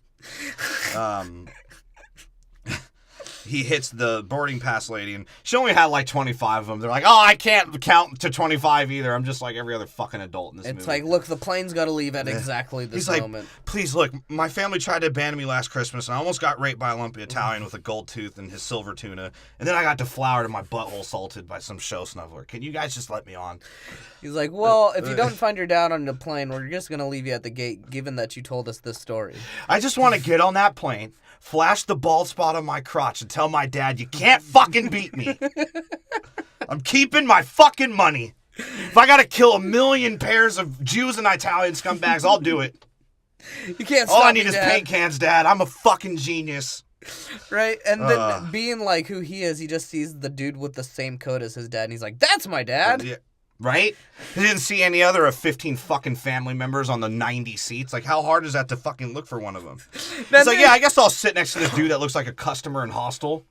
Speaker 1: He hits the boarding pass lady, and she only had like 25 of them. They're like, oh, I can't count to 25 either. I'm just like every other fucking adult in this movie.
Speaker 2: It's like, look, the plane's got to leave at exactly this moment.
Speaker 1: Like, please, look, my family tried to abandon me last Christmas, and I almost got raped by a lumpy Italian with a gold tooth and his silver tuna, and then I got deflowered and my butthole salted by some show snuffler. Can you guys just let me on?
Speaker 2: He's like, well, if you don't find your dad on the plane, we're just going to leave you at the gate, given that you told us this story.
Speaker 1: I just want to get on that plane, flash the bald spot on my crotch, and tell my dad, you can't fucking beat me. I'm keeping my fucking money. If I gotta kill 1 million pairs of Jews and Italian scumbags, I'll do it.
Speaker 2: You can't stop
Speaker 1: All I need
Speaker 2: me,
Speaker 1: is
Speaker 2: Dad.
Speaker 1: paint cans, Dad. I'm a fucking genius.
Speaker 2: Right? And then being like who he is, he just sees the dude with the same coat as his dad, and he's like, that's my dad.
Speaker 1: Yeah. Right? He didn't see any other of 15 fucking family members on the 90 seats. Like, how hard is that to fucking look for one of them? He's like, yeah, I guess I'll sit next to this dude that looks like a customer in Hostel.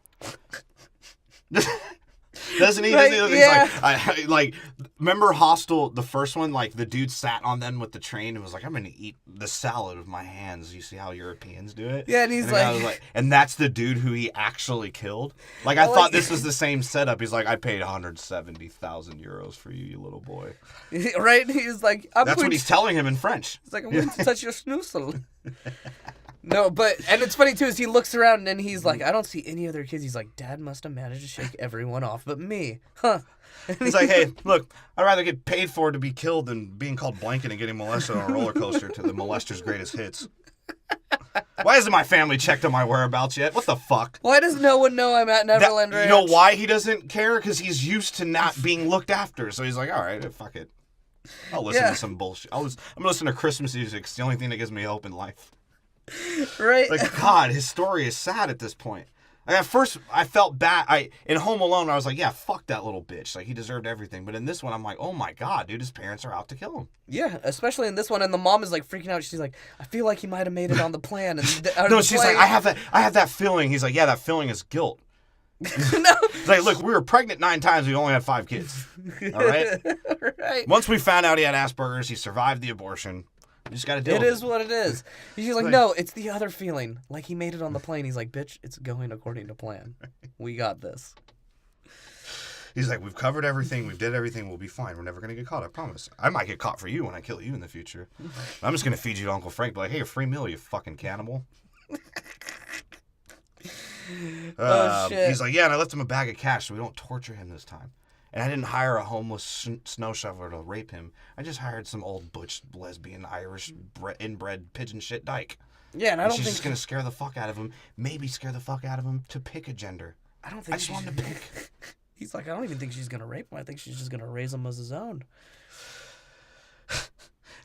Speaker 1: Doesn't he?
Speaker 2: Right,
Speaker 1: He's
Speaker 2: yeah.
Speaker 1: like, remember Hostel, the first one? Like, the dude sat on them with the train and was like, I'm going to eat the salad with my hands. You see how Europeans do it?
Speaker 2: Yeah, and he's
Speaker 1: the guy was like, and that's the dude who he actually killed? Like, I thought this was the same setup. He's like, I paid 170,000 euros for you, you little boy.
Speaker 2: Right? He's like,
Speaker 1: That's what he's telling him in French.
Speaker 2: He's like, I'm going to touch your snoozle. No, and it's funny too, is he looks around and he's like, I don't see any other kids. He's like, Dad must have managed to shake everyone off but me. Huh.
Speaker 1: He's like, hey, look, I'd rather get paid for to be killed than being called blanket and getting molested on a roller coaster to the molester's greatest hits. Why hasn't my family checked on my whereabouts yet? What the fuck?
Speaker 2: Why does no one know I'm at Neverland Ranch?
Speaker 1: You know why he doesn't care? Because he's used to not being looked after. So he's like, all right, fuck it. I'll listen to some bullshit. I'm going to listen to Christmas music. It's the only thing that gives me hope in life.
Speaker 2: Right?
Speaker 1: Like, God, his story is sad at this point. Like, at first, I felt bad. In Home Alone, I was like, yeah, fuck that little bitch. Like, he deserved everything. But in this one, I'm like, oh my God, dude, his parents are out to kill him.
Speaker 2: Yeah, especially in this one. And the mom is like freaking out. She's like, I feel like he might have made it on the plan. And
Speaker 1: no, she's like, I have that feeling. He's like, yeah, that feeling is guilt.
Speaker 2: No.
Speaker 1: It's like, look, we were pregnant 9 times. We only had 5 kids. All right?
Speaker 2: Right.
Speaker 1: Once we found out he had Asperger's, he survived the abortion. You just got to deal
Speaker 2: It
Speaker 1: with
Speaker 2: is what it is. He's like,
Speaker 1: like-
Speaker 2: no, it's the other feeling. Like, he made it on the plane. He's like, bitch, it's going according to plan. We got this.
Speaker 1: He's like, we've covered everything. We've did everything. We'll be fine. We're never going to get caught. I promise. I might get caught for you when I kill you in the future. I'm just going to feed you to Uncle Frank. Be like, hey, a free meal, you fucking cannibal.
Speaker 2: Oh, shit.
Speaker 1: He's like, yeah, and I left him a bag of cash so we don't torture him this time. And I didn't hire a homeless snow shoveler to rape him. I just hired some old butch lesbian Irish inbred pigeon shit dyke.
Speaker 2: Yeah, and I don't
Speaker 1: she's
Speaker 2: think
Speaker 1: just going to scare the fuck out of him. Maybe scare the fuck out of him to pick a gender.
Speaker 2: I don't think
Speaker 1: I just want him to pick.
Speaker 2: He's like, I don't even think she's gonna rape him. I think she's just gonna raise him as his own.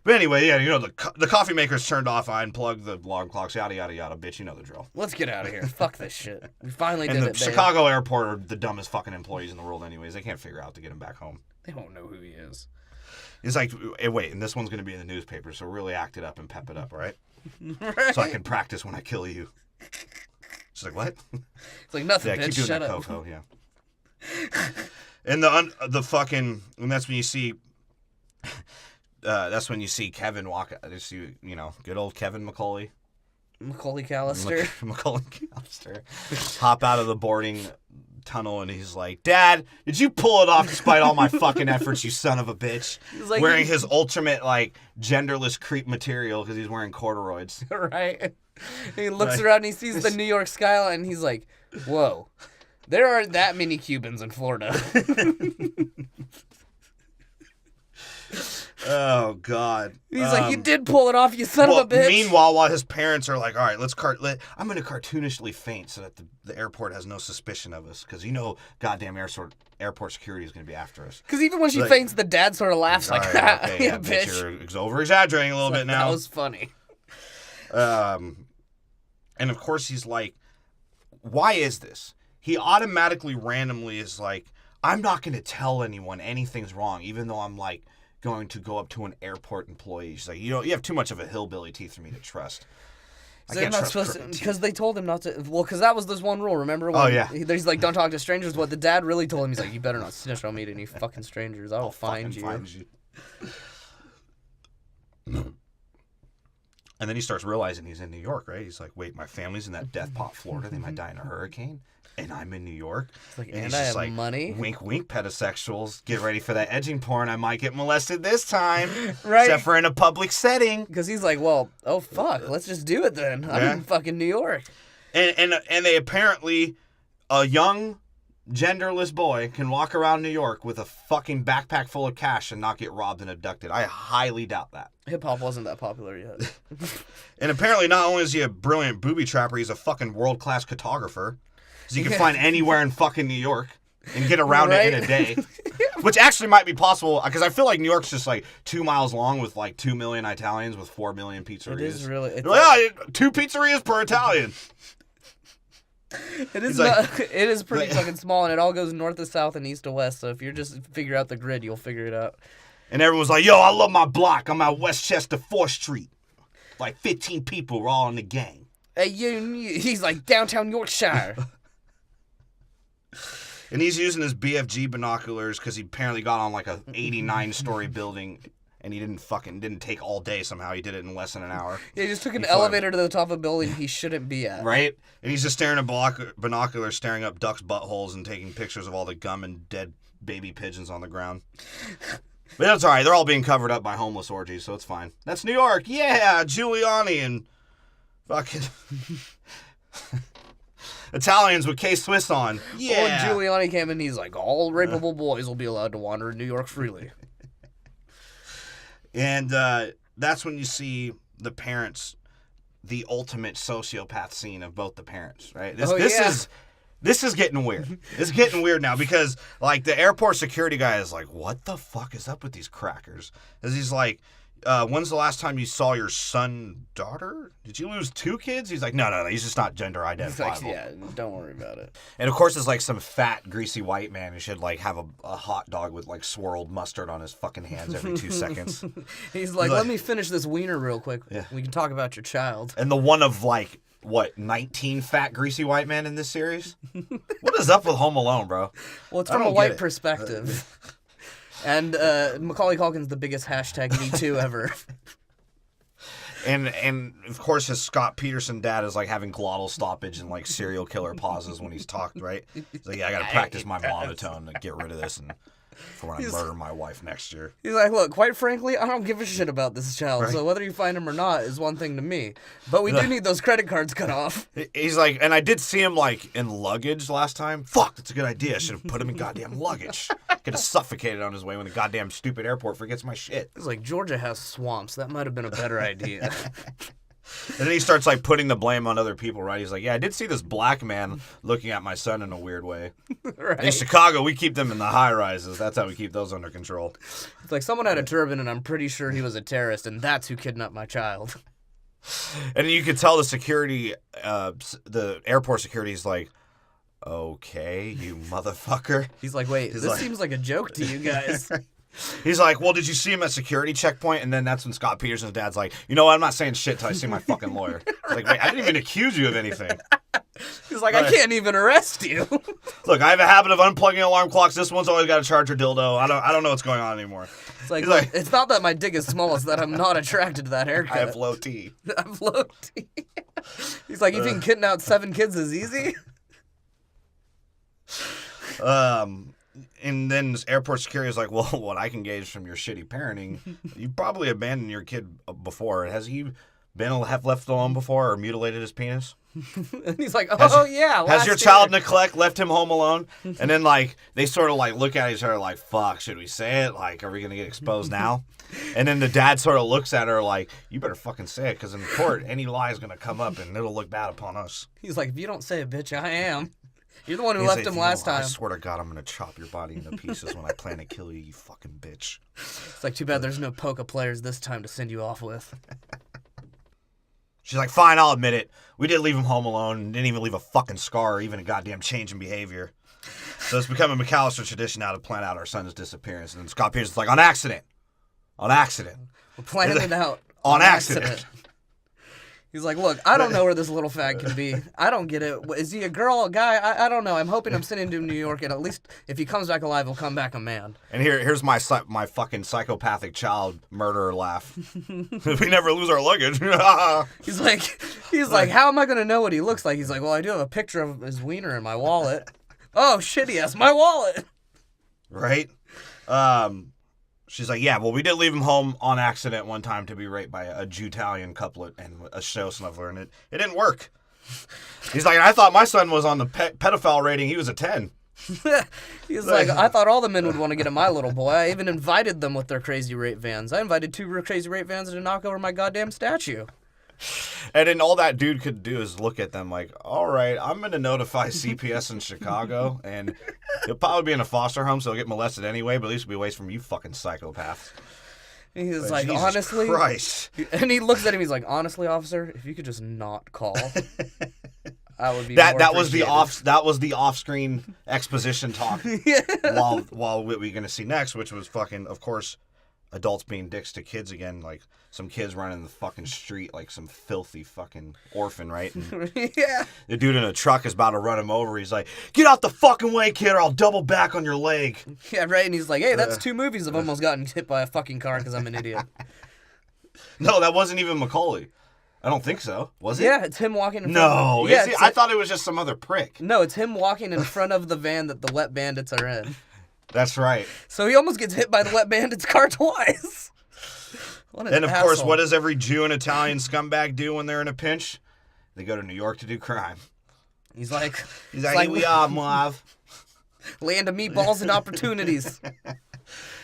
Speaker 1: But anyway, yeah, you know, the coffee maker's turned off. I unplugged the alarm clocks, yada, yada, yada. Bitch, you know the drill.
Speaker 2: Let's get out of here. Fuck this shit. We finally
Speaker 1: And
Speaker 2: did
Speaker 1: the
Speaker 2: it, babe.
Speaker 1: Chicago airport are the dumbest fucking employees in the world anyways. They can't figure out to get him back home.
Speaker 2: They won't know who he is.
Speaker 1: It's like, hey, wait, and this one's going to be in the newspaper, so really act it up and pep it up, all right?
Speaker 2: Right.
Speaker 1: So I can practice when I kill you. She's like, what?
Speaker 2: It's like nothing,
Speaker 1: Yeah,
Speaker 2: bitch.
Speaker 1: keep doing
Speaker 2: Shut
Speaker 1: that,
Speaker 2: up.
Speaker 1: Coco, yeah. And the fucking, and that's when you see, Kevin walk, you know, good old Kevin Macaulay.
Speaker 2: Macaulay Culkin.
Speaker 1: Macaulay Culkin. Hop out of the boarding tunnel and he's like, Dad, did you pull it off despite all my fucking efforts, you son of a bitch?
Speaker 2: He's like,
Speaker 1: wearing his ultimate, like, genderless creep material because he's wearing corduroys.
Speaker 2: Right. He looks
Speaker 1: Right.
Speaker 2: around and he sees the New York skyline and he's like, whoa, there aren't that many Cubans in Florida.
Speaker 1: Oh, God.
Speaker 2: He's like, you did pull it off, you son of a bitch.
Speaker 1: Meanwhile, while his parents are like, all right, I'm going to cartoonishly faint so that the airport has no suspicion of us because, you know, goddamn airport security is going to be after us.
Speaker 2: Because even when she
Speaker 1: Like-
Speaker 2: faints, the dad sort of laughs like,
Speaker 1: All right, okay,
Speaker 2: yeah,
Speaker 1: yeah,
Speaker 2: bitch.
Speaker 1: you're over-exaggerating a little bit now.
Speaker 2: That was funny.
Speaker 1: And of course he's like, why is this? He automatically randomly is like, I'm not going to tell anyone anything's wrong, even though I'm like going to go up to an airport employee. He's like, you have too much of a hillbilly teeth for me to trust. I
Speaker 2: So
Speaker 1: can't
Speaker 2: not
Speaker 1: trust
Speaker 2: supposed
Speaker 1: crooked teeth.
Speaker 2: because they told him not to. Well, because that was this one rule. Remember? When
Speaker 1: Oh, yeah.
Speaker 2: He's like, don't talk to strangers. What the dad really told him, he's like, you better not snitch on me to any fucking strangers. I will find you.
Speaker 1: Find you. And then he starts realizing he's in New York, right? He's like, wait, my family's in that death pot, Florida. They might die in a hurricane. And I'm in New York.
Speaker 2: Like,
Speaker 1: and
Speaker 2: and
Speaker 1: he's
Speaker 2: I
Speaker 1: just
Speaker 2: have
Speaker 1: like,
Speaker 2: money.
Speaker 1: wink, wink, pedosexuals. Get ready for that edging porn. I might get molested this time.
Speaker 2: Right.
Speaker 1: Except for in a public setting.
Speaker 2: Because he's like, well, oh fuck, let's just do it then. I'm
Speaker 1: Yeah.
Speaker 2: in fucking New York.
Speaker 1: And they apparently, a young, genderless boy can walk around New York with a fucking backpack full of cash and not get robbed and abducted. I highly doubt that.
Speaker 2: Hip hop wasn't that popular yet.
Speaker 1: And apparently not only is he a brilliant booby trapper, he's a fucking world-class cartographer. So you can find anywhere in fucking New York and get around it in a day. Which actually might be possible, because I feel like New York's just like 2 miles long with like 2 million Italians with 4 million pizzerias.
Speaker 2: It is really. It's
Speaker 1: Yeah, 2 pizzerias per Italian.
Speaker 2: It is
Speaker 1: He's like-
Speaker 2: not, it is pretty fucking small, and it all goes north to south and east to west. So if you're just figure out the grid, you'll figure it out.
Speaker 1: And everyone's like, yo, I love my block. I'm at Westchester 4th Street. Like 15 people were all in the gang.
Speaker 2: Hey, he's like downtown Yorkshire.
Speaker 1: And he's using his BFG binoculars because he apparently got on like a 89-story building and he didn't take all day somehow. He did it in less than an hour.
Speaker 2: Yeah, he just took an
Speaker 1: He flew.
Speaker 2: elevator to the top of a building he shouldn't be at.
Speaker 1: Right? And he's just staring at binoculars, staring up ducks' buttholes and taking pictures of all the gum and dead baby pigeons on the ground. But that's all right. They're all being covered up by homeless orgies, so it's fine. That's New York. Yeah, Giuliani and fucking Italians with K-Swiss on. Yeah.
Speaker 2: When Giuliani came in, he's like, all rapeable boys will be allowed to wander in New York freely.
Speaker 1: And that's when you see the parents, the ultimate sociopath scene of both the parents, right? This is getting weird. It's getting weird now because, like, the airport security guy is like, what the fuck is up with these crackers? Because he's like, when's the last time you saw your son, daughter? Did you lose 2 kids? He's like, no, he's just not gender
Speaker 2: He's like,
Speaker 1: identifiable.
Speaker 2: yeah, don't worry about it.
Speaker 1: And, of course, it's like some fat, greasy white man who should, like, have a hot dog with, like, swirled mustard on his fucking hands every 2 seconds.
Speaker 2: He's like, let me finish this wiener real quick.
Speaker 1: Yeah.
Speaker 2: We can talk about your child.
Speaker 1: And the one of, like, what, 19 fat, greasy white men in this series? What is up with Home Alone, bro?
Speaker 2: Well, it's
Speaker 1: I
Speaker 2: from a
Speaker 1: don't
Speaker 2: white
Speaker 1: get it.
Speaker 2: perspective. And Macaulay Culkin's the biggest hashtag Me Too ever.
Speaker 1: And of course his Scott Peterson dad is like having glottal stoppage and like serial killer pauses when he's talked, right? He's like, yeah, I gotta practice my monotone to get rid of this and for when I murder my wife next year.
Speaker 2: He's like, look, quite frankly, I don't give a shit about this child,
Speaker 1: Right.
Speaker 2: so whether you find him or not is one thing to me. But we do need those credit cards cut off.
Speaker 1: He's like, and I did see him like in luggage last time. Fuck, that's a good idea. I should have put him in goddamn luggage. Could have suffocated on his way when the goddamn stupid airport forgets my shit.
Speaker 2: He's like, Georgia has swamps. That might have been a better idea.
Speaker 1: And then he starts like putting the blame on other people, right? He's like, yeah, I did see this black man looking at my son in a weird way.
Speaker 2: Right.
Speaker 1: In Chicago, we keep them in the high rises. That's how we keep those under control.
Speaker 2: It's like someone had a turban, and I'm pretty sure he was a terrorist, and that's who kidnapped my child.
Speaker 1: And you could tell the security, the airport security is like, okay, you motherfucker.
Speaker 2: He's like, wait,
Speaker 1: He's
Speaker 2: this
Speaker 1: like-
Speaker 2: seems like a joke to you guys.
Speaker 1: He's like, well, did you see him at security checkpoint? And then that's when Scott Peterson's dad's like, you know what? I'm not saying shit till I see my fucking lawyer. Like, wait, I didn't even accuse you of anything.
Speaker 2: He's like, I can't even arrest you.
Speaker 1: Look, I have a habit of unplugging alarm clocks. This one's always got a charger dildo. I don't know what's going on anymore.
Speaker 2: It's like,
Speaker 1: He's like-
Speaker 2: it's not that my dick is small, it's that I'm not attracted to that haircut.
Speaker 1: I have low T.
Speaker 2: I have low T. He's like, you think kidnapping 7 kids is easy?
Speaker 1: And then this airport security is like, well, what I can gauge from your shitty parenting, you probably abandoned your kid before. Has he been left alone before or mutilated his penis?
Speaker 2: And he's like, oh, yeah.
Speaker 1: Has your child neglect left him home alone? And then, like, they sort of, like, look at each other like, fuck, should we say it? Like, are we going to get exposed now? And then the dad sort of looks at her like, you better fucking say it, because in court, any lie is going to come up and it'll look bad upon us.
Speaker 2: He's like, if you don't say it, bitch, I am. You're the one who
Speaker 1: He's
Speaker 2: left
Speaker 1: like,
Speaker 2: him
Speaker 1: "You
Speaker 2: last
Speaker 1: know,
Speaker 2: time.
Speaker 1: I swear to God, I'm going to chop your body into pieces when I plan to kill you, you fucking bitch.
Speaker 2: It's like, too bad there's no Poca players this time to send you off with.
Speaker 1: She's like, fine, I'll admit it. We did leave him home alone and didn't even leave a fucking scar or even a goddamn change in behavior. So it's become a McAllister tradition now to plan out our son's disappearance. And Scott Peterson's like, on accident. On accident.
Speaker 2: We're planning it out.
Speaker 1: On accident.
Speaker 2: He's like, look, I don't know where this little fag can be. I don't get it. Is he a girl, a guy? I don't know. I'm hoping I'm sending him to New York, and at least if he comes back alive, he'll come back a man.
Speaker 1: And here's my fucking psychopathic child murderer laugh. We never lose our luggage.
Speaker 2: He's like, how am I going to know what he looks like? He's like, well, I do have a picture of his wiener in my wallet. Oh, shit, he has my wallet.
Speaker 1: Right? She's like, yeah, well, we did leave him home on accident one time to be raped by a Jewtalian couplet and a show snuffler, and it didn't work. He's like, I thought my son was on the pedophile rating. He was a 10.
Speaker 2: He's like, I thought all the men would want to get at my little boy. I even invited them with their crazy rape vans. I invited 2 crazy rape vans to knock over my goddamn statue.
Speaker 1: And then all that dude could do is look at them like, all right, I'm going to notify CPS in Chicago, and he'll probably be in a foster home, so he'll get molested anyway, but at least we'll be away from you fucking psychopaths.
Speaker 2: And he's
Speaker 1: But
Speaker 2: like,
Speaker 1: Jesus
Speaker 2: honestly...
Speaker 1: Christ.
Speaker 2: And he looks at him, he's like, honestly, officer, if you could just not call, I would be
Speaker 1: That
Speaker 2: more
Speaker 1: was the
Speaker 2: appreciative."
Speaker 1: off-screen exposition talk.
Speaker 2: Yeah.
Speaker 1: While what we're going to see next, which was fucking, of course, adults being dicks to kids again, like some kids running the fucking street like some filthy fucking orphan, right? And
Speaker 2: Yeah.
Speaker 1: the dude in a truck is about to run him over. He's like, get out the fucking way, kid, or I'll double back on your leg.
Speaker 2: Yeah, right. And he's like, hey, that's 2 movies I've almost gotten hit by a fucking car because I'm an idiot.
Speaker 1: No, that wasn't even Macaulay. I don't think so. Was it?
Speaker 2: Yeah, it's him walking in front
Speaker 1: No.
Speaker 2: of... Yeah,
Speaker 1: I thought it was just some other prick.
Speaker 2: No, it's him walking in front of the van that the wet bandits are in.
Speaker 1: That's right.
Speaker 2: So he almost gets hit by the wet bandits car twice. What an
Speaker 1: And of course,
Speaker 2: asshole.
Speaker 1: what does every Jew and Italian scumbag do when they're in a pinch? They go to New York to do crime.
Speaker 2: He's like,
Speaker 1: He's like, here we are, Mav.
Speaker 2: land of meatballs and opportunities.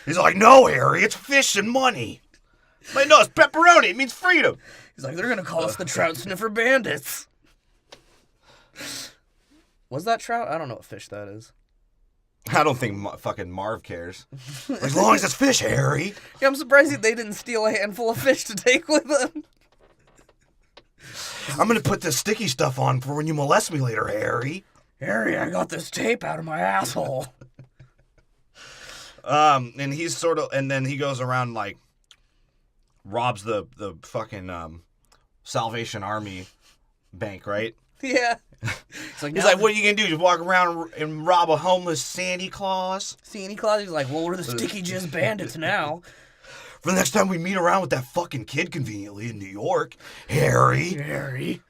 Speaker 1: He's like, no, Harry, it's fish and money. Like, no, it's pepperoni. It means freedom.
Speaker 2: He's like, they're going to call us the Trout Sniffer Bandits. Was that trout? I don't know what fish that is.
Speaker 1: I don't think fucking Marv cares. As long as it's fish, Harry.
Speaker 2: Yeah, I'm surprised they didn't steal a handful of fish to take with them.
Speaker 1: I'm going to put this sticky stuff on for when you molest me later, Harry.
Speaker 2: Harry, I got this tape out of my asshole.
Speaker 1: And he's sort of, and then he goes around, like, robs the fucking Salvation Army bank, right?
Speaker 2: Yeah.
Speaker 1: He's like, what are you going to do? Just walk around and rob a homeless Santa Claus?
Speaker 2: Santa Claus? He's like, well, we're the Sticky Jizz Bandits now.
Speaker 1: For the next time we meet around with that fucking kid conveniently in New York, Harry.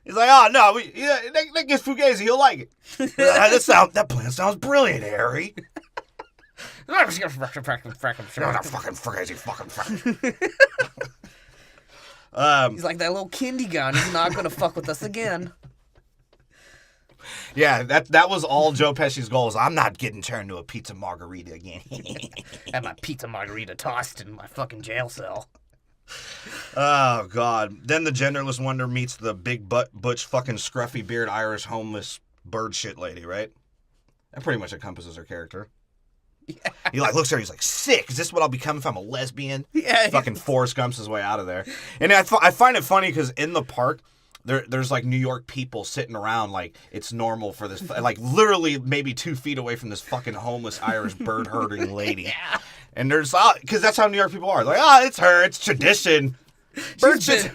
Speaker 1: He's like, oh, no, that gets Fugazi. He'll like it. That plan sounds brilliant, Harry.
Speaker 2: Fucking He's like, that little kindy gun. He's not going to fuck with us again.
Speaker 1: Yeah, that was all Joe Pesci's goals. I'm not getting turned to a pizza margarita again.
Speaker 2: Had my pizza margarita tossed in my fucking jail cell.
Speaker 1: Oh, God. Then the genderless wonder meets the big butt, butch, fucking scruffy beard Irish homeless bird shit lady, right? That pretty much encompasses her character.
Speaker 2: Yeah.
Speaker 1: He like looks at her, he's like, sick, is this what I'll become if I'm a lesbian?
Speaker 2: Yeah.
Speaker 1: Fucking Forrest Gump's his way out of there. And I find it funny because in the park, there's like New York people sitting around like it's normal for this, like literally maybe 2 feet away from this fucking homeless Irish bird herding lady.
Speaker 2: Yeah.
Speaker 1: And there's, because that's how New York people are. Like, it's her, it's tradition. Bird shit's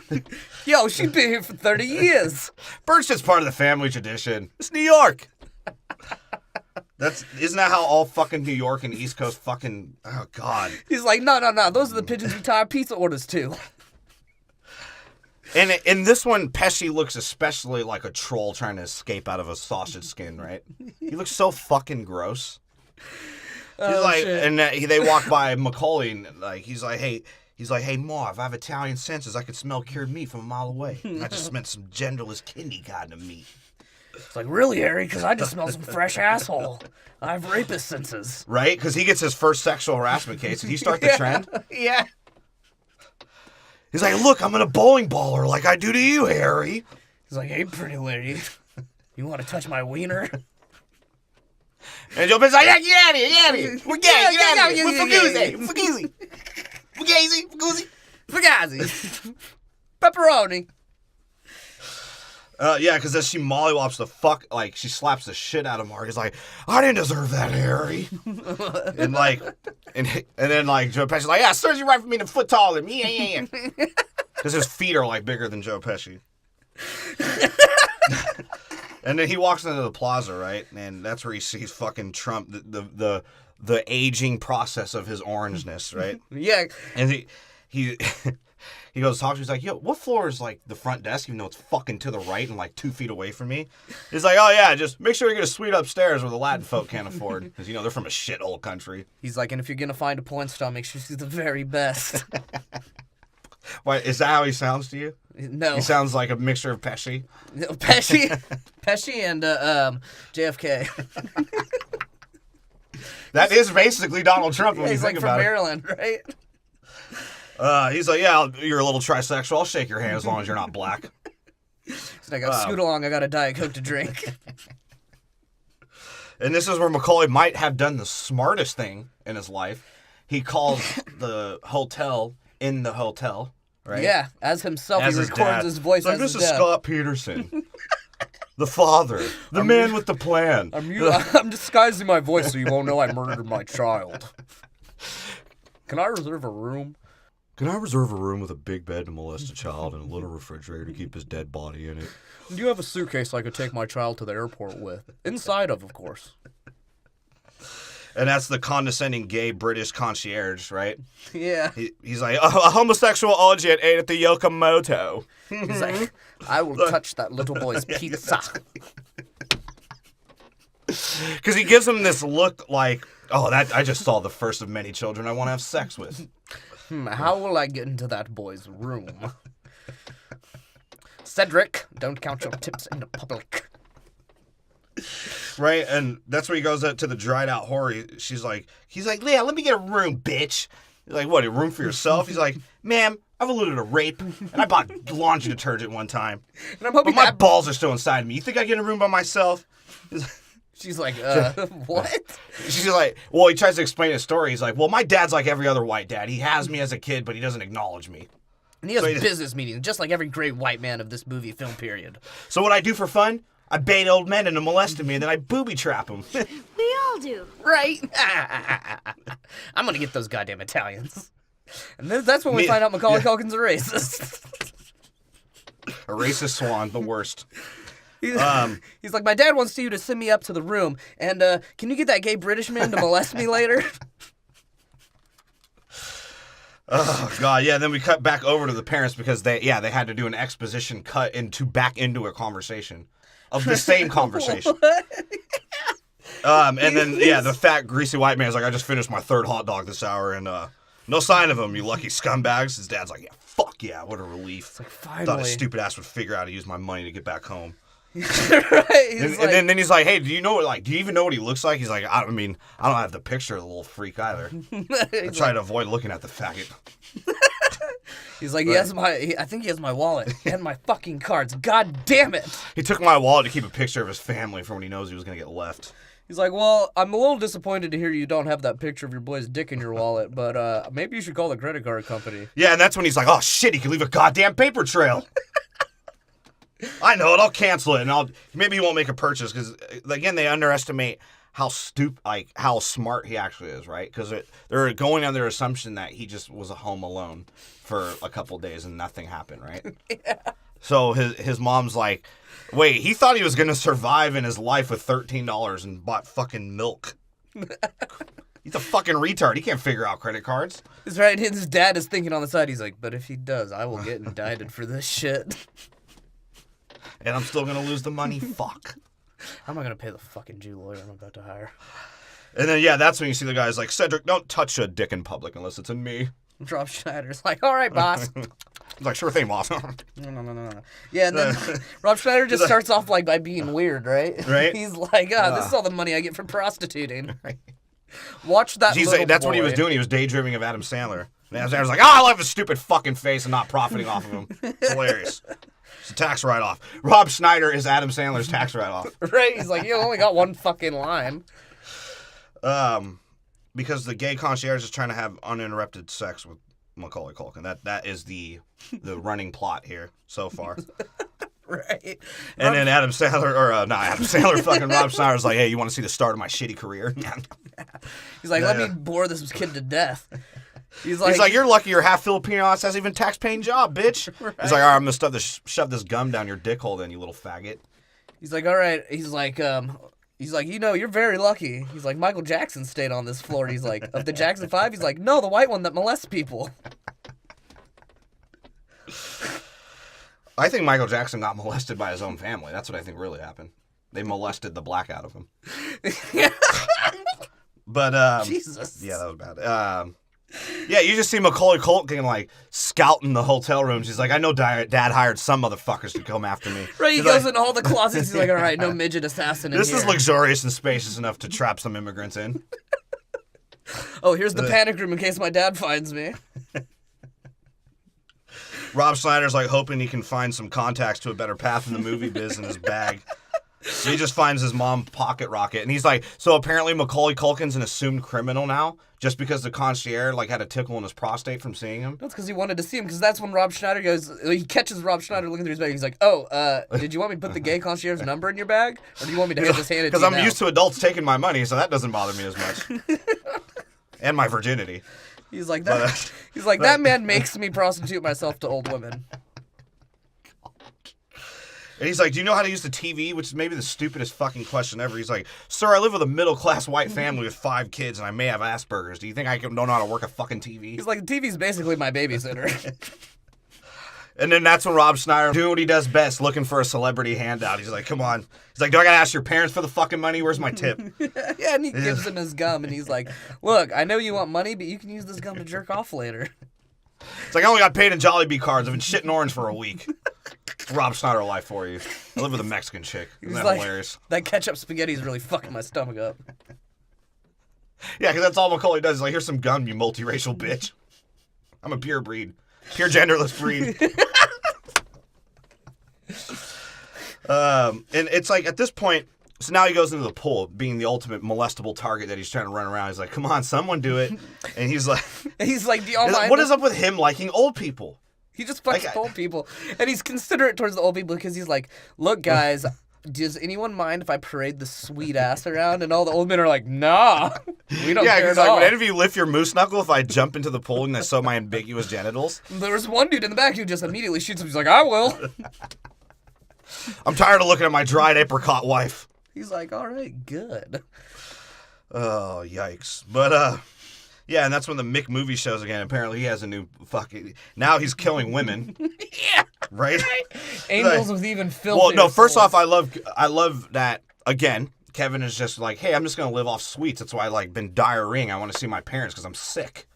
Speaker 2: she's been here for 30 years.
Speaker 1: Bird shit's part of the family tradition. It's New York. Isn't that how all fucking New York and East Coast fucking, oh God.
Speaker 2: He's like, no, those are the pigeons we tie our pizza orders to.
Speaker 1: And in this one, Pesci looks especially like a troll trying to escape out of a sausage skin, right? He looks so fucking gross. He's like, shit. And they walk by Macaulay, and like he's like, hey Marv, I have Italian senses. I could smell cured meat from a mile away. And I just smelled some genderless kidney kind of meat.
Speaker 2: It's like, really, Harry? Because I just smell some fresh asshole. I have rapist senses.
Speaker 1: Right? Because he gets his first sexual harassment case. Did he start the trend?
Speaker 2: Yeah.
Speaker 1: He's like, look, I'm in a bowling ball her like I do to you, Harry.
Speaker 2: He's like, hey, pretty lady, you want to touch my wiener?
Speaker 1: And Joe Pesci's like, yeah, get out of here, get out of here. We're gay, get out of here. We're
Speaker 2: Fugazi. Pepperoni.
Speaker 1: Yeah, because as she mollywops the fuck, like, she slaps the shit out of Mark. He's like, I didn't deserve that, Harry. and then, like, Joe Pesci's like, yeah, serves you right for being a foot taller than me. Yeah. Because his feet are, like, bigger than Joe Pesci. And then he walks into the plaza, right? And that's where he sees fucking Trump, the aging process of his orangeness, right?
Speaker 2: Yeah.
Speaker 1: And he goes to talk to me. He's like, yo, what floor is, like, the front desk, even though it's fucking to the right and, like, 2 feet away from me? He's like, oh, yeah, just make sure you get a suite upstairs where the Latin folk can't afford. Because, they're from a shithole country.
Speaker 2: He's like, and if you're going to find a porn star, make sure she's the very best.
Speaker 1: Why, is that how he sounds to you?
Speaker 2: No.
Speaker 1: He sounds like a mixture of Pesci?
Speaker 2: Pesci and JFK.
Speaker 1: That is basically Donald Trump when you
Speaker 2: he's
Speaker 1: think
Speaker 2: like
Speaker 1: about
Speaker 2: from Maryland, right?
Speaker 1: He's like, yeah, you're a little trisexual. I'll shake your hand as long as you're not black.
Speaker 2: So I got scoot along. I got a Diet Coke to drink.
Speaker 1: And this is where Macaulay might have done the smartest thing in his life. He calls the hotel in the hotel, right?
Speaker 2: Yeah, as himself,
Speaker 1: as
Speaker 2: he records his voice
Speaker 1: like,
Speaker 2: as
Speaker 1: this
Speaker 2: his
Speaker 1: is
Speaker 2: dad.
Speaker 1: Scott Peterson, the father, the man with the plan.
Speaker 2: I'm disguising my voice so you won't know I murdered my child. Can I reserve a room?
Speaker 1: Can I reserve a room with a big bed to molest a child and a little refrigerator to keep his dead body in it?
Speaker 2: Do you have a suitcase I could take my child to the airport with? Inside of course.
Speaker 1: And that's the condescending gay British concierge, right?
Speaker 2: Yeah.
Speaker 1: He's like, a homosexual orgy at 8 at the Yokomoto.
Speaker 2: He's like, I will touch that little boy's pizza.
Speaker 1: Because he gives him this look like, I just saw the first of many children I want to have sex with.
Speaker 2: How will I get into that boy's room? Cedric, don't count your tips in the public.
Speaker 1: Right, and that's where he goes up to the dried out whore. He's like, yeah, let me get a room, bitch. He's like, what, a room for yourself? He's like, ma'am, I've alluded to rape, and I bought laundry detergent one time. And I'm hoping my balls are still inside me. You think I get a room by myself?
Speaker 2: She's like, what?
Speaker 1: She's like, well, he tries to explain his story. He's like, well, my dad's like every other white dad. He has me as a kid, but he doesn't acknowledge me.
Speaker 2: And he has business meetings, just like every great white man of this movie film period.
Speaker 1: So what I do for fun, I bait old men into molesting me, and then I booby trap them.
Speaker 3: We all do.
Speaker 2: Right? I'm going to get those goddamn Italians. And that's when we find out Macaulay Culkin's a racist.
Speaker 1: A racist swan, the worst.
Speaker 2: He's like, my dad wants you to send me up to the room, and can you get that gay British man to molest me later?
Speaker 1: Oh god, yeah. Then we cut back over to the parents because they had to do an exposition cut back into a conversation of the same conversation. And then the fat greasy white man's like, I just finished my 3rd hot dog this hour, and no sign of him, you lucky scumbags. His dad's like, yeah, fuck yeah, what a relief.
Speaker 2: It's like, finally.
Speaker 1: Thought his stupid ass would figure out how to use my money to get back home.
Speaker 2: Right.
Speaker 1: And then he's like, hey, do you even know what he looks like? He's like, I don't have the picture of the little freak either. I try to avoid looking at the faggot.
Speaker 2: He's like, I think he has my wallet and my fucking cards. God damn it.
Speaker 1: He took my wallet to keep a picture of his family for when he knows he was going to get left.
Speaker 2: He's like, well, I'm a little disappointed to hear you don't have that picture of your boy's dick in your wallet, but maybe you should call the credit card company.
Speaker 1: Yeah, and that's when he's like, oh shit, he can leave a goddamn paper trail. I know it. I'll cancel it, and maybe he won't make a purchase because again they underestimate how smart he actually is, right? Because they're going on their assumption that he just was home alone for a couple days and nothing happened, right?
Speaker 2: Yeah.
Speaker 1: So his mom's like, wait, he thought he was gonna survive in his life with $13 and bought fucking milk. He's a fucking retard. He can't figure out credit cards.
Speaker 2: That's right. His dad is thinking on the side. He's like, but if he does, I will get indicted for this shit.
Speaker 1: And I'm still gonna lose the money. Fuck.
Speaker 2: I'm not gonna pay the fucking Jew lawyer I'm about to hire. And
Speaker 1: then that's when you see the guy's like, Cedric, don't touch a dick in public unless it's in me.
Speaker 2: Rob Schneider's like, all right, boss.
Speaker 1: He's like, sure thing, boss.
Speaker 2: No. Yeah, and then Rob Schneider just starts off like by being weird, right?
Speaker 1: Right.
Speaker 2: He's like, this is all the money I get from prostituting. Right. Watch that.
Speaker 1: That's what he was doing. He was daydreaming of Adam Sandler. And Adam Sandler's like, I love his stupid fucking face and not profiting off of him. It's hilarious. It's a tax write-off. Rob Schneider is Adam Sandler's tax write-off.
Speaker 2: Right? He's like, you only got one fucking line.
Speaker 1: Because the gay concierge is trying to have uninterrupted sex with Macaulay Culkin. That is the running plot here so far.
Speaker 2: Right.
Speaker 1: And then Adam Sandler, fucking Rob Schneider's like, hey, you want to see the start of my shitty career?
Speaker 2: He's like, let me bore this kid to death.
Speaker 1: He's like, you're lucky you're half Filipino, has even tax-paying job, bitch. Right. He's like, all right, I'm going to shove this gum down your dick hole then, you little faggot.
Speaker 2: He's like, all right. He's like, you're very lucky. He's like, Michael Jackson stayed on this floor. He's like, of the Jackson 5? He's like, no, the white one that molests people.
Speaker 1: I think Michael Jackson got molested by his own family. That's what I think really happened. They molested the black out of him. But,
Speaker 2: Jesus.
Speaker 1: Yeah, that was bad. Yeah, you just see Macaulay Culkin, like, scouting the hotel rooms. He's like, I know Dad hired some motherfuckers to come after me.
Speaker 2: Right, he goes in all the closets. He's like, all right, no midget assassin in
Speaker 1: This
Speaker 2: here.
Speaker 1: is luxurious and spacious enough to trap some immigrants in.
Speaker 2: Oh, here's the panic room in case my dad finds me.
Speaker 1: Rob Schneider's, like, hoping he can find some contacts to a better path in the movie biz in his bag. He just finds his mom pocket rocket, and he's like, so apparently Macaulay Culkin's an assumed criminal now, just because the concierge, like, had a tickle in his prostate from seeing him?
Speaker 2: That's because he wanted to see him, because that's when Rob Schneider goes, he catches Rob Schneider looking through his bag, he's like, did you want me to put the gay concierge's number in your bag? Or do you want me to just hand it to you
Speaker 1: Because I'm used to adults taking my money, so that doesn't bother me as much. And my virginity.
Speaker 2: He's like, that man makes me prostitute myself to old women.
Speaker 1: And he's like, do you know how to use the TV? Which is maybe the stupidest fucking question ever. He's like, sir, I live with a middle-class white family with 5 kids, and I may have Asperger's. Do you think I don't know how to work a fucking TV?
Speaker 2: He's like, the TV's basically my babysitter.
Speaker 1: And then that's when Rob Schneider doing what he does best, looking for a celebrity handout. He's like, come on. He's like, do I gotta ask your parents for the fucking money? Where's my tip?
Speaker 2: Yeah, and he gives him his gum, and he's like, look, I know you want money, but you can use this gum to jerk off later.
Speaker 1: It's like, I only got paid in Jollibee cards. I've been shitting orange for a week. Rob Schneider life for you. I live with a Mexican chick. Isn't that hilarious?
Speaker 2: That ketchup spaghetti is really fucking my stomach up.
Speaker 1: Yeah, because that's all Macaulay does. He's like, here's some gum, you multiracial bitch. I'm a pure breed. Pure genderless breed. And it's like, at this point, so now he goes into the pool, being the ultimate molestable target that he's trying to run around. He's like, come on, someone do it. And he's like,
Speaker 2: do y'all mind?
Speaker 1: What is up with him liking old people?
Speaker 2: He just fucks old people. And he's considerate towards the old people because he's like, look, guys, does anyone mind if I parade the sweet ass around? And all the old men are like, nah, we don't care at all.
Speaker 1: Would any of you lift your moose knuckle if I jump into the pool and I saw my ambiguous genitals?
Speaker 2: There was one dude in the back who just immediately shoots him. He's like, I will.
Speaker 1: I'm tired of looking at my dried apricot wife.
Speaker 2: He's like, all right, good.
Speaker 1: Oh, yikes. But, Yeah, and that's when the Mick movie shows again. Apparently, he has a new fucking. Now he's killing women.
Speaker 2: Yeah.
Speaker 1: Right.
Speaker 2: Angels with even filthier.
Speaker 1: Well, no. First
Speaker 2: souls.
Speaker 1: off, I love that again. Kevin is just like, hey, I'm just gonna live off sweets. That's why I like been diarrheaing. I want to see my parents because I'm sick.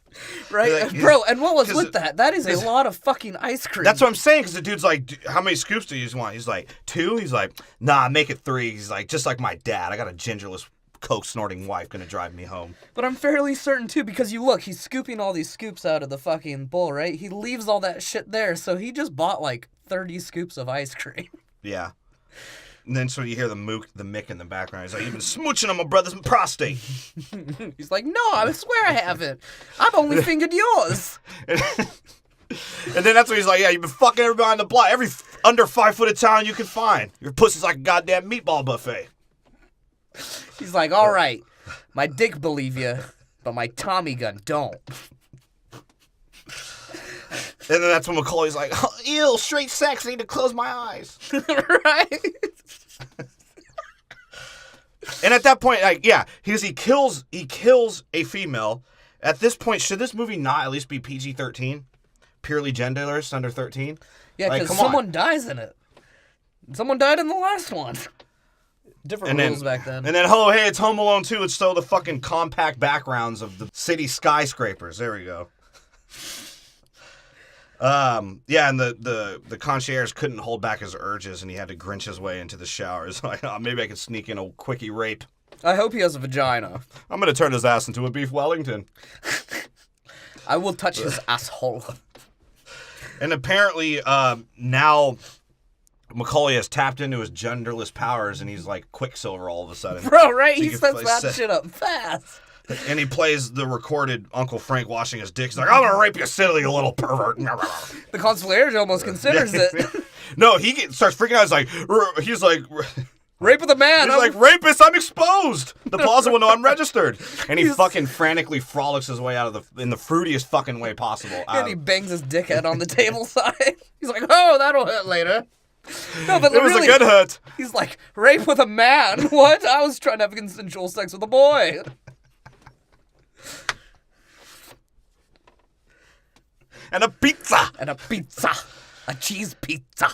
Speaker 2: Right,
Speaker 1: like,
Speaker 2: bro. And what was with that? That is a lot of fucking ice cream.
Speaker 1: That's what I'm saying. Because the dude's like, how many scoops do you want? He's like, 2. He's like, nah, make it 3. He's like, just like my dad. I got a gingerless coke snorting wife gonna drive me home.
Speaker 2: But I'm fairly certain too, because you look, he's scooping all these scoops out of the fucking bowl, right? He leaves all that shit there, so he just bought like 30 scoops of ice cream.
Speaker 1: Yeah. And then so you hear the Mick in the background. He's like, you've been smooching on my brother's prostate.
Speaker 2: He's like, no, I swear I haven't. I've only fingered yours.
Speaker 1: And then that's when he's like, yeah, you've been fucking everybody on the block. Every under 5 foot Italian you can find. Your pussy's like a goddamn meatball buffet.
Speaker 2: He's like, all right, my dick believe you, but my Tommy gun don't.
Speaker 1: And then that's when Macaulay's like, oh, ew, straight sex, I need to close my eyes.
Speaker 2: Right?
Speaker 1: And at that point, like, yeah, he kills a female. At this point, should this movie not at least be PG-13? Purely genderless, under 13?
Speaker 2: Yeah, because
Speaker 1: like,
Speaker 2: someone dies in it. Someone died in the last one. Different rules back then.
Speaker 1: And then, oh, hey, it's Home Alone 2. Let's show the fucking compact backgrounds of the city skyscrapers. There we go. Yeah, and the concierge couldn't hold back his urges, and he had to Grinch his way into the showers. Like, oh, maybe I could sneak in a quickie rape.
Speaker 2: I hope he has a vagina.
Speaker 1: I'm gonna turn his ass into a beef Wellington.
Speaker 2: I will touch his asshole.
Speaker 1: And apparently, now Macaulay has tapped into his genderless powers, and he's like Quicksilver all of a sudden.
Speaker 2: Bro, right?
Speaker 1: So
Speaker 2: He sets that shit up fast.
Speaker 1: And he plays the recorded Uncle Frank washing his dick. He's like, I'm gonna rape you silly, you little pervert.
Speaker 2: The concierge almost considers it.
Speaker 1: No, starts freaking out. He's like,
Speaker 2: Rape with a man.
Speaker 1: he's like, rapist, I'm exposed. The plaza will know I'm registered. And he fucking frantically frolics his way out of in the fruitiest fucking way possible.
Speaker 2: And he bangs his dickhead on the table side. He's like, oh, that'll hurt later. No, but
Speaker 1: it was
Speaker 2: really,
Speaker 1: a good hurt.
Speaker 2: He's like, rape with a man? What? I was trying to have consensual sex with a boy.
Speaker 1: And a pizza.
Speaker 2: And a pizza. A cheese pizza.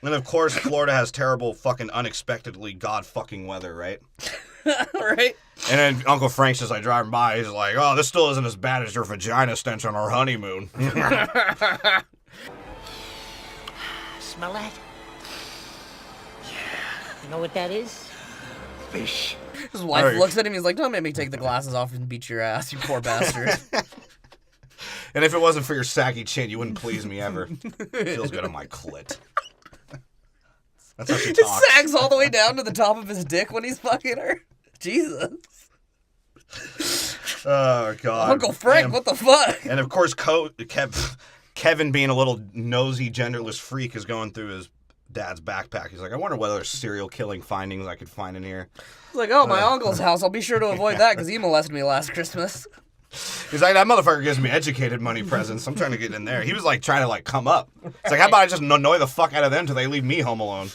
Speaker 1: And of course, Florida has terrible fucking unexpectedly god fucking weather, right?
Speaker 2: Right?
Speaker 1: And then Uncle Frank's just like driving by. He's like, oh, this still isn't as bad as your vagina stench on our honeymoon.
Speaker 3: Smell that? Yeah. You know what that is? Fish.
Speaker 2: His wife looks at him. He's like, don't make me take the glasses off and beat your ass, you poor bastard.
Speaker 1: And if it wasn't for your saggy chin, you wouldn't please me ever. Feels good on my clit. That's how she
Speaker 2: It
Speaker 1: talks.
Speaker 2: sags all the way down to the top of his dick when he's fucking her. Jesus.
Speaker 1: Oh, God.
Speaker 2: Uncle Frank, what the fuck?
Speaker 1: And of course, Kevin, being a little nosy, genderless freak, is going through his dad's backpack. He's like, I wonder what other serial killing findings I could find in here.
Speaker 2: He's like, oh, my uncle's house. I'll be sure to avoid that because he molested me last Christmas.
Speaker 1: He's like, that motherfucker gives me educated money presents. I'm trying to get in there. He was like trying to like come up. It's like, how about I just annoy the fuck out of them till they leave me home alone?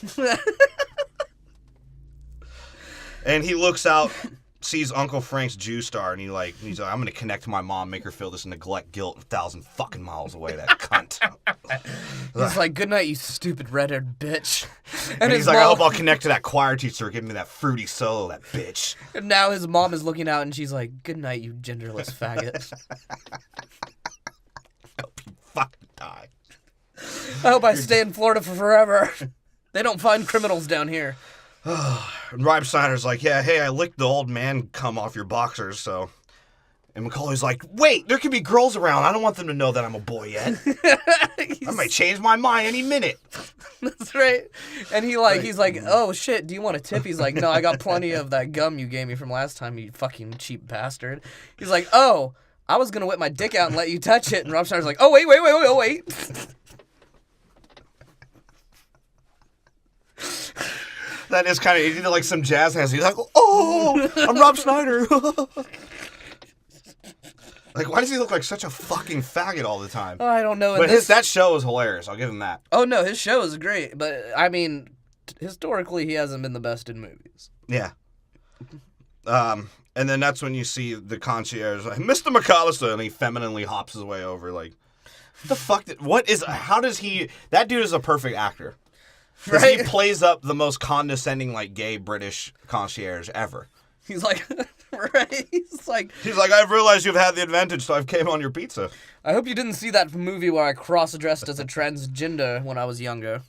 Speaker 1: And he looks out, sees Uncle Frank's Jew star, and he's like, I'm gonna connect to my mom, make her feel this neglect guilt 1,000 fucking miles away. That cunt.
Speaker 2: He's like, good night, you stupid red-haired bitch.
Speaker 1: And he's like, I hope I'll connect to that choir teacher, give me that fruity solo, that bitch.
Speaker 2: And now his mom is looking out, and she's like, good night, you genderless faggot.
Speaker 1: I hope you fucking die.
Speaker 2: I hope I stay in Florida for forever. They don't find criminals down here.
Speaker 1: And Rob Schneider's like, yeah, hey, I licked the old man cum off your boxers, so... And Macaulay's like, wait, there could be girls around. I don't want them to know that I'm a boy yet. I might change my mind any minute.
Speaker 2: That's right. And he's like, oh, shit, do you want a tip? He's like, no, I got plenty of that gum you gave me from last time, you fucking cheap bastard. He's like, oh, I was going to whip my dick out and let you touch it. And Rob Schneider's like, oh, wait.
Speaker 1: That is kind of, he did like some jazz hands. He's like, oh, I'm Rob Schneider. Like, why does he look like such a fucking faggot all the time?
Speaker 2: Oh, I don't know.
Speaker 1: But that show is hilarious. I'll give him that.
Speaker 2: Oh, no, his show is great. But, I mean, historically, he hasn't been the best in movies.
Speaker 1: Yeah. And then that's when you see the concierge, like, Mr. McAllister, and he femininely hops his way over, like, what the fuck? How does he, that dude is a perfect actor. Because
Speaker 2: Right?
Speaker 1: he plays up the most condescending, like, gay British concierge ever.
Speaker 2: He's like, right? He's like,
Speaker 1: I've realized you've had the advantage, so I've came on your pizza.
Speaker 2: I hope you didn't see that movie where I cross-dressed as a transgender when I was younger.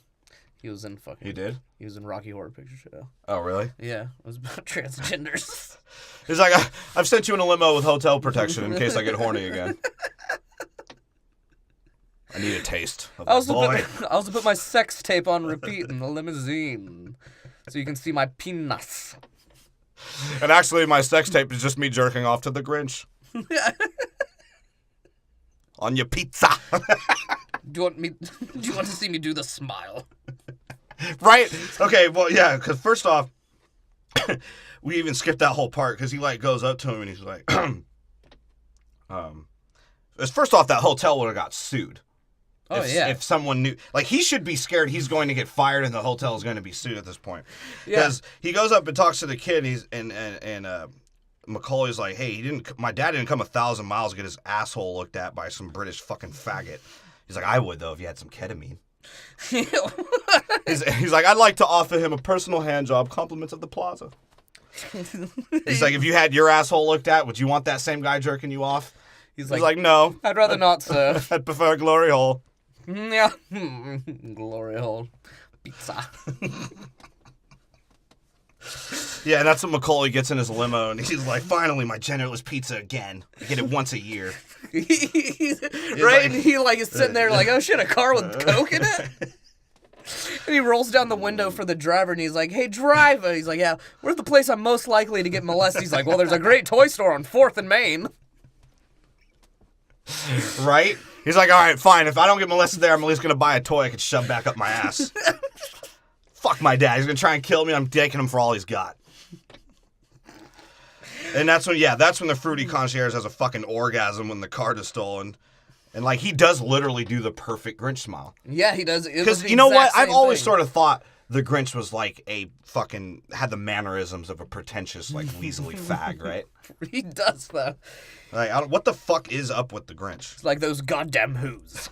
Speaker 2: He was in
Speaker 1: He did?
Speaker 2: He was in Rocky Horror Picture Show.
Speaker 1: Oh, really?
Speaker 2: Yeah, it was about transgenders.
Speaker 1: He's like, I've sent you in a limo with hotel protection in case I get horny again. I need a taste of
Speaker 2: I was
Speaker 1: the boy.
Speaker 2: to put my sex tape on repeat in the limousine, so you can see my penis.
Speaker 1: And actually, my sex tape is just me jerking off to the Grinch. On your pizza.
Speaker 2: Do you want to see me do the smile?
Speaker 1: Right? Okay, well, yeah, because first off, we even skipped that whole part, because he, like, goes up to him and he's like, first off, that hotel would have got sued.
Speaker 2: Oh, yeah.
Speaker 1: If someone knew, like, he should be scared he's going to get fired and the hotel is going to be sued at this point. Because he goes up and talks to the kid, and Macaulay's like, hey, my dad didn't come 1,000 miles to get his asshole looked at by some British fucking faggot. He's like, I would, though, if you had some ketamine. He's like, I'd like to offer him a personal hand job, compliments of the plaza. He's like, if you had your asshole looked at, would you want that same guy jerking you off? He's like, no.
Speaker 2: I'd rather not, sir.
Speaker 1: I'd prefer a glory hole.
Speaker 2: Yeah. Glory hole. Pizza.
Speaker 1: Yeah, and that's when Macaulay gets in his limo, and he's like, finally, my genderless pizza again. I get it once a year.
Speaker 2: Right? And he, like, is sitting there like, oh, shit, a car with Coke in it? And he rolls down the window for the driver, and he's like, hey, driver. He's like, yeah, where's the place I'm most likely to get molested? He's like, well, there's a great toy store on 4th and Main.
Speaker 1: Right? He's like, all right, fine. If I don't get molested there, I'm at least going to buy a toy I can shove back up my ass. Fuck my dad. He's going to try and kill me. I'm taking him for all he's got. And that's when the fruity concierge has a fucking orgasm when the card is stolen. And, like, he does literally do the perfect Grinch smile.
Speaker 2: Yeah, he does.
Speaker 1: Because, you know what? I've always sort of thought the Grinch was, like, had the mannerisms of a pretentious, like, weaselly fag, right?
Speaker 2: He does, though.
Speaker 1: Like, what the fuck is up with the Grinch?
Speaker 2: It's like those goddamn Who's.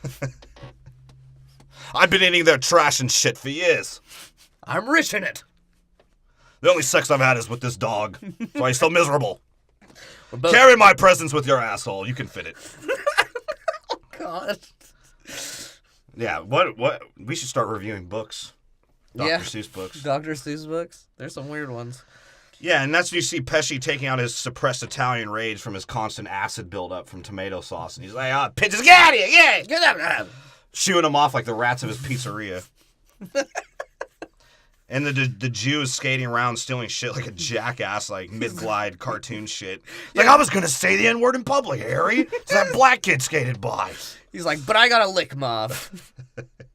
Speaker 1: I've been eating their trash and shit for years.
Speaker 2: I'm rich in it.
Speaker 1: The only sex I've had is with this dog. That's why he's so miserable.
Speaker 2: Both...
Speaker 1: Carry my presents with your asshole. You can fit it.
Speaker 2: Oh, God.
Speaker 1: Yeah, what? We should start reviewing books. Dr. Seuss books.
Speaker 2: Dr. Seuss books. There's some weird ones.
Speaker 1: Yeah, and that's when you see Pesci taking out his suppressed Italian rage from his constant acid buildup from tomato sauce. And he's like, oh, pigeons, get out of here, yeah!
Speaker 2: Get out!
Speaker 1: Shooing them off like the rats of his pizzeria. And the Jew is skating around stealing shit like a jackass, like mid-glide cartoon shit. Like, I was going to say the N-word in public, Harry. So that black kid skated by.
Speaker 2: He's like, but I got a lick, Mauve.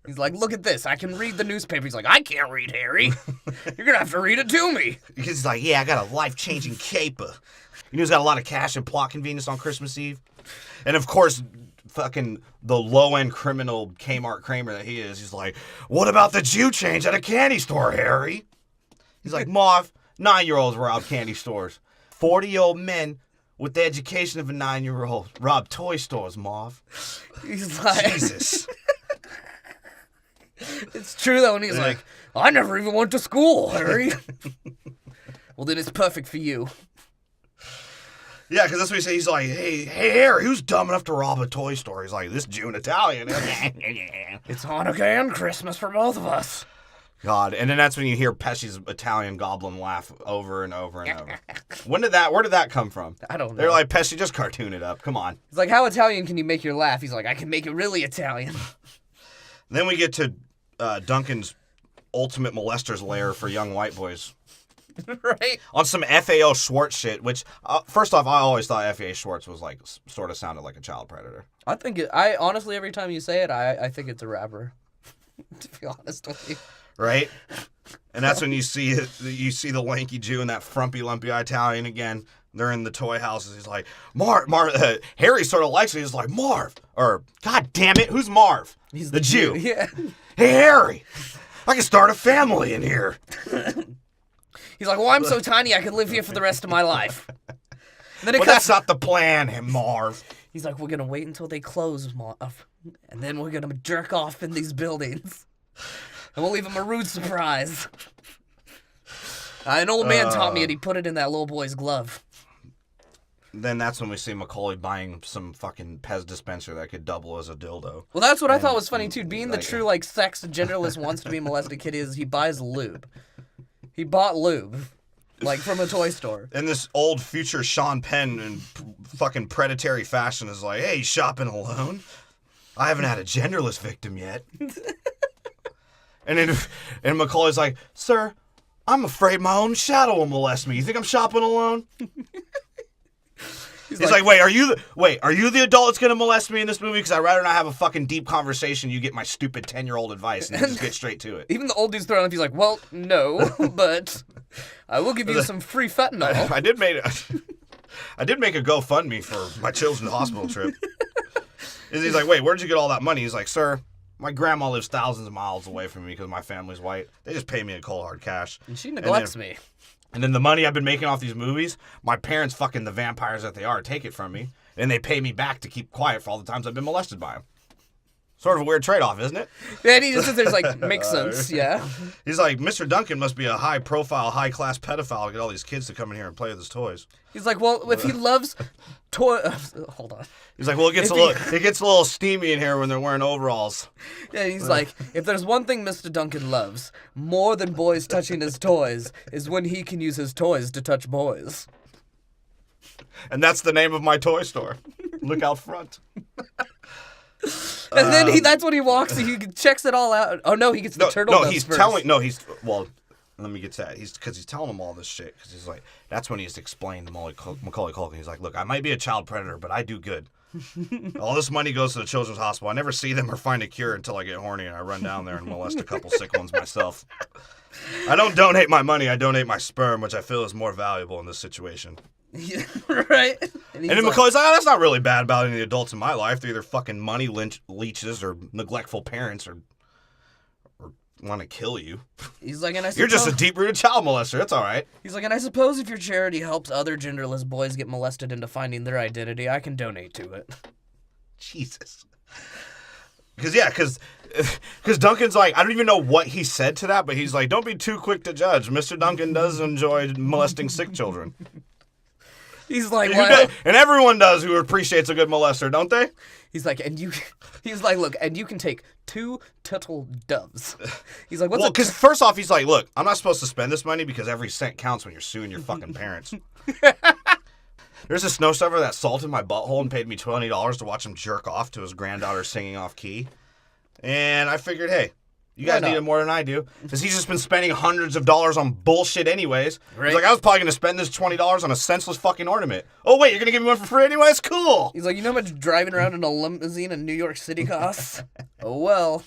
Speaker 2: He's like, look at this. I can read the newspaper. He's like, I can't read, Harry. You're going to have to read it to me.
Speaker 1: He's like, yeah, I got a life-changing caper. You know he's got a lot of cash and plot convenience on Christmas Eve? And, of course, fucking the low-end criminal Kmart Kramer that he is, he's like, what about the Jew change at a candy store, Harry? He's like, Marv, 9-year-olds rob candy stores. 40-year-old men with the education of a 9-year-old rob toy stores, Marv.
Speaker 2: He's like...
Speaker 1: Jesus.
Speaker 2: It's true, though, and he's like, I never even went to school, Harry. Well, then it's perfect for you.
Speaker 1: Yeah, because that's what he says. He's like, hey, Harry, who's dumb enough to rob a toy store? He's like, this Jewtalian.
Speaker 2: It's Hanukkah and Christmas for both of us.
Speaker 1: God, and then that's when you hear Pesci's Italian goblin laugh over and over and over. Where did that come from?
Speaker 2: I don't know.
Speaker 1: They're like, Pesci, just cartoon it up. Come on.
Speaker 2: He's like, how Italian can you make your laugh? He's like, I can make it really Italian.
Speaker 1: Then we get to Duncan's ultimate molester's lair for young white boys.
Speaker 2: Right?
Speaker 1: On some FAO Schwartz shit, which, first off, I always thought FAO Schwartz was like, sort of sounded like a child predator.
Speaker 2: I honestly, every time you say it, I think it's a rapper. To be honest with you.
Speaker 1: Right? And that's when you see the lanky Jew and that frumpy, lumpy Italian again. They're in the toy houses. He's like, Harry sort of likes it. He's like, Marv. Or, God damn it, who's Marv?
Speaker 2: He's
Speaker 1: the Jew.
Speaker 2: Yeah.
Speaker 1: Hey, Harry, I can start a family in here.
Speaker 2: He's like, well, I'm so tiny I could live here for the rest of my life. Then it
Speaker 1: Well,
Speaker 2: cuts.
Speaker 1: that's not the plan, Marv.
Speaker 2: He's like, we're gonna wait until they close, and then we're gonna jerk off in these buildings, and we'll leave him a rude surprise. An old man taught me, and he put it in that little boy's glove.
Speaker 1: Then that's when we see Macaulay buying some fucking Pez dispenser that could double as a dildo.
Speaker 2: Well, that's what I thought was funny too. Being the
Speaker 1: like-
Speaker 2: true sex genderless wants to be molested kid is he buys lube. He bought lube, from a toy store.
Speaker 1: And this old future Sean Penn in fucking predatory fashion is like, hey, you shopping alone? I haven't had a genderless victim yet. and Macaulay's like, sir, I'm afraid my own shadow will molest me. You think I'm shopping alone? He's like, wait, are you the adult that's gonna molest me in this movie? Because I'd rather not have a fucking deep conversation. You get my stupid 10-year-old advice and you just get straight to it.
Speaker 2: Even the old dude's throwing up. He's like, well, no, but I will give you some free fentanyl.
Speaker 1: I did make a GoFundMe for my children's hospital trip. He's like, wait, where'd you get all that money? He's like, sir, my grandma lives thousands of miles away from me because my family's white. They just pay me in cold hard cash.
Speaker 2: And she neglects me.
Speaker 1: And then the money I've been making off these movies, my parents, fucking the vampires that they are, take it from me. And they pay me back to keep quiet for all the times I've been molested by them. Sort of a weird trade-off, isn't it?
Speaker 2: Yeah, and he just sits there, makes sense, yeah.
Speaker 1: He's like, Mr. Duncan must be a high-profile, high-class pedophile to get all these kids to come in here and play with his toys.
Speaker 2: He's like, well, if he loves hold on.
Speaker 1: He's like, well, it gets a little steamy in here when they're wearing overalls.
Speaker 2: Yeah, he's like, if there's one thing Mr. Duncan loves more than boys touching his toys is when he can use his toys to touch boys.
Speaker 1: And that's the name of my toy store. Look out front.
Speaker 2: And then that's when he walks. He checks it all out. Oh no, he gets the turtle.
Speaker 1: No,
Speaker 2: doves
Speaker 1: he's
Speaker 2: first.
Speaker 1: telling. No, he's well. Let me get to that. He's telling him all this shit because he's like, that's when he's explained to Macaulay Culkin. He's like, look, I might be a child predator, but I do good. All this money goes to the children's hospital. I never see them or find a cure until I get horny and I run down there and molest a couple sick ones myself. I don't donate my money. I donate my sperm, which I feel is more valuable in this situation.
Speaker 2: Yeah, right? And
Speaker 1: then Macaulay's like, oh, that's not really bad about any of the adults in my life. They're either fucking money leeches or neglectful parents or want to kill you.
Speaker 2: He's like, and I suppose,
Speaker 1: you're just a deep-rooted child molester. That's all right.
Speaker 2: He's like, and I suppose if your charity helps other genderless boys get molested into finding their identity, I can donate to it.
Speaker 1: Jesus. Because Duncan's like, I don't even know what he said to that, but he's like, don't be too quick to judge. Mr. Duncan does enjoy molesting sick children.
Speaker 2: He's like,
Speaker 1: and everyone does who appreciates a good molester, don't they?
Speaker 2: He's like, he's like, look, and you can take 2 turtle doves. He's like, what's
Speaker 1: well, because first off, he's like, look, I'm not supposed to spend this money because every cent counts when you're suing your fucking parents. There's a snow stuffer that salted my butthole and paid me $20 to watch him jerk off to his granddaughter singing off key. And I figured, hey, you guys need it more than I do. Because he's just been spending hundreds of dollars on bullshit anyways. Right. He's like, I was probably going to spend this $20 on a senseless fucking ornament. Oh, wait, you're going to give me one for free anyways? Cool.
Speaker 2: He's like, you know how much driving around in a limousine in New York City costs? Oh, well.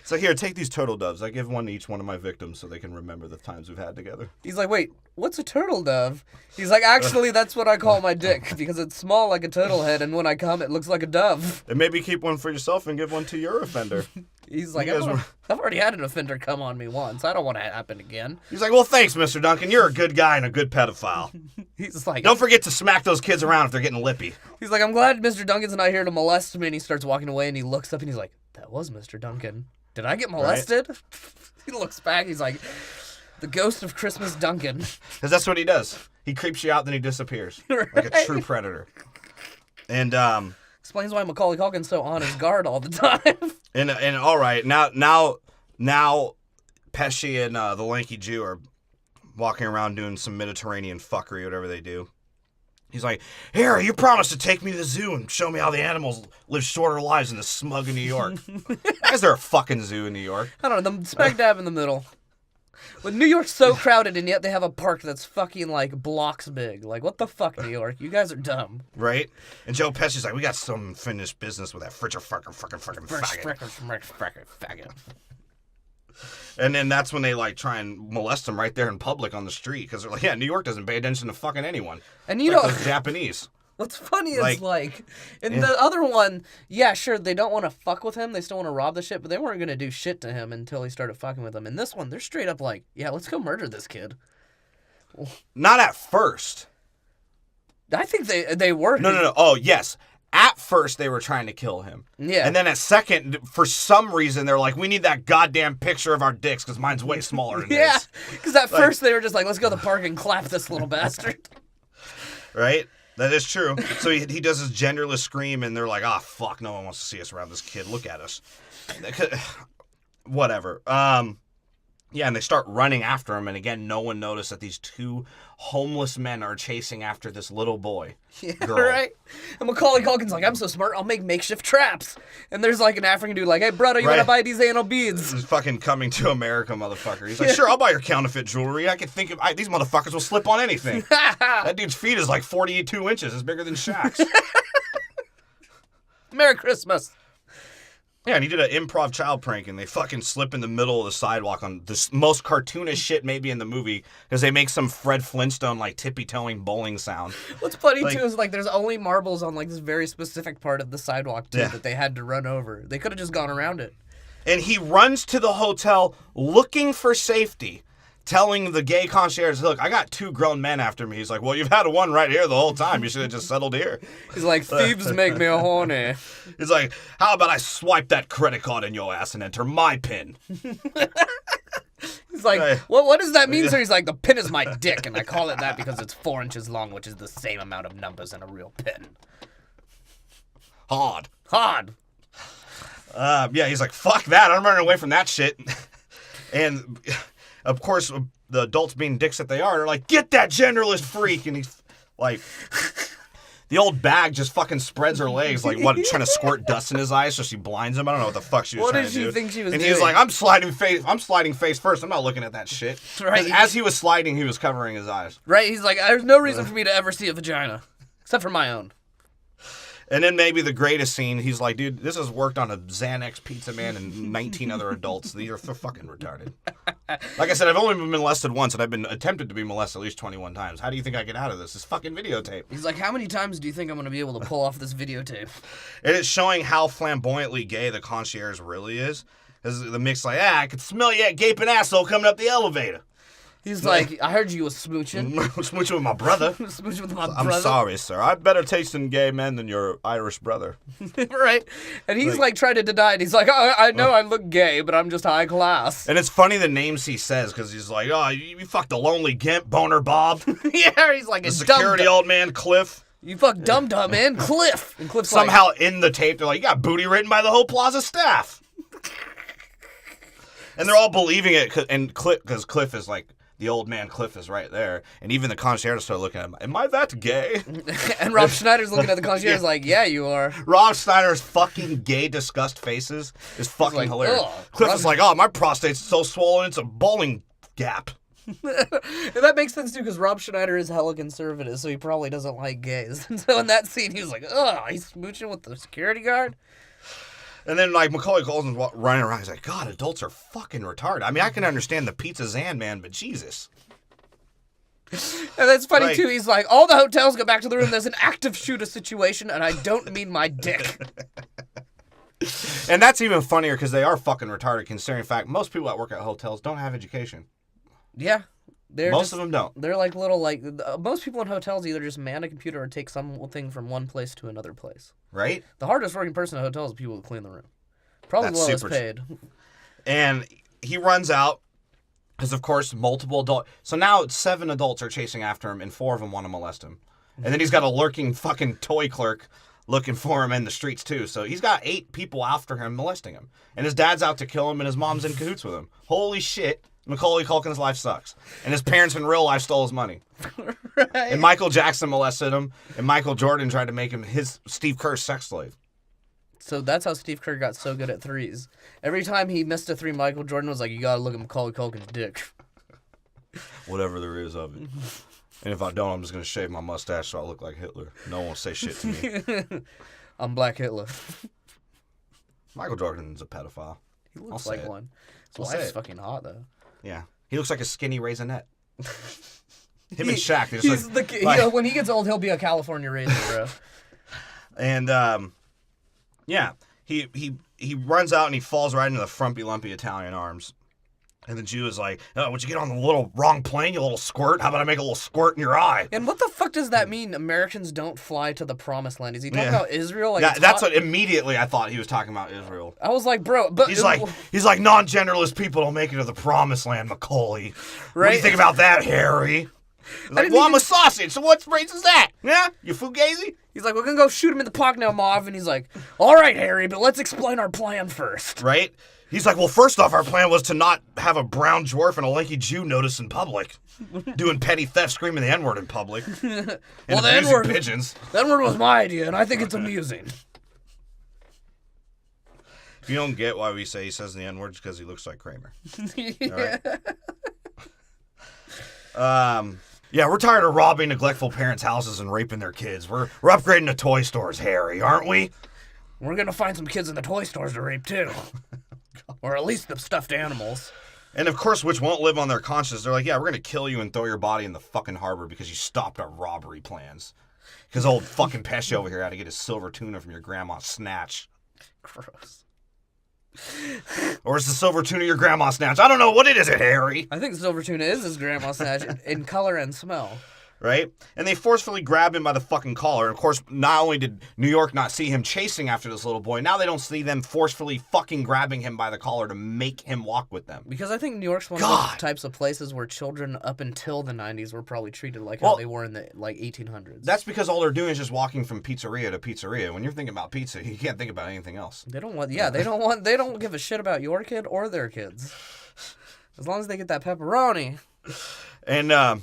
Speaker 1: So here, take these turtle doves. I give one to each one of my victims so they can remember the times we've had together.
Speaker 2: He's like, wait, what's a turtle dove? He's like, actually, that's what I call my dick because it's small like a turtle head, and when I come, it looks like a dove.
Speaker 1: And maybe keep one for yourself and give one to your offender.
Speaker 2: He's like, I've already had an offender come on me once. I don't want it to happen again.
Speaker 1: He's like, well, thanks, Mr. Duncan. You're a good guy and a good pedophile.
Speaker 2: He's like,
Speaker 1: don't forget to smack those kids around if they're getting lippy.
Speaker 2: He's like, I'm glad Mr. Duncan's not here to molest me. And he starts walking away and he looks up and he's like, that was Mr. Duncan. Did I get molested? Right. He looks back. He's like, the ghost of Christmas Duncan.
Speaker 1: Because that's what he does. He creeps you out, then he disappears. Right. Like a true predator. And,
Speaker 2: explains why Macaulay Culkin's so on his guard all the time.
Speaker 1: And all right, now Pesci and the lanky Jew are walking around doing some Mediterranean fuckery, whatever they do. He's like, Harry, you promised to take me to the zoo and show me how the animals live shorter lives in the smug of New York. Why is there a fucking zoo in New York?
Speaker 2: I don't know, them smack dab in the middle. But New York's so crowded, and yet they have a park that's fucking, blocks big. Like, what the fuck, New York? You guys are dumb.
Speaker 1: Right? And Joe Pesci's like, we got some finished business with that fucking faggot. And then that's when they, try and molest him right there in public on the street. Because they're like, yeah, New York doesn't pay attention to fucking anyone.
Speaker 2: And you know...
Speaker 1: those Japanese.
Speaker 2: What's funny is, in the other one, yeah, sure, they don't want to fuck with him. They still want to rob the shit, but they weren't going to do shit to him until he started fucking with them. In this one, they're straight up like, yeah, let's go murder this kid.
Speaker 1: Not at first.
Speaker 2: I think they were.
Speaker 1: No. Oh, yes. At first, they were trying to kill him.
Speaker 2: Yeah.
Speaker 1: And then at second, for some reason, they're like, we need that goddamn picture of our dicks because mine's way smaller than
Speaker 2: Yeah,
Speaker 1: his.
Speaker 2: because at first they were just like, let's go to the park and clap this little bastard.
Speaker 1: Right? That is true. So he does his genderless scream, and they're like, ah, fuck, no one wants to see us around this kid. Look at us. Whatever. Yeah, and they start running after him, and again, no one noticed that these two homeless men are chasing after this little boy.
Speaker 2: Yeah,
Speaker 1: girl.
Speaker 2: right? And Macaulay Culkin's like, I'm so smart, I'll make makeshift traps. And there's like an African dude like, hey, brother, you want to buy these anal beads?
Speaker 1: This is fucking Coming to America, motherfucker. He's like, sure, I'll buy your counterfeit jewelry. I can think of... these motherfuckers will slip on anything. That dude's feet is like 42 inches. It's bigger than Shaq's.
Speaker 2: Merry Christmas.
Speaker 1: Yeah, and he did an improv child prank, and they fucking slip in the middle of the sidewalk on the most cartoonish shit maybe in the movie, because they make some Fred Flintstone, like, tippy-toeing bowling sound.
Speaker 2: What's funny, too, is, like, there's only marbles on, like, this very specific part of the sidewalk, too, that they had to run over. They could have just gone around it.
Speaker 1: And he runs to the hotel looking for safety, telling the gay concierge, look, I got two grown men after me. He's like, well, you've had one right here the whole time. You should have just settled here.
Speaker 2: He's like, thieves make me horny.
Speaker 1: He's like, how about I swipe that credit card in your ass and enter my PIN?
Speaker 2: He's like, what does that mean, sir? He's like, the pin is my dick, and I call it that because it's 4 inches long, which is the same amount of numbers in a real pin.
Speaker 1: Hard.
Speaker 2: Yeah,
Speaker 1: he's like, fuck that. I'm running away from that shit. And... of course, the adults being dicks that they are like, get that genderless freak. And he's like, the old bag just fucking spreads her legs, like, what, trying to squirt dust in his eyes so she blinds him? I don't know what the fuck she was trying to do.
Speaker 2: What did she think she was
Speaker 1: doing?
Speaker 2: doing?
Speaker 1: And he was like, I'm sliding face first. I'm not looking at that shit.
Speaker 2: Right.
Speaker 1: As he was sliding, he was covering his eyes.
Speaker 2: Right, he's like, there's no reason for me to ever see a vagina. Except for my own.
Speaker 1: And then maybe the greatest scene, he's like, dude, this has worked on a Xanax Pizza Man and 19 other adults. They're fucking retarded. Like I said, I've only been molested once, and I've been attempted to be molested at least 21 times. How do you think I get out of this? This fucking videotape.
Speaker 2: He's like, how many times do you think I'm going to be able to pull off this videotape?
Speaker 1: And it's showing how flamboyantly gay the concierge really is. Because the mix like, I could smell you gaping asshole coming up the elevator.
Speaker 2: He's like, I heard you was smooching.
Speaker 1: Smooching with my brother.
Speaker 2: Smooching with my brother.
Speaker 1: I'm sorry, sir. I've better taste in gay men than your Irish brother.
Speaker 2: Right. And he's like trying to deny it. He's like, oh, I know I look gay, but I'm just high class.
Speaker 1: And it's funny the names he says, because he's like, oh, you fucked a lonely gimp, boner Bob.
Speaker 2: Yeah, he's like,
Speaker 1: the security old man, Cliff.
Speaker 2: You fuck dum-dum, man, Cliff. And Cliff's
Speaker 1: somehow
Speaker 2: like,
Speaker 1: in the tape, they're like, you got booty written by the whole Plaza staff. And they're all believing it, and because Cliff is like, the old man Cliff is right there, and even the concierge started looking at him. Am I that gay?
Speaker 2: And Rob Schneider's looking at the concierge like, yeah, you are.
Speaker 1: Rob Schneider's fucking gay disgust faces is fucking
Speaker 2: like,
Speaker 1: hilarious.
Speaker 2: ugh,
Speaker 1: Cliff is like, oh, my prostate's so swollen, it's a bowling gap.
Speaker 2: And that makes sense too, because Rob Schneider is hella conservative, so he probably doesn't like gays. And so in that scene, he was like, ugh, he's smooching with the security guard.
Speaker 1: And then, like, Macaulay Culkin's running around. He's like, God, adults are fucking retarded. I mean, I can understand the Pizza Zan man, but Jesus.
Speaker 2: And that's funny, too. He's like, all the hotels go back to the room. There's an active shooter situation, and I don't mean my dick.
Speaker 1: And that's even funnier, because they are fucking retarded, considering the fact most people that work at hotels don't have education.
Speaker 2: Yeah.
Speaker 1: Most of them don't.
Speaker 2: They're like little, like, most people in hotels either just man a computer or take something from one place to another place.
Speaker 1: Right?
Speaker 2: The hardest working person in hotels is people who clean the room. Probably the lowest paid.
Speaker 1: And he runs out, because of course multiple adults. So now 7 adults are chasing after him, and 4 of them want to molest him. And then he's got a lurking fucking toy clerk looking for him in the streets too. So he's got 8 people after him molesting him. And his dad's out to kill him, and his mom's in cahoots with him. Holy shit. Macaulay Culkin's life sucks. And his parents in real life stole his money.
Speaker 2: Right.
Speaker 1: And Michael Jackson molested him. And Michael Jordan tried to make him his Steve Kerr's sex slave.
Speaker 2: So that's how Steve Kerr got so good at threes. Every time he missed a 3, Michael Jordan was like, you gotta look at Macaulay Culkin's dick.
Speaker 1: Whatever there is of it. And if I don't, I'm just going to shave my mustache so I look like Hitler. No one will say shit to me.
Speaker 2: I'm Black Hitler.
Speaker 1: Michael Jordan's a pedophile.
Speaker 2: He looks like one. His wife's fucking hot, though.
Speaker 1: Yeah. He looks like a skinny raisinette. Him and Shaq.
Speaker 2: When he gets old, he'll be a California raisin, bro.
Speaker 1: And, yeah. He runs out and he falls right into the frumpy, lumpy Italian arms. And the Jew is like, oh, would you get on the little wrong plane, you little squirt? How about I make a little squirt in your eye?
Speaker 2: And what the fuck does that mean? Americans don't fly to the promised land. Is he talking about Israel? Like
Speaker 1: that's what immediately I thought he was talking about Israel.
Speaker 2: I was like, bro, but
Speaker 1: he's like non-genderless people don't make it to the promised land, Macaulay.
Speaker 2: Right?
Speaker 1: What do you think about that, Harry? He's like, well, I'm a sausage, so what race is that? Yeah? You fugazi?
Speaker 2: He's like, we're gonna go shoot him in the park now, Marv. And he's like, all right, Harry, but let's explain our plan first.
Speaker 1: Right? He's like, well, first off, our plan was to not have a brown dwarf and a lanky Jew notice in public. Doing petty theft, screaming the N-word in public. And
Speaker 2: well, the N-word,
Speaker 1: pigeons.
Speaker 2: The N-word was my idea, and I think it's amusing.
Speaker 1: If you don't get why we say he says the N-word, it's because he looks like Kramer.
Speaker 2: Yeah.
Speaker 1: All right? Yeah, we're tired of robbing neglectful parents' houses and raping their kids. We're upgrading to toy stores, Harry, aren't we?
Speaker 2: We're gonna find some kids in the toy stores to rape, too. Or at least the stuffed animals.
Speaker 1: And of course, which won't live on their conscience. They're like, yeah, we're going to kill you and throw your body in the fucking harbor because you stopped our robbery plans. Because old fucking Pesci over here had to get his silver tuna from your grandma's snatch.
Speaker 2: Gross.
Speaker 1: Or is the silver tuna your grandma's snatch? I don't know. What it is, Harry?
Speaker 2: I think silver tuna is his grandma's snatch in color and smell.
Speaker 1: Right? And they forcefully grab him by the fucking collar. And of course, not only did New York not see him chasing after this little boy, now they don't see them forcefully fucking grabbing him by the collar to make him walk with them.
Speaker 2: Because I think New York's one of those types of places where children up until the 90s were probably treated like how they were in the 1800s.
Speaker 1: That's because all they're doing is just walking from pizzeria to pizzeria. When you're thinking about pizza, you can't think about anything else.
Speaker 2: They don't give a shit about your kid or their kids. As long as they get that pepperoni.
Speaker 1: And,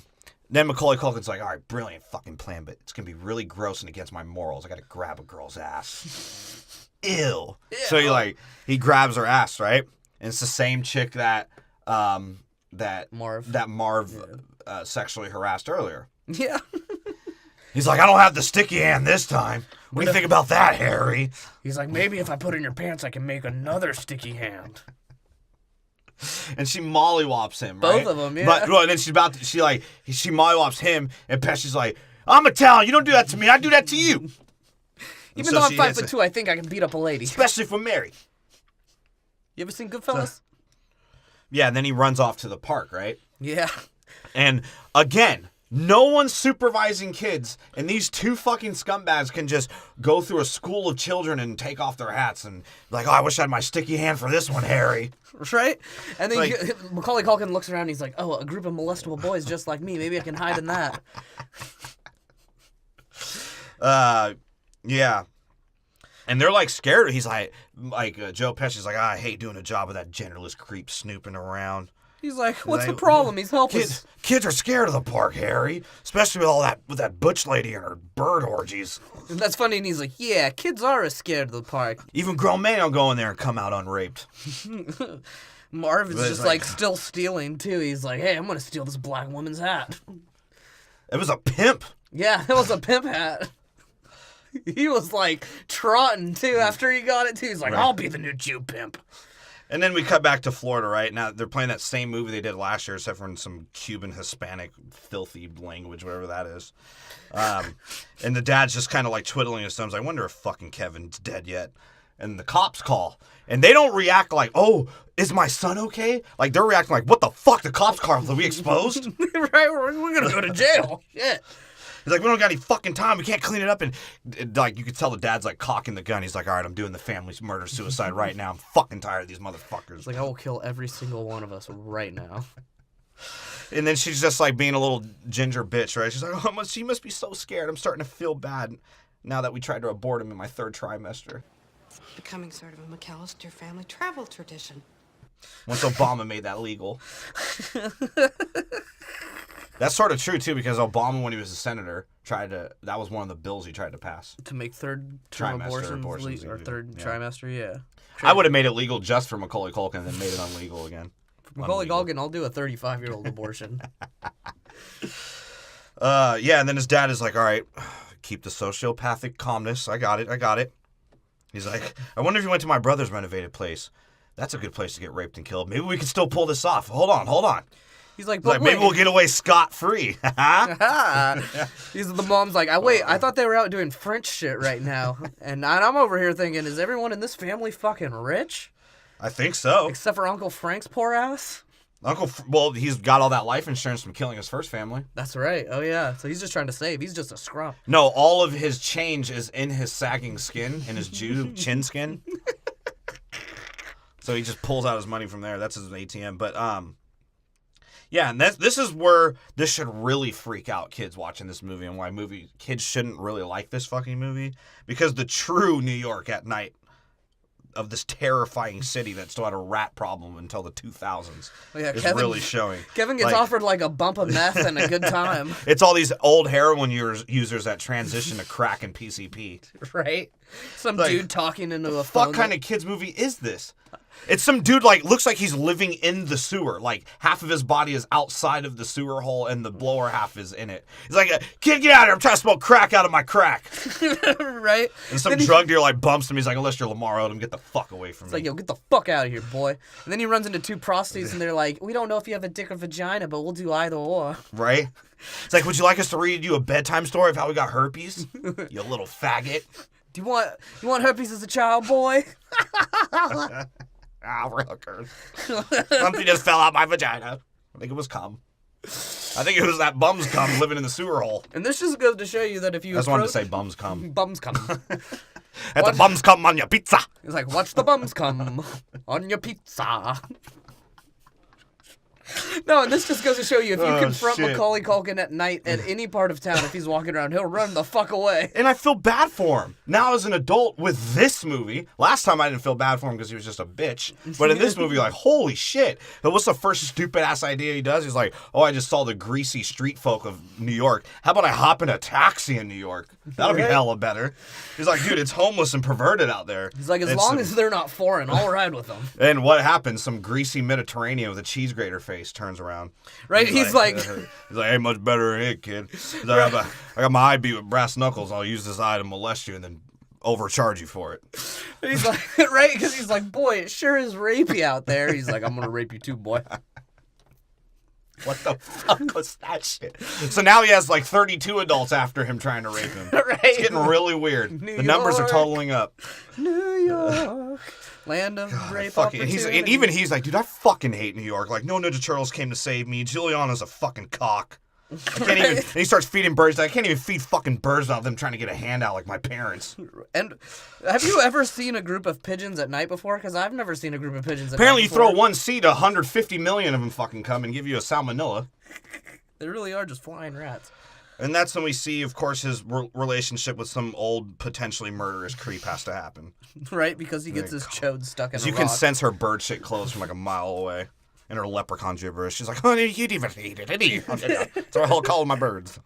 Speaker 1: then Macaulay Culkin's like, all right, brilliant fucking plan, but it's going to be really gross and against my morals. I got to grab a girl's ass. Ew. So he grabs her ass, right? And it's the same chick that Marv sexually harassed earlier.
Speaker 2: Yeah.
Speaker 1: He's like, I don't have the sticky hand this time. What do you think about that, Harry?
Speaker 2: He's like, maybe if I put it in your pants, I can make another sticky hand.
Speaker 1: And she mollywops him, right?
Speaker 2: Both of them, yeah.
Speaker 1: But and then she mollywops him, and Pesci's like, I'm Italian, you don't do that to me, I do that to you.
Speaker 2: Even though I'm 5'2", I think I can beat up a lady.
Speaker 1: Especially for Mary.
Speaker 2: You ever seen Goodfellas?
Speaker 1: Yeah, and then he runs off to the park, right?
Speaker 2: Yeah.
Speaker 1: And again, no one's supervising kids, and these two fucking scumbags can just go through a school of children and take off their hats and like, oh, I wish I had my sticky hand for this one, Harry.
Speaker 2: Right? And then Macaulay Culkin looks around and he's like, oh, a group of molestable boys just like me. Maybe I can hide in that.
Speaker 1: Yeah. And they're like scared. He's like Joe Pesci's like, I hate doing a job with that genderless creep snooping around.
Speaker 2: He's like, what's the problem? He's helpless.
Speaker 1: Kids are scared of the park, Harry. Especially with that butch lady and her bird orgies.
Speaker 2: And that's funny, and he's like, yeah, kids are scared of the park.
Speaker 1: Even grown men don't go in there and come out unraped.
Speaker 2: Marv is just like still stealing, too. He's like, hey, I'm going to steal this black woman's hat.
Speaker 1: It was a pimp.
Speaker 2: Yeah, it was a pimp hat. He was like trotting, too, after he got it, too. He's like, I'll be the new Jew pimp. And
Speaker 1: then we cut back to Florida, right? Now they're playing that same movie they did last year, except for in some Cuban, Hispanic, filthy language, whatever that is. And the dad's just kind of like twiddling his thumbs. I wonder if fucking Kevin's dead yet. And the cops call. And they don't react like, oh, is my son okay? Like, they're reacting like, what the fuck? The cops called. Are we exposed?
Speaker 2: Right, we're going to go to jail. Shit.
Speaker 1: He's like, we don't got any fucking time. We can't clean it up. And like, you could tell the dad's like cocking the gun. He's like, all right, I'm doing the family murder-suicide right now. I'm fucking tired of these motherfuckers.
Speaker 2: It's like, I will kill every single one of us right now.
Speaker 1: And then she's just like being a little ginger bitch, right? She's like, oh, she must be so scared. I'm starting to feel bad now that we tried to abort him in my 3rd trimester.
Speaker 4: Becoming sort of a McAllister family travel tradition.
Speaker 1: Once Obama made that legal. That's sort of true, too, because Obama, when he was a senator, that was one of the bills he tried to pass.
Speaker 2: To make third term abortions or third trimester, yeah.
Speaker 1: I would have made it legal just for Macaulay Culkin and then made it illegal again.
Speaker 2: For Macaulay Culkin, I'll do a 35-year-old abortion.
Speaker 1: Yeah, and then his dad is like, all right, keep the sociopathic calmness. I got it. He's like, I wonder if you went to my brother's renovated place. That's a good place to get raped and killed. Maybe we can still pull this off. Hold on.
Speaker 2: He's like,
Speaker 1: maybe we'll get away scot-free.
Speaker 2: The mom's like, I thought they were out doing French shit right now. And I'm over here thinking, is everyone in this family fucking rich?
Speaker 1: I think so.
Speaker 2: Except for Uncle Frank's poor ass?
Speaker 1: Well, he's got all that life insurance from killing his first family.
Speaker 2: That's right. Oh, yeah. So he's just trying to save. He's just a scrub.
Speaker 1: No, all of his change is in his sagging skin, in his chin skin. So he just pulls out his money from there. That's his ATM. But, yeah, and this is where this should really freak out kids watching this movie and why kids shouldn't really like this fucking movie. Because the true New York at night of this terrifying city that still had a rat problem until the 2000s is really showing.
Speaker 2: Kevin gets offered like a bump of meth and a good time.
Speaker 1: It's all these old heroin users that transition to crack and PCP.
Speaker 2: Right? Some
Speaker 1: like,
Speaker 2: dude talking into a
Speaker 1: phone.
Speaker 2: phone.
Speaker 1: What kind of kids movie is this? It's some dude, looks like he's living in the sewer. Like, half of his body is outside of the sewer hole, and the blower half is in it. He's like, kid, get out of here. I'm trying to smoke crack out of my crack.
Speaker 2: Right?
Speaker 1: And some drug dealer, bumps him. He's like, unless you're Lamar Odom, get the fuck away from me.
Speaker 2: It's like, yo, get the fuck out of here, boy. And then he runs into two prostitutes, and they're like, we don't know if you have a dick or vagina, but we'll do either or.
Speaker 1: Right? It's like, would you like us to read you a bedtime story of how we got herpes? You little faggot.
Speaker 2: Do you want herpes as a child, boy?
Speaker 1: Rookers. Something just fell out my vagina. I think it was cum. I think it was that bum's cum living in the sewer hole.
Speaker 2: And this just goes to show you that if you
Speaker 1: I just wanted to say bums cum.
Speaker 2: Bums cum.
Speaker 1: That's the bums cum on your pizza.
Speaker 2: It's like, watch the bums cum on your pizza. No, and this just goes to show you, if you confront Macaulay Culkin at night at any part of town, if he's walking around, he'll run the fuck away.
Speaker 1: And I feel bad for him. Now as an adult with this movie, last time I didn't feel bad for him because he was just a bitch. But in this movie, like, holy shit. But what's the first stupid-ass idea he does? He's like, oh, I just saw the greasy street folk of New York. How about I hop in a taxi in New York? That'll be hella better. He's like, dude, it's homeless and perverted out there.
Speaker 2: He's like, as long as they're not foreign, I'll ride with them.
Speaker 1: And what happens? Some greasy Mediterranean with a cheese grater face turns around.
Speaker 2: Right? He's like,
Speaker 1: hey, much better than it, kid. He's like, I got my eye beat with brass knuckles. I'll use this eye to molest you and then overcharge you for it.
Speaker 2: And he's like, right? Because he's like, boy, it sure is rapey out there. He's like, I'm going to rape you too, boy.
Speaker 1: What the fuck was that shit? So now he has like 32 adults after him trying to rape him.
Speaker 2: Right?
Speaker 1: It's getting really weird. The numbers are totaling up.
Speaker 2: New York. Land of rape opportunity.
Speaker 1: And even he's like, dude, I fucking hate New York. Like, no Ninja Turtles came to save me. Juliana's a fucking cock. I can't even. And he starts feeding birds. I can't even feed fucking birds without them trying to get a handout like my parents.
Speaker 2: And have you ever seen a group of pigeons at night before? Because I've never seen a group of pigeons at
Speaker 1: Apparently
Speaker 2: night
Speaker 1: you throw one seed, 150 million of them fucking come and give you a salmonella.
Speaker 2: They really are just flying rats.
Speaker 1: And that's when we see, of course, his relationship with some old, potentially murderous creep has to happen.
Speaker 2: Right? Because he gets his chode stuck in a
Speaker 1: You
Speaker 2: rock.
Speaker 1: can sense her bird shit clothes from like a mile away. And her leprechaun gibberish. She's like, honey, you'd even eat it. So I'll call my birds.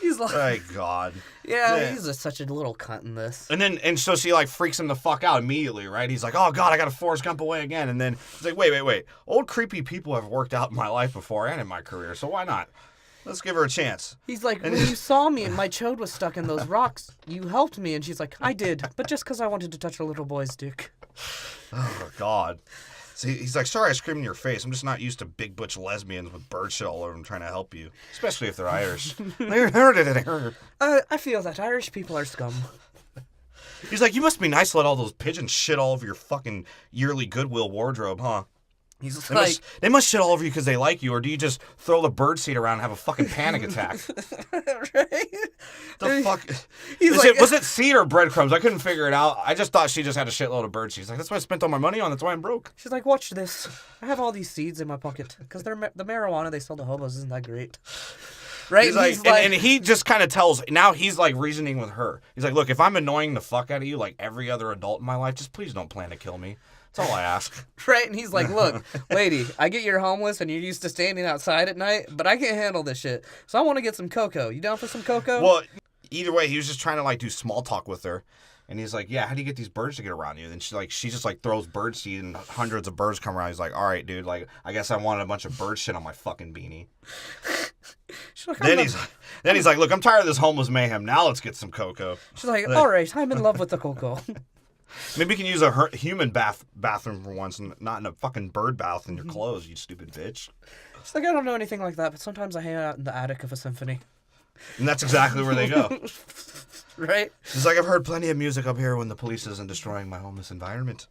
Speaker 2: He's like,
Speaker 1: my God.
Speaker 2: Yeah, he's such a little cunt in this.
Speaker 1: And so she like freaks him the fuck out immediately, right? He's like, oh God, I gotta Forrest Gump away again. And then he's like, wait. Old creepy people have worked out in my life before and in my career, so why not? Let's give her a chance.
Speaker 2: He's like, when you saw me and my chode was stuck in those rocks, you helped me. And she's like, I did, but just because I wanted to touch a little boy's dick.
Speaker 1: Oh God. So he's like, sorry I screamed in your face. I'm just not used to big butch lesbians with bird shit all over them trying to help you. Especially if they're Irish.
Speaker 2: I feel that Irish people are scum.
Speaker 1: He's like, you must be nice to let all those pigeons shit all over your fucking yearly Goodwill wardrobe, huh?
Speaker 2: He's
Speaker 1: they must shit all over you because they like you, or do you just throw the bird seed around and have a fucking panic attack?
Speaker 2: Right?
Speaker 1: The fuck?
Speaker 2: He's
Speaker 1: Was it seed or breadcrumbs? I couldn't figure it out. I just thought she just had a shitload of bird seeds. Like, that's what I spent all my money on. That's why I'm broke.
Speaker 2: She's like, watch this. I have all these seeds in my pocket because they're the marijuana they sell to hobos isn't that great. Right?
Speaker 1: He's like, and he just kind of tells, now he's like reasoning with her. He's like, look, if I'm annoying the fuck out of you like every other adult in my life, just please don't plan to kill me. That's all I ask.
Speaker 2: Right? And he's like, look, lady, I get you're homeless and you're used to standing outside at night, but I can't handle this shit. So I want to get some cocoa. You down for some cocoa?
Speaker 1: Well, either way, he was just trying to like do small talk with her. And he's like, yeah, how do you get these birds to get around you? And she just like throws bird seed and hundreds of birds come around. He's like, all right, dude, like, I guess I wanted a bunch of bird shit on my fucking beanie.
Speaker 2: Like,
Speaker 1: then he's like, look, I'm tired of this homeless mayhem. Now let's get some cocoa.
Speaker 2: She's like, all right, I'm in love with the cocoa.
Speaker 1: Maybe we can use a human bathroom for once and not in a fucking bird bath in your clothes, you stupid bitch.
Speaker 2: She's like, I don't know anything like that, but sometimes I hang out in the attic of a symphony.
Speaker 1: And that's exactly where they go.
Speaker 2: Right?
Speaker 1: She's like, I've heard plenty of music up here when the police isn't destroying my homeless environment.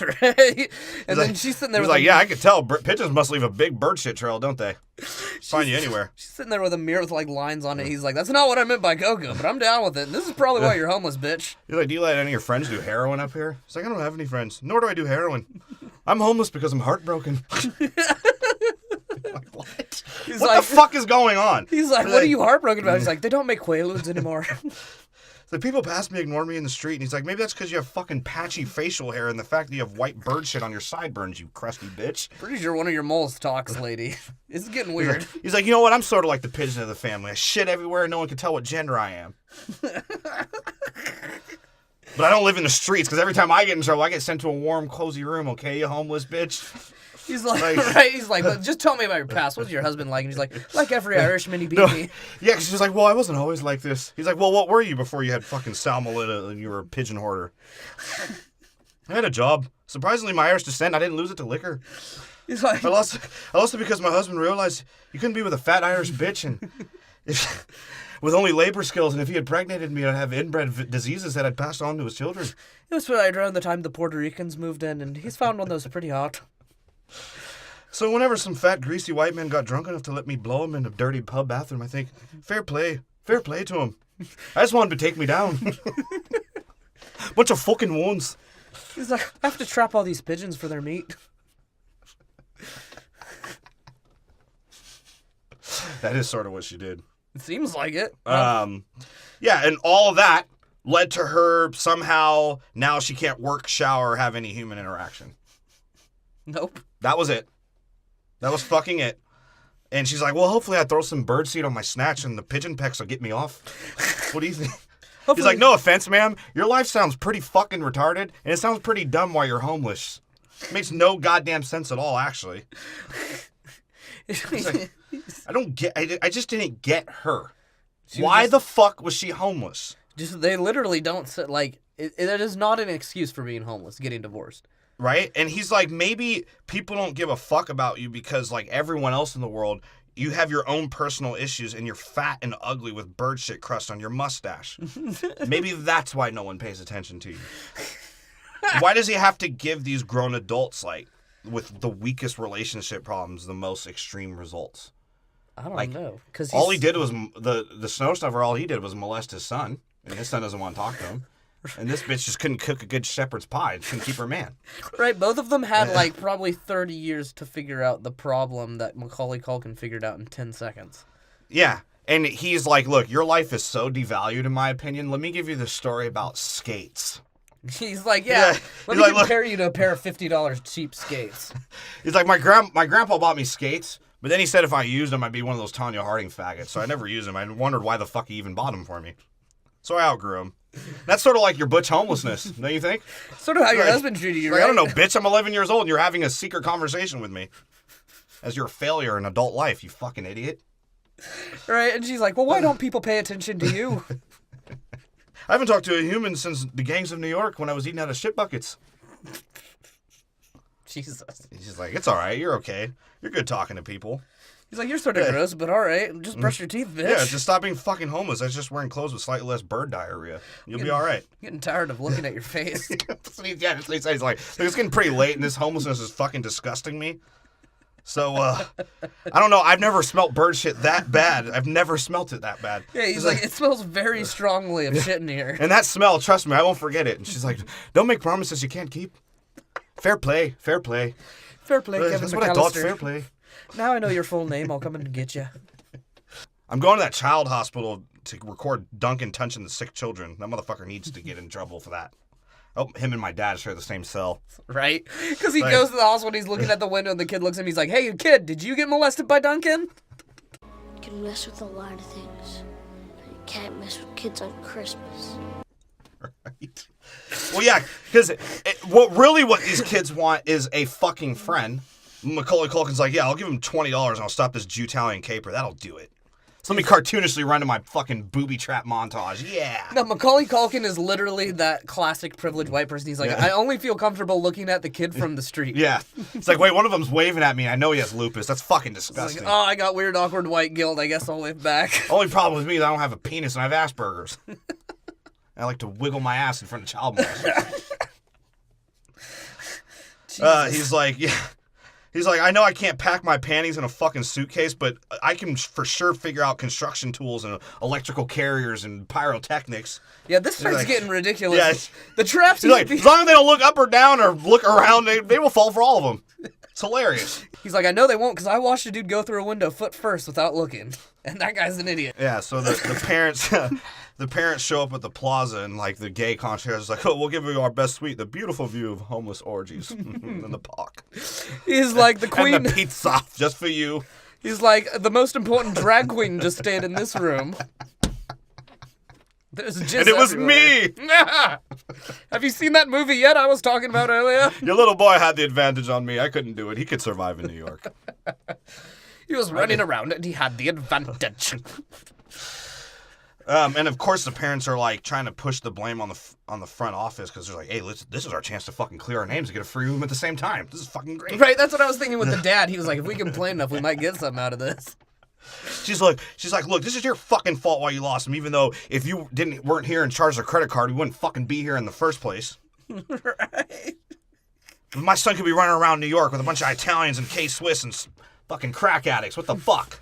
Speaker 2: Right? And then she's sitting there
Speaker 1: He's
Speaker 2: with
Speaker 1: like, yeah, I could tell. Pigeons must leave a big bird shit trail, don't they? Find you anywhere.
Speaker 2: She's sitting there with a mirror with like lines on it. He's like, that's not what I meant by go-go, but I'm down with it. And this is probably why you're homeless, bitch.
Speaker 1: He's like, do you let any of your friends do heroin up here? He's like, I don't have any friends. Nor do I do heroin. I'm homeless because I'm heartbroken. Like, what? What the fuck is going on?
Speaker 2: He's like, what are you heartbroken about? He's like, they don't make Quaaludes anymore.
Speaker 1: So people pass me, ignore me in the street, and he's like, maybe that's because you have fucking patchy facial hair and the fact that you have white bird shit on your sideburns, you crusty bitch.
Speaker 2: Pretty sure one of your moles talks, lady. It's getting weird.
Speaker 1: He's like, you know what? I'm sort of like the pigeon of the family. I shit everywhere and no one can tell what gender I am. But I don't live in the streets because every time I get in trouble, I get sent to a warm, cozy room, okay, you homeless bitch?
Speaker 2: He's like, right? He's like, just tell me about your past. What's your husband like? And he's like every Irishman, he beat me.
Speaker 1: Yeah, because she's like, well, I wasn't always like this. He's like, well, what were you before you had fucking salmonella and you were a pigeon hoarder? I had a job. Surprisingly, my Irish descent, I didn't lose it to liquor.
Speaker 2: He's like,
Speaker 1: I lost it because my husband realized you couldn't be with a fat Irish bitch and with only labor skills, and if he had pregnated me, I'd have inbred diseases that I'd pass on to his children.
Speaker 2: it was right around the time the Puerto Ricans moved in, and he's found one that was pretty hot.
Speaker 1: So whenever some fat, greasy white man got drunk enough to let me blow him in a dirty pub bathroom, I think, fair play to him. I just wanted to take me down. Bunch of fucking wounds.
Speaker 2: He's like, I have to trap all these pigeons for their meat.
Speaker 1: That is sort of what she did.
Speaker 2: It seems like it.
Speaker 1: Yeah, and all of that led to her somehow, now she can't work, shower, or have any human interaction.
Speaker 2: Nope.
Speaker 1: That was it. That was fucking it. And she's like, well, hopefully I throw some birdseed on my snatch and the pigeon pecks will get me off. What do you think? He's like, no offense, ma'am. Your life sounds pretty fucking retarded, and it sounds pretty dumb while you're homeless. It makes no goddamn sense at all, actually. Like, I just didn't get her. Why the fuck was she homeless?
Speaker 2: They literally don't say, like, it is not an excuse for being homeless, getting divorced.
Speaker 1: Right? And he's like, maybe people don't give a fuck about you because, like everyone else in the world, you have your own personal issues and you're fat and ugly with bird shit crust on your mustache. Maybe that's why no one pays attention to you. Why does he have to give these grown adults, like, with the weakest relationship problems, the most extreme results?
Speaker 2: I don't know. Cause
Speaker 1: all he did was, the snow stuffer, all he did was molest his son. And his son doesn't want to talk to him. And this bitch just couldn't cook a good shepherd's pie. Couldn't keep her man.
Speaker 2: Right, both of them had like probably 30 years to figure out the problem that Macaulay Culkin figured out in 10 seconds.
Speaker 1: Yeah, and he's like, look, your life is so devalued in my opinion. Let me give you the story about skates.
Speaker 2: He's like, let me compare you to a pair of $50 cheap skates.
Speaker 1: He's like, my grandpa bought me skates, but then he said if I used them, I'd be one of those Tanya Harding faggots. So I never used them. I wondered why the fuck he even bought them for me. So I outgrew him. That's sort of like your butch homelessness, don't you think?
Speaker 2: Sort of how your husband treated you,
Speaker 1: like,
Speaker 2: right?
Speaker 1: I don't know, bitch, I'm 11 years old and you're having a secret conversation with me. As you're a failure in adult life, you fucking idiot.
Speaker 2: Right, and she's like, well, why don't people pay attention to you?
Speaker 1: I haven't talked to a human since the gangs of New York when I was eating out of shit buckets.
Speaker 2: Jesus.
Speaker 1: He's like, it's all right, you're okay. You're good talking to people.
Speaker 2: He's like, you're sort of gross, but all right. Just brush your teeth, bitch.
Speaker 1: Yeah, just stop being fucking homeless. I was just wearing clothes with slightly less bird diarrhea. You'll be all right.
Speaker 2: Getting tired of looking at your face.
Speaker 1: That's what that's what he says. He's like, it's getting pretty late and this homelessness is fucking disgusting me. So, I don't know. I've never smelt bird shit that bad. I've never smelt it that bad.
Speaker 2: Yeah, he's like, it smells very strongly of shit in here.
Speaker 1: And that smell, trust me, I won't forget it. And she's like, don't make promises you can't keep. Fair play, fair play.
Speaker 2: Fair play, Kevin
Speaker 1: That's
Speaker 2: McAllister.
Speaker 1: what I thought, fair play.
Speaker 2: Now I know your full name. I'll come in and get you.
Speaker 1: I'm going to that child hospital to record Duncan touching the sick children. That motherfucker needs to get in trouble for that. Oh, him and my dad share the same cell.
Speaker 2: Right? Because he goes to the hospital and he's looking at the window and the kid looks at him. He's like, hey, kid, did you get molested by Duncan?
Speaker 5: You can mess with a lot of things. But you can't mess with kids on Christmas.
Speaker 1: Right. Well, yeah, because what these kids want is a fucking friend. Macaulay Culkin's like, yeah, I'll give him $20 and I'll stop this Jewtalian caper. That'll do it. So let me cartoonishly run to my fucking booby trap montage. Yeah.
Speaker 2: No, Macaulay Culkin is literally that classic privileged white person. He's like, I only feel comfortable looking at the kid from the street.
Speaker 1: Yeah. It's like, wait, one of them's waving at me. I know he has lupus. That's fucking disgusting.
Speaker 2: Like, oh, I got weird, awkward white guilt. I guess I'll wave back.
Speaker 1: Only problem with me is I don't have a penis and I have Asperger's. I like to wiggle my ass in front of child molesters. He's like, yeah. He's like, I know I can't pack my panties in a fucking suitcase, but I can for sure figure out construction tools and electrical carriers and pyrotechnics.
Speaker 2: Yeah, this starts getting ridiculous.
Speaker 1: Yeah,
Speaker 2: the traps.
Speaker 1: He's like, as long as they don't look up or down or look around, they will fall for all of them. It's hilarious.
Speaker 2: He's like, I know they won't because I watched a dude go through a window foot first without looking, and that guy's an idiot.
Speaker 1: Yeah, so the parents. The parents show up at the plaza, and like the gay concierge is like, "Oh, we'll give you our best suite, the beautiful view of homeless orgies in the park."
Speaker 2: He's like the queen.
Speaker 1: And the pizza just for you.
Speaker 2: He's like the most important drag queen just stayed in this room. There's jizz
Speaker 1: And it was
Speaker 2: everywhere.
Speaker 1: me.
Speaker 2: Have you seen that movie yet? I was talking about earlier.
Speaker 1: Your little boy had the advantage on me. I couldn't do it. He could survive in New York.
Speaker 2: He was running around and he had the advantage.
Speaker 1: And of course the parents are like trying to push the blame on the front office because they're like, hey, this is our chance to fucking clear our names and get a free room at the same time. This is fucking great.
Speaker 2: Right, that's what I was thinking with the dad. He was like, if we complain enough, we might get something out of this.
Speaker 1: She's like, look, this is your fucking fault why you lost him. Even though if you weren't here and charged a credit card, we wouldn't fucking be here in the first place.
Speaker 2: Right.
Speaker 1: My son could be running around New York with a bunch of Italians and K-Swiss and fucking crack addicts. What the fuck?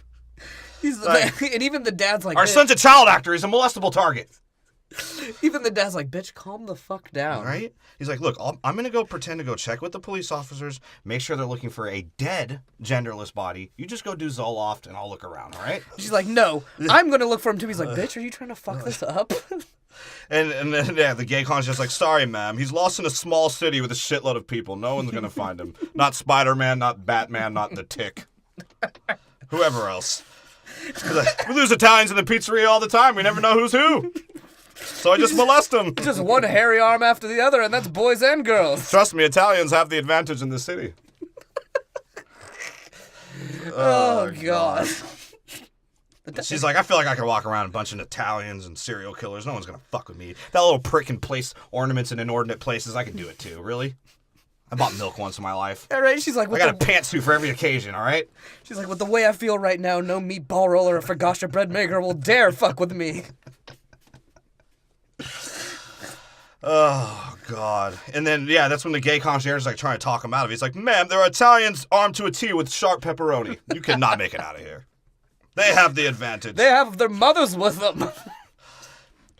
Speaker 2: And even the dad's like,
Speaker 1: our son's a child actor. He's a molestable target.
Speaker 2: Even the dad's like, bitch, calm the fuck down.
Speaker 1: Right? He's like, look, I'm going to go pretend to go check with the police officers, make sure they're looking for a dead, genderless body. You just go do Zoloft and I'll look around, all right?
Speaker 2: She's like, no, I'm going to look for him too. He's like, bitch, are you trying to fuck this up?
Speaker 1: And then, yeah, the gay con's just like, sorry, ma'am. He's lost in a small city with a shitload of people. No one's going to find him. Not Spider-Man, not Batman, not the Tick. Whoever else. We lose Italians in the pizzeria all the time. We never know who's who. So I just molest them.
Speaker 2: Just one hairy arm after the other, and that's boys and girls.
Speaker 1: Trust me, Italians have the advantage in the city.
Speaker 2: Oh, God.
Speaker 1: She's like, I feel like I could walk around a bunch of Italians and serial killers. No one's going to fuck with me. That little prick can place ornaments in inordinate places. I can do it too. Really? I bought milk once in my life.
Speaker 2: All right, she's like,
Speaker 1: I got a pantsuit for every occasion, all right?
Speaker 2: She's like, with the way I feel right now, no meatball roller or focaccia bread maker will dare fuck with me.
Speaker 1: Oh, God. And then, yeah, that's when the gay concierge is like trying to talk him out of it. He's like, ma'am, there are Italians armed to a T with sharp pepperoni. You cannot make it out of here. They have the advantage.
Speaker 2: They have their mothers with them.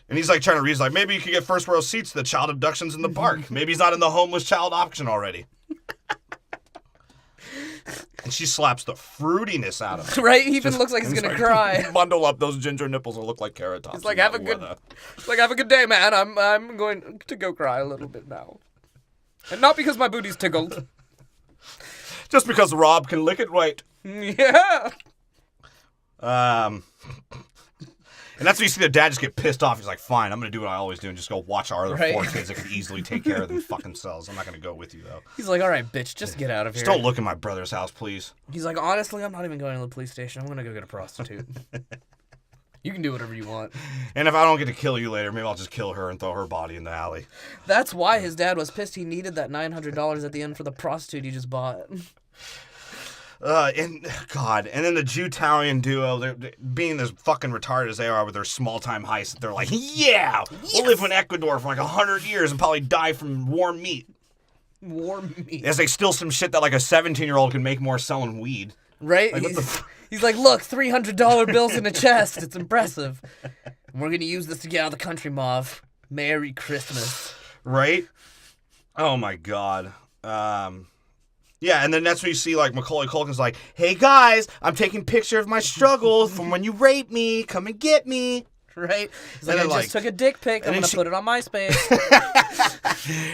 Speaker 1: And he's like trying to reason, like, maybe you could get first row seats to the child abductions in the park. Maybe he's not in the homeless child auction already. And she slaps the fruitiness out of him.
Speaker 2: Right? He even looks like he's going to cry.
Speaker 1: Bundle up those ginger nipples will look like carrot tops.
Speaker 2: He's like, have a good day, man. I'm going to go cry a little bit now. And not because my booty's tickled.
Speaker 1: Just because Rob can lick it right.
Speaker 2: Yeah.
Speaker 1: And that's when you see the dad just get pissed off. He's like, fine, I'm going to do what I always do and just go watch our other 4 kids that could easily take care of them fucking selves. I'm not going to go with you, though.
Speaker 2: He's like, all right, bitch, just get out of here.
Speaker 1: Just don't look in my brother's house, please.
Speaker 2: He's like, honestly, I'm not even going to the police station. I'm going to go get a prostitute. You can do whatever you want.
Speaker 1: And if I don't get to kill you later, maybe I'll just kill her and throw her body in the alley.
Speaker 2: That's why his dad was pissed. He needed that $900 at the end for the prostitute he just bought.
Speaker 1: And then the Jewtalian duo, they're being as fucking retarded as they are with their small-time heists, they're like, yeah, we'll live in Ecuador for like 100 years and probably die from warm meat.
Speaker 2: Warm meat.
Speaker 1: As they steal some shit that like a 17-year-old can make more selling weed.
Speaker 2: Right?
Speaker 1: Like,
Speaker 2: he's like, look, $300 bills in a chest. It's impressive. And we're going to use this to get out of the country, Mauve. Merry Christmas.
Speaker 1: Right? Oh, my God. Yeah, and then that's when you see, like, Macaulay Culkin's like, hey, guys, I'm taking a picture of my struggle from when you raped me. Come and get me.
Speaker 2: Right? He's like, I just took a dick pic. I'm going to put it on MySpace.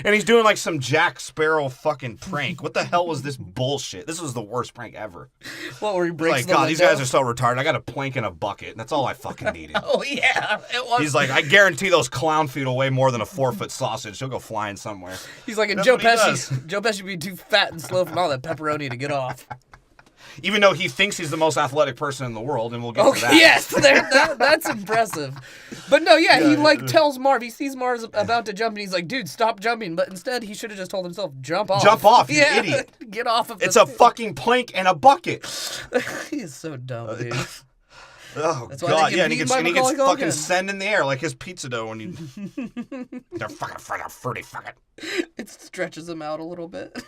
Speaker 1: And he's doing, like, some Jack Sparrow fucking prank. What the hell was this bullshit? This was the worst prank ever.
Speaker 2: What, where he breaks the
Speaker 1: God,
Speaker 2: window?
Speaker 1: these guys are so retarded. I got a plank and a bucket, and that's all I fucking needed.
Speaker 2: Oh, yeah. It was.
Speaker 1: He's like, I guarantee those clown feet will weigh more than a 4-foot sausage. He'll go flying somewhere.
Speaker 2: He's like, and Joe Pesci would be too fat and slow from all that pepperoni to get off.
Speaker 1: Even though he thinks he's the most athletic person in the world, and we'll get to that.
Speaker 2: Yes, that's impressive. But no, he tells Marv, he sees Marv's about to jump, and he's like, dude, stop jumping. But instead, he should have just told himself, jump off.
Speaker 1: Jump off, you idiot.
Speaker 2: Get off of
Speaker 1: It's a fucking plank and a bucket.
Speaker 2: He is so dumb, dude.
Speaker 1: Oh, God, yeah, and he gets fucking send in the air like his pizza dough when you... They're fucking fruity fucking...
Speaker 2: It stretches him out a little bit.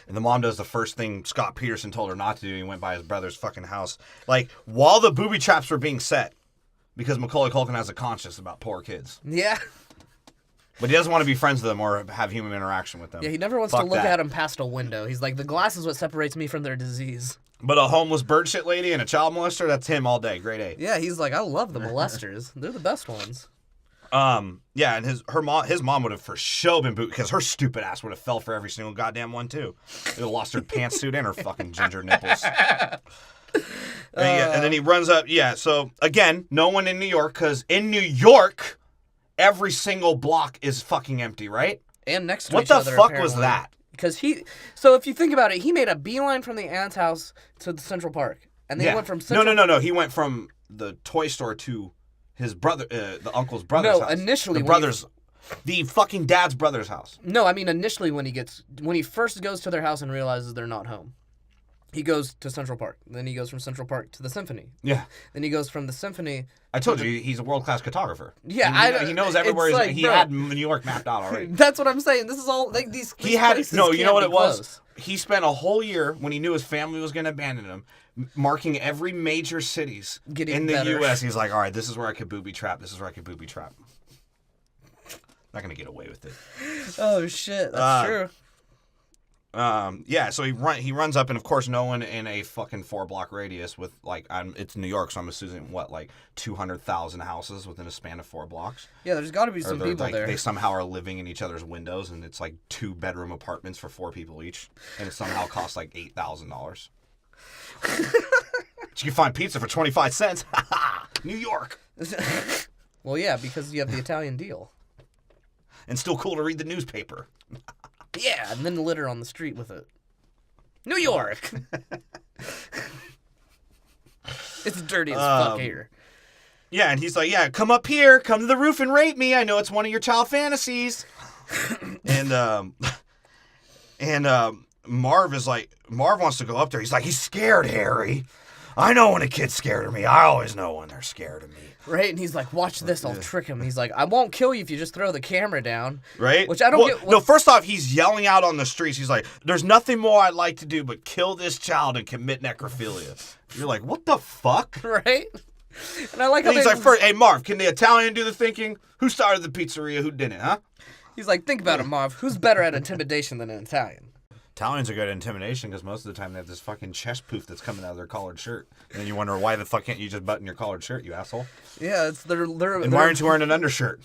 Speaker 1: And the mom does the first thing Scott Peterson told her not to do. He went by his brother's fucking house. Like, while the booby traps were being set, because Macaulay Culkin has a conscience about poor kids.
Speaker 2: Yeah.
Speaker 1: But he doesn't want to be friends with them or have human interaction with them.
Speaker 2: Yeah, he never wants to look at them past a window. He's like, the glass is what separates me from their disease.
Speaker 1: But a homeless bird shit lady and a child molester, that's him all day. Grade A.
Speaker 2: Yeah, he's like, I love the molesters. They're the best ones.
Speaker 1: Yeah, and his mom would have for sure been because her stupid ass would have fell for every single goddamn one too. They would have lost her pantsuit and her fucking ginger nipples. And then he runs up. Yeah, so again, no one in New York, because in New York, every single block is fucking empty, right?
Speaker 2: And next to
Speaker 1: what
Speaker 2: each
Speaker 1: the
Speaker 2: other,
Speaker 1: fuck
Speaker 2: apparently.
Speaker 1: was that?
Speaker 2: Because so if you think about it, he made a beeline from the aunt's house to the Central Park, and then he went from Central.
Speaker 1: No. He went from the toy store to his brother, the uncle's brother's house.
Speaker 2: No, initially,
Speaker 1: the fucking dad's brother's house.
Speaker 2: No, I mean initially when he first goes to their house and realizes they're not home. He goes to Central Park. Then he goes from Central Park to the Symphony.
Speaker 1: Yeah.
Speaker 2: Then he goes from the Symphony.
Speaker 1: I told you, he's a world-class cartographer.
Speaker 2: Yeah,
Speaker 1: he knows everywhere.
Speaker 2: Like,
Speaker 1: he had New York mapped out already.
Speaker 2: That's what I'm saying. This is all like these.
Speaker 1: He had
Speaker 2: places
Speaker 1: no. You know what it was?
Speaker 2: Close.
Speaker 1: He spent a whole year when he knew his family was going to abandon him, marking every major cities in the U.S. He's like, all right, this is where I could booby trap. This is where I could booby trap. Not going to get away with it.
Speaker 2: Oh shit, that's true.
Speaker 1: Yeah, so he runs up, and of course, no one in a fucking 4-block radius with it's New York, so I'm assuming 200,000 houses within a span of 4 blocks.
Speaker 2: Yeah, there's got to be some people there.
Speaker 1: They somehow are living in each other's windows, and it's like 2-bedroom apartments for 4 people each, and it somehow costs like $8,000. But you can find pizza for 25 cents. New York.
Speaker 2: Well, yeah, because you have the Italian deal.
Speaker 1: And still cool to read the newspaper.
Speaker 2: Yeah, and then litter on the street with it. New York! It's dirty as fuck here.
Speaker 1: Yeah, and he's like, yeah, come up here, come to the roof and rape me. I know it's one of your child fantasies. and Marv wants to go up there. He's like, he's scared, Harry. I know when a kid's scared of me. I always know when they're scared of me.
Speaker 2: Right, and he's like, watch this, I'll trick him. He's like, I won't kill you if you just throw the camera down.
Speaker 1: Right?
Speaker 2: Which I don't get.
Speaker 1: No, first off, he's yelling out on the streets. He's like, there's nothing more I'd like to do but kill this child and commit necrophilia. You're like, what the fuck?
Speaker 2: Right? And I like how
Speaker 1: he's like, hey, Marv, can the Italian do the thinking? Who started the pizzeria? Who didn't, huh?
Speaker 2: He's like, think about it, Marv. Who's better at intimidation than an Italian?
Speaker 1: Italians are good at intimidation because most of the time they have this fucking chest poof that's coming out of their collared shirt. And then you wonder, why the fuck can't you just button your collared shirt, you asshole?
Speaker 2: Yeah, it's
Speaker 1: and why aren't you wearing an undershirt?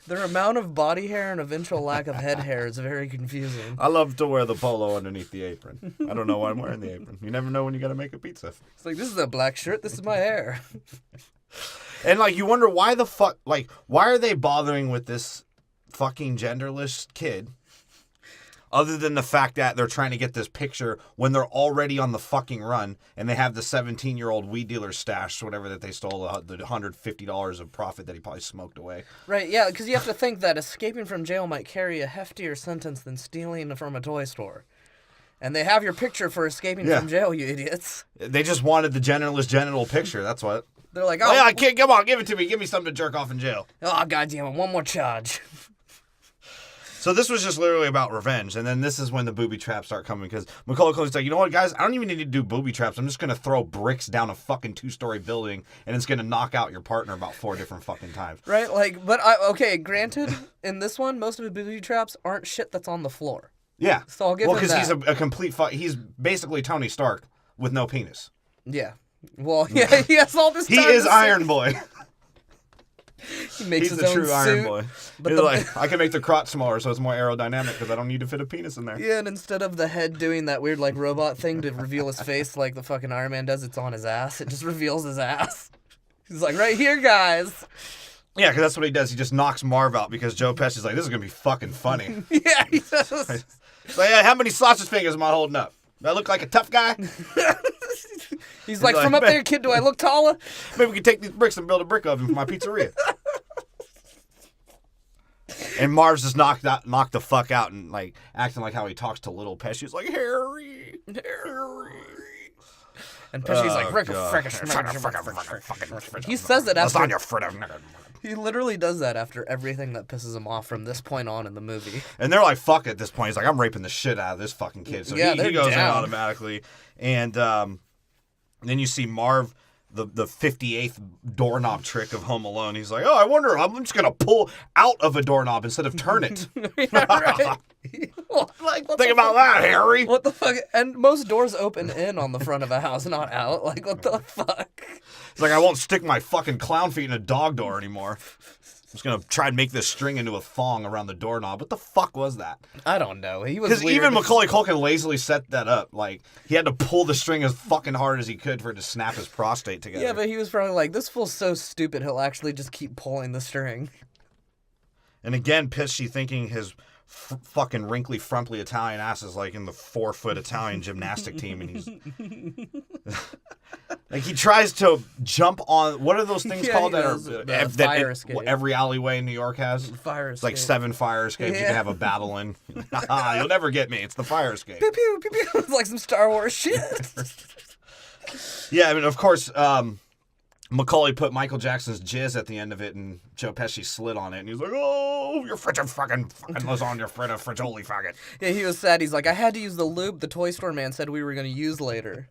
Speaker 2: Their amount of body hair and eventual lack of head hair is very confusing.
Speaker 1: I love to wear the polo underneath the apron. I don't know why I'm wearing the apron. You never know when you got to make a pizza.
Speaker 2: It's like, this is a black shirt. This is my hair.
Speaker 1: And, you wonder why the fuck, why are they bothering with this fucking genderless kid? Other than the fact that they're trying to get this picture when they're already on the fucking run and they have the 17-year-old weed dealer stash, whatever that they stole, the $150 of profit that he probably smoked away.
Speaker 2: Right, yeah, because you have to think that escaping from jail might carry a heftier sentence than stealing from a toy store. And they have your picture for escaping from jail, you idiots.
Speaker 1: They just wanted the genderless genital picture, that's what.
Speaker 2: They're like,
Speaker 1: oh yeah, kid, come on, give it to me. Give me something to jerk off in jail.
Speaker 2: Oh, goddamn it, one more charge.
Speaker 1: So this was just literally about revenge, and then this is when the booby traps start coming, because Macaulay Culkin's like, you know what, guys? I don't even need to do booby traps. I'm just going to throw bricks down a fucking 2-story building, and it's going to knock out your partner about 4 different fucking times.
Speaker 2: Right, okay, granted, in this one, most of the booby traps aren't shit that's on the floor.
Speaker 1: Yeah.
Speaker 2: So I'll give him that.
Speaker 1: Well, because he's a complete he's basically Tony Stark with no penis.
Speaker 2: Yeah. Well, yeah, he has all this time.
Speaker 1: He is Iron Boy.
Speaker 2: He makes
Speaker 1: He's
Speaker 2: his
Speaker 1: the
Speaker 2: own
Speaker 1: true
Speaker 2: suit.
Speaker 1: Iron Boy. But he's like, I can make the crotch smaller so it's more aerodynamic because I don't need to fit a penis in there.
Speaker 2: Yeah, and instead of the head doing that weird robot thing to reveal his face like the fucking Iron Man does, it's on his ass. It just reveals his ass. He's like, right here, guys.
Speaker 1: Yeah, because that's what he does. He just knocks Marv out because Joe Pesci's like, this is going to be fucking funny.
Speaker 2: Yeah, he does.
Speaker 1: Like, how many sausage fingers am I holding up? Do I look like a tough guy?
Speaker 2: He's like, from up there, kid, do I look taller?
Speaker 1: Maybe we can take these bricks and build a brick oven for my pizzeria. And Marv's just knocked the fuck out and acting like how he talks to little Pesci. He's like, Harry.
Speaker 2: And Pesci's like, he says it after. He literally does that after everything that pisses him off from this point on in the movie.
Speaker 1: And they're like, fuck at this point. He's like, I'm raping the shit out of this fucking kid. So
Speaker 2: Yeah,
Speaker 1: he
Speaker 2: they're
Speaker 1: goes in
Speaker 2: down.
Speaker 1: automatically. And then you see Marv, the 58th doorknob trick of Home Alone. He's like, oh, I wonder, I'm just going to pull out of a doorknob instead of turn it.
Speaker 2: Yeah, right. Like,
Speaker 1: Think about that, Harry.
Speaker 2: What the fuck? And most doors open in on the front of a house, not out. Like, what the fuck?
Speaker 1: It's like, I won't stick my fucking clown feet in a dog door anymore. I'm just going to try and make this string into a thong around the doorknob. What the fuck was that?
Speaker 2: I don't know. He was
Speaker 1: Because
Speaker 2: weird.
Speaker 1: even Macaulay Culkin lazily set that up. Like, he had to pull the string as fucking hard as he could for it to snap his prostate together.
Speaker 2: Yeah, but he was probably like, this fool's so stupid, he'll actually just keep pulling the string.
Speaker 1: And again, Pesci thinking his fucking wrinkly, frumpy Italian ass is like in the 4-foot Italian gymnastic team, and he's like he tries to jump on. What are those things
Speaker 2: Yeah,
Speaker 1: called
Speaker 2: he
Speaker 1: that are
Speaker 2: does, the fire escape.
Speaker 1: every alleyway in New York has?
Speaker 2: Fire
Speaker 1: It's like
Speaker 2: escape.
Speaker 1: 7 fire escapes you
Speaker 2: Yeah.
Speaker 1: can have a battle in. You'll never get me. It's the fire escape.
Speaker 2: Pew, pew, pew, pew. It's like some Star Wars shit.
Speaker 1: Yeah, I mean, of course, Macaulay put Michael Jackson's jizz at the end of it, and Joe Pesci slid on it, and he's like, "Oh, you're frigid fucking lasagna, fritter, frigoli faggot."
Speaker 2: Yeah, he was sad. He's like, I had to use the lube the toy store man said we were going to use later.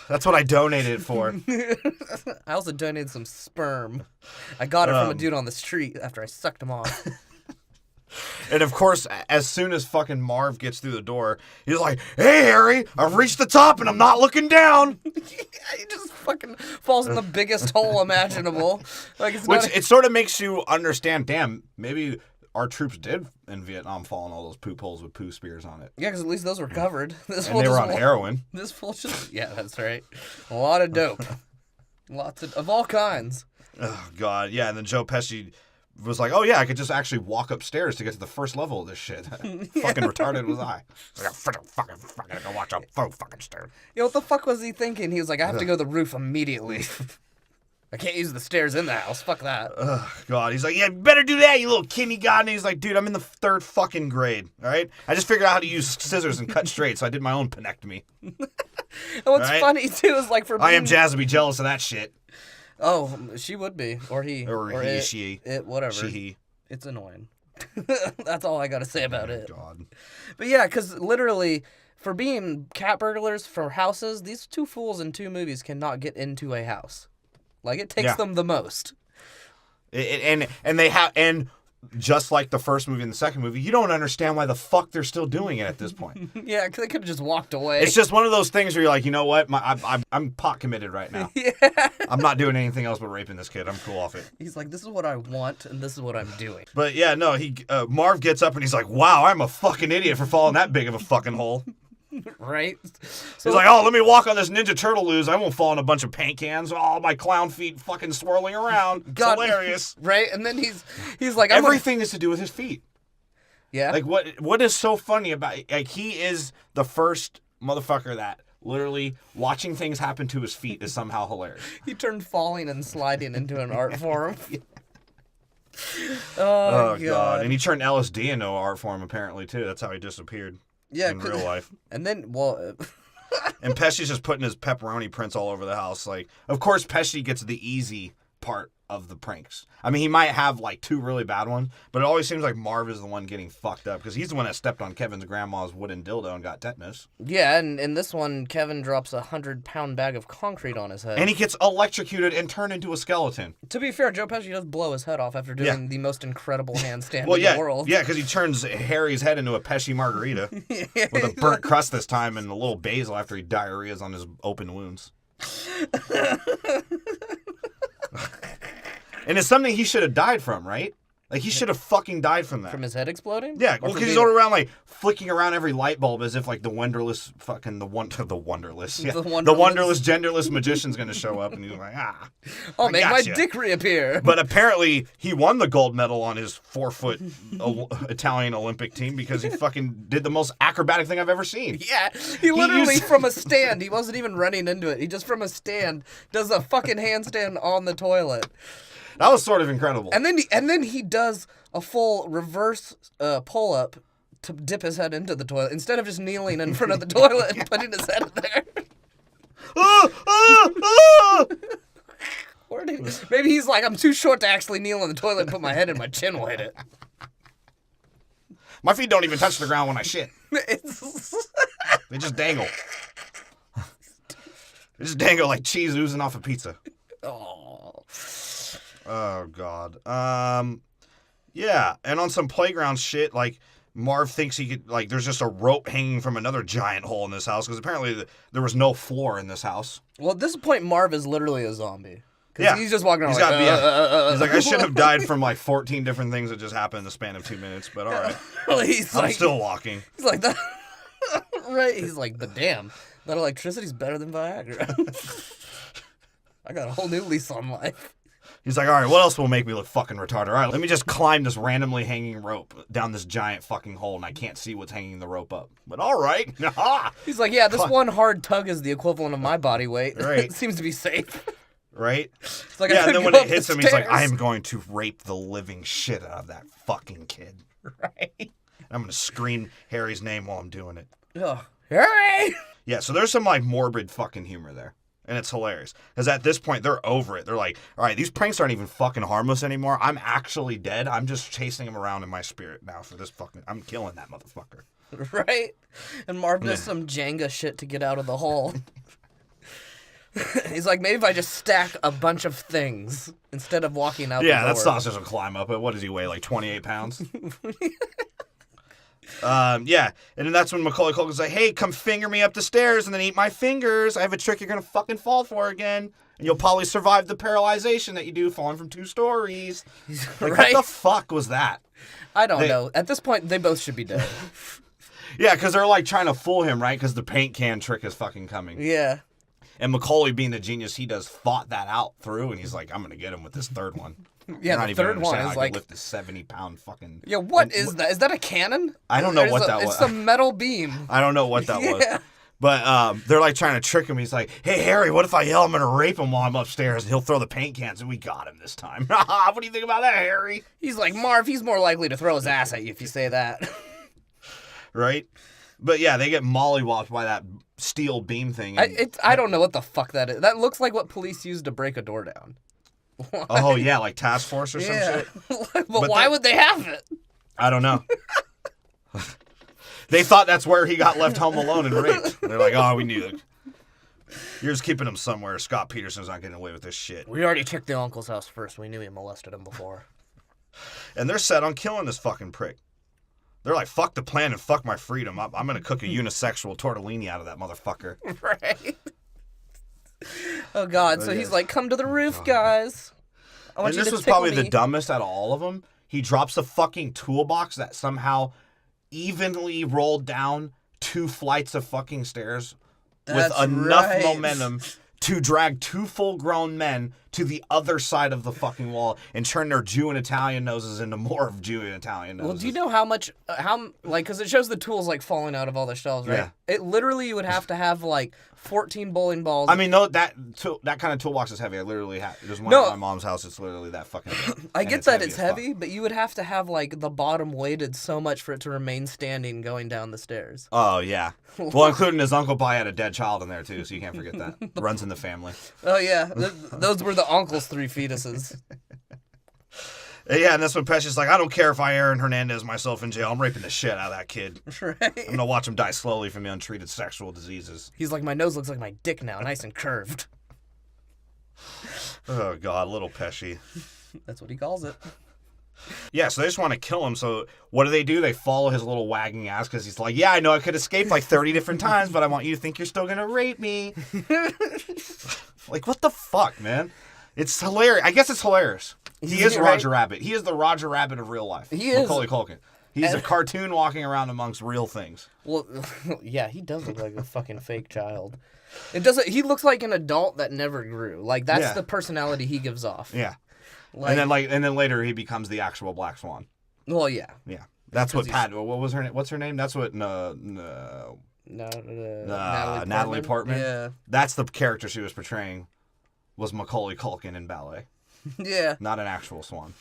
Speaker 1: That's what I donated it for.
Speaker 2: I also donated some sperm. I got it from a dude on the street after I sucked him off.
Speaker 1: And of course, as soon as fucking Marv gets through the door, he's like, "Hey, Harry, I've reached the top and I'm not looking down."
Speaker 2: He just fucking falls in the biggest hole imaginable. Like it's
Speaker 1: Which
Speaker 2: not
Speaker 1: it sort of makes you understand, damn, maybe our troops did in Vietnam fall in all those poop holes with poo spears on it.
Speaker 2: Yeah, because at least those were covered. This
Speaker 1: And
Speaker 2: fool
Speaker 1: they were
Speaker 2: just
Speaker 1: on heroin.
Speaker 2: This fool just... Yeah, that's right. A lot of dope. Lots of all kinds.
Speaker 1: Oh, God. Yeah, and then Joe Pesci was like, oh, yeah, I could just actually walk upstairs to get to the first level of this shit. Fucking retarded was I. Like, I'm fucking go watch a fucking stairs.
Speaker 2: Yeah, what the fuck was he thinking? He was like, I have to go to the roof immediately. I can't use the stairs in the house. Fuck that.
Speaker 1: Oh, God. He's like, yeah, better do that, you little kindergarten. And he's like, dude, I'm in the 3rd fucking grade, all right? I just figured out how to use scissors and cut straight, so I did my own penectomy.
Speaker 2: And what's
Speaker 1: Right?
Speaker 2: funny, too, is like for
Speaker 1: I am
Speaker 2: being-
Speaker 1: Jazz to be jealous of that shit.
Speaker 2: Oh, she would be. Or he.
Speaker 1: Or he,
Speaker 2: it,
Speaker 1: she.
Speaker 2: It, whatever.
Speaker 1: She, he.
Speaker 2: It's annoying. That's all I got to say about it.
Speaker 1: God.
Speaker 2: But yeah, because literally, for being cat burglars for houses, these two fools in 2 movies cannot get into a house. Like, it takes
Speaker 1: Yeah.
Speaker 2: them the most.
Speaker 1: And they have, and just like the first movie and the second movie, you don't understand why the fuck they're still doing it at this point.
Speaker 2: Yeah, because they could have just walked away.
Speaker 1: It's just one of those things where you're like, you know what? I'm pot committed right now.
Speaker 2: Yeah.
Speaker 1: I'm not doing anything else but raping this kid. I'm cool off it.
Speaker 2: He's like, this is what I want, and this is what I'm doing.
Speaker 1: But yeah, no, Marv gets up and he's like, wow, I'm a fucking idiot for falling that big of a fucking hole.
Speaker 2: Right?
Speaker 1: He's like, oh, let me walk on this Ninja Turtle loose. I won't fall in a bunch of paint cans. Oh, my clown feet fucking swirling around. It's
Speaker 2: God.
Speaker 1: hilarious.
Speaker 2: Right? And then he's like, I'm
Speaker 1: Everything is to do with his feet.
Speaker 2: Yeah.
Speaker 1: Like, what is so funny about, like, he is the first motherfucker that literally watching things happen to his feet is somehow hilarious.
Speaker 2: He turned falling and sliding into an art form.
Speaker 1: Oh, God. And he turned LSD into an art form, apparently, too. That's how he disappeared in real life.
Speaker 2: And then, well...
Speaker 1: And Pesci's just putting his pepperoni prints all over the house. Like, of course, Pesci gets the easy part of the pranks. I mean, he might have, like, 2 really bad ones, but it always seems like Marv is the one getting fucked up, because he's the one that stepped on Kevin's grandma's wooden dildo and got tetanus.
Speaker 2: Yeah, and in this one, Kevin drops a 100-pound bag of concrete on his head.
Speaker 1: And he gets electrocuted and turned into a skeleton.
Speaker 2: To be fair, Joe Pesci does blow his head off after doing the most incredible handstand
Speaker 1: Well,
Speaker 2: in
Speaker 1: yeah,
Speaker 2: the world.
Speaker 1: yeah, because he turns Harry's head into a Pesci margarita with a burnt crust this time and a little basil after he diarrheas on his open wounds. And it's something he should have died from, right? Like, he should have fucking died from that.
Speaker 2: From his head exploding?
Speaker 1: Yeah,
Speaker 2: Or
Speaker 1: well,
Speaker 2: from
Speaker 1: because he's
Speaker 2: being-
Speaker 1: all around, like, flicking around every light bulb as if, like, the wonderless fucking, the wonderless, yeah,
Speaker 2: The
Speaker 1: the
Speaker 2: wonderless.
Speaker 1: wonderless, genderless magician's gonna show up, and he's like,
Speaker 2: I'll
Speaker 1: I
Speaker 2: make my
Speaker 1: gotcha.
Speaker 2: dick reappear.
Speaker 1: But apparently, he won the gold medal on his 4-foot Italian Olympic team because he fucking did the most acrobatic thing I've ever seen.
Speaker 2: Yeah, he literally
Speaker 1: used-
Speaker 2: from a stand, he wasn't even running into it. He just from a stand does a fucking handstand on the toilet.
Speaker 1: That was sort of incredible.
Speaker 2: And then he does a full reverse pull up to dip his head into the toilet instead of just kneeling in front of the toilet and putting his head in there. Maybe he's like, I'm too short to actually kneel in the toilet and put my head in. My chin will hit it.
Speaker 1: My feet don't even touch the ground when I shit. They just dangle. They just dangle like cheese oozing off a pizza. Oh, God. Yeah, and on some playground shit, like, Marv thinks he could, like, there's just a rope hanging from another giant hole in this house, because apparently there was no floor in this house.
Speaker 2: Well, at this point, Marv is literally a zombie.
Speaker 1: Yeah.
Speaker 2: He's just walking around
Speaker 1: He's like, I should have died from, like, 14 different things that just happened in the span of 2 minutes, but all right.
Speaker 2: Well,
Speaker 1: I'm still walking.
Speaker 2: He's like, that. Right? He's like, but damn, that electricity's better than Viagra. I got a whole new lease on life.
Speaker 1: He's like, all right, what else will make me look fucking retarded? All right, let me just climb this randomly hanging rope down this giant fucking hole, and I can't see what's hanging the rope up. But all right.
Speaker 2: He's like, yeah, this one hard tug is the equivalent of my body weight. Right. It seems to be safe.
Speaker 1: Right?
Speaker 2: It's like,
Speaker 1: yeah, and then when it hits him, he's like, I am going to rape the living shit out of that fucking kid.
Speaker 2: Right.
Speaker 1: I'm going to scream Harry's name while I'm doing it.
Speaker 2: Ugh. Harry!
Speaker 1: Yeah, so there's some, like, morbid fucking humor there. And it's hilarious. Because at this point, they're over it. They're like, all right, these pranks aren't even fucking harmless anymore. I'm actually dead. I'm just chasing him around in my spirit now for this fucking... I'm killing that motherfucker.
Speaker 2: Right? And Marv does some Jenga shit to get out of the hole. He's like, maybe if I just stack a bunch of things instead of walking out the door.
Speaker 1: Yeah, that sausage will climb up. What does he weigh, like 28 pounds? Yeah, and then that's when Macaulay Culkin's like, hey, come finger me up the stairs and then eat my fingers. I have a trick you're going to fucking fall for again. And you'll probably survive the paralyzation that you do falling from 2 stories. Like,
Speaker 2: right?
Speaker 1: What the fuck was that?
Speaker 2: I don't know. At this point, they both should be dead.
Speaker 1: Yeah, because they're like trying to fool him, right? Because the paint can trick is fucking coming.
Speaker 2: Yeah.
Speaker 1: And Macaulay, being the genius he does, thought that out through, and he's like, I'm going to get him with this third one.
Speaker 2: Yeah, the third one is like...
Speaker 1: lift this 70-pound fucking...
Speaker 2: Yeah, what is that? Is that a cannon?
Speaker 1: I don't know what that was.
Speaker 2: It's a metal beam.
Speaker 1: I don't know what that was. But they're like trying to trick him. He's like, hey, Harry, what if I yell I'm going to rape him while I'm upstairs? And he'll throw the paint cans, and we got him this time. What do you think about that, Harry?
Speaker 2: He's like, Marv, he's more likely to throw his ass at you if you say that.
Speaker 1: Right? But yeah, they get mollywopped by that steel beam thing. And...
Speaker 2: I don't know what the fuck that is. That looks like what police use to break a door down.
Speaker 1: Why? Oh, yeah, like task force or some shit?
Speaker 2: but why would they have it?
Speaker 1: I don't know. They thought that's where he got left home alone and raped. They're like, oh, we knew it. You're just keeping him somewhere. Scott Peterson's not getting away with this shit.
Speaker 2: We already checked the uncle's house first. We knew he molested him before.
Speaker 1: And they're set on killing this fucking prick. They're like, fuck the plan and fuck my freedom. I'm going to cook a unisexual tortellini out of that motherfucker.
Speaker 2: Right. Oh, God. So he's like, come to the roof, guys.
Speaker 1: And this was probably the dumbest out of all of them. He drops a fucking toolbox that somehow evenly rolled down 2 flights of fucking stairs with enough momentum to drag 2 full-grown men to the other side of the fucking wall and turn their Jew and Italian noses into more of Jew and Italian noses.
Speaker 2: Well, do you know how much, because it shows the tools, like, falling out of all the shelves, right? Yeah. It literally, you would have to have, like, 14 bowling balls.
Speaker 1: I mean, no, that kind of toolbox is heavy. I literally have, there's one at my mom's house, it's literally that fucking big.
Speaker 2: I get that it's heavy, but you would have to have, like, the bottom weighted so much for it to remain standing going down the stairs.
Speaker 1: Oh, yeah. Well, including his uncle probably had a dead child in there, too, so you can't forget that. Runs in the family.
Speaker 2: Oh, yeah. Those were the uncle's 3 fetuses.
Speaker 1: Yeah, and that's when Pesci's like, I don't care if I Aaron Hernandez myself in jail. I'm raping the shit out of that kid.
Speaker 2: Right.
Speaker 1: I'm going to watch him die slowly from the untreated sexual diseases.
Speaker 2: He's like, my nose looks like my dick now, nice and curved.
Speaker 1: Oh, God, little Pesci.
Speaker 2: That's what he calls it.
Speaker 1: Yeah, so they just want to kill him. So what do? They follow his little wagging ass because he's like, yeah, I know I could escape like 30 different times, but I want you to think you're still going to rape me. Like, what the fuck, man? It's hilarious. I guess it's hilarious. He is Roger Rabbit. He is the Roger Rabbit of real life.
Speaker 2: He is.
Speaker 1: Macaulay Culkin. He's a cartoon walking around amongst real things.
Speaker 2: Well, yeah, he does look like a fucking fake child. He looks like an adult that never grew. Like, that's the personality he gives off.
Speaker 1: Yeah. Like, and then later he becomes the actual Black Swan.
Speaker 2: Well, yeah.
Speaker 1: Yeah. That's what what was her name? What's her name? That's what Natalie Portman.
Speaker 2: Yeah.
Speaker 1: That's the character she was portraying, was Macaulay Culkin in ballet.
Speaker 2: Yeah.
Speaker 1: Not an actual swan.